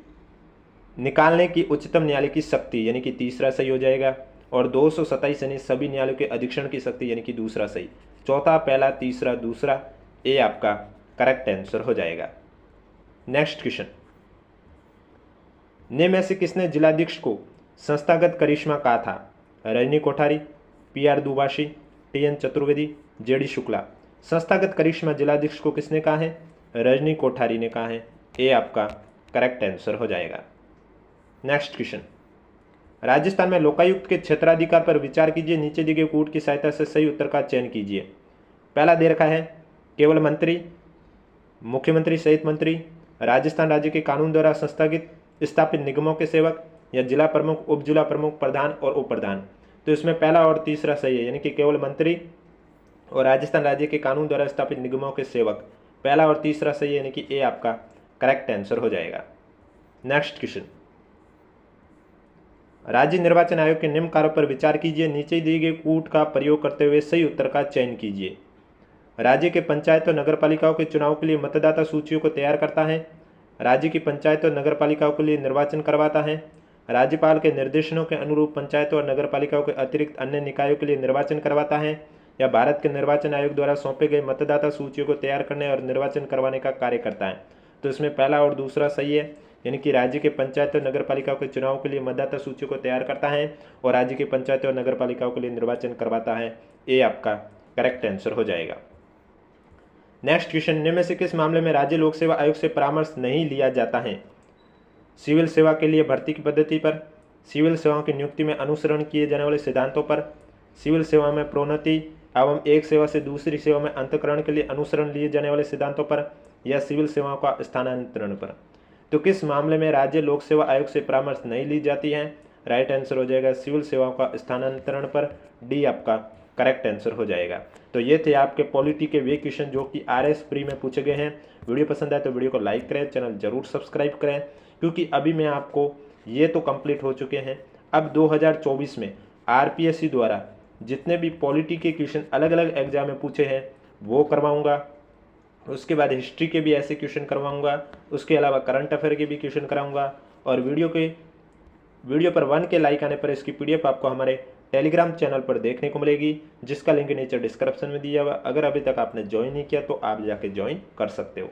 निकालने की उच्चतम न्यायालय की शक्ति, यानी कि तीसरा सही हो जाएगा। और 227 यानी सभी न्यायालयों के अधीक्षण की शक्ति, यानी कि दूसरा सही। चौथा, पहला, तीसरा, दूसरा, ए आपका करेक्ट आंसर हो जाएगा। नेक्स्ट क्वेश्चन, निम्न में से किसने जिलाधीश को संस्थागत करिश्मा कहा था? Rajni Kothari, PR. Dubashi, TN. Chaturvedi, JD. Shukla? संस्थागत करिश्मा जिलाधीश को किसने कहा है? रजनी कोठारी ने कहा है। ए आपका करेक्ट आंसर हो जाएगा। नेक्स्ट क्वेश्चन, राजस्थान में लोकायुक्त के क्षेत्राधिकार पर विचार कीजिए, नीचे दिए गए कूट की सहायता से सही उत्तर का चयन कीजिए। पहला दे रखा है केवल मंत्री, मुख्यमंत्री सहित मंत्री, राजस्थान राज्य के कानून द्वारा संस्थागित स्थापित निगमों के सेवक, या जिला प्रमुख, उप जिला प्रमुख, प्रधान और उप प्रधान? तो इसमें पहला और तीसरा सही है, यानी कि केवल मंत्री और राजस्थान राज्य के कानून द्वारा स्थापित निगमों के सेवक, पहला और तीसरा सही है, यानी कि ए आपका करेक्ट आंसर हो जाएगा। नेक्स्ट क्वेश्चन, राज्य निर्वाचन आयोग के निम्न कार्यों पर विचार कीजिए, नीचे दिए गए कूट का प्रयोग करते हुए सही उत्तर का चयन कीजिए। राज्य के पंचायत और नगर पालिकाओं के चुनाव के लिए मतदाता सूचियों को तैयार करता है। राज्य की पंचायत और नगर पालिकाओं के लिए निर्वाचन करवाता है। राज्यपाल के निर्देशनों के अनुरूप पंचायतों और नगर पालिकाओं के अतिरिक्त अन्य निकायों के लिए निर्वाचन करवाता है, या भारत के निर्वाचन आयोग द्वारा सौंपे गए मतदाता सूचियों को तैयार करने और निर्वाचन करवाने का कार्य करता है। तो इसमें पहला और दूसरा सही है, यानी कि राज्य के पंचायत और नगर पालिकाओं के चुनाव के लिए मतदाता सूचियों को तैयार करता है और राज्य के पंचायत और नगर पालिकाओं के लिए निर्वाचन करवाता है। ए आपका करेक्ट आंसर हो जाएगा। नेक्स्ट क्वेश्चन, निम्न में से किस मामले में राज्य लोक सेवा आयोग से परामर्श नहीं लिया जाता है? सिविल सेवा के लिए भर्ती की पद्धति पर, सिविल सेवाओं की नियुक्ति में अनुसरण किए जाने वाले सिद्धांतों पर, सिविल सेवा में प्रोन्नति एवं एक सेवा से दूसरी सेवा में अंतःकरण के लिए अनुसरण लिए जाने वाले सिद्धांतों पर, या सिविल सेवाओं का स्थानांतरण पर? तो किस मामले में राज्य लोक सेवा आयोग से परामर्श नहीं ली जाती है? राइट आंसर हो जाएगा सिविल सेवाओं का स्थानांतरण पर, डी आपका करेक्ट आंसर हो जाएगा। तो ये थे आपके पॉलिटी के वे क्वेश्चन जो कि RS प्री में पूछे गए हैं। वीडियो पसंद आए तो वीडियो को लाइक करें, चैनल जरूर सब्सक्राइब करें, क्योंकि अभी मैं आपको ये तो कंप्लीट हो चुके हैं। अब 2024 में RPSC द्वारा जितने भी पॉलिटी के क्वेश्चन अलग अलग एग्जाम में पूछे हैं वो करवाऊंगा। उसके बाद हिस्ट्री के भी ऐसे क्वेश्चन करवाऊंगा, उसके अलावा करंट अफेयर के भी क्वेश्चन कराऊंगा। और वीडियो पर 1 के लाइक आने पर इसकी PDF आपको हमारे टेलीग्राम चैनल पर देखने को मिलेगी, जिसका लिंक नीचे डिस्क्रिप्शन में दिया हुआ। अगर अभी तक आपने ज्वाइन नहीं किया तो आप जाके ज्वाइन कर सकते हो।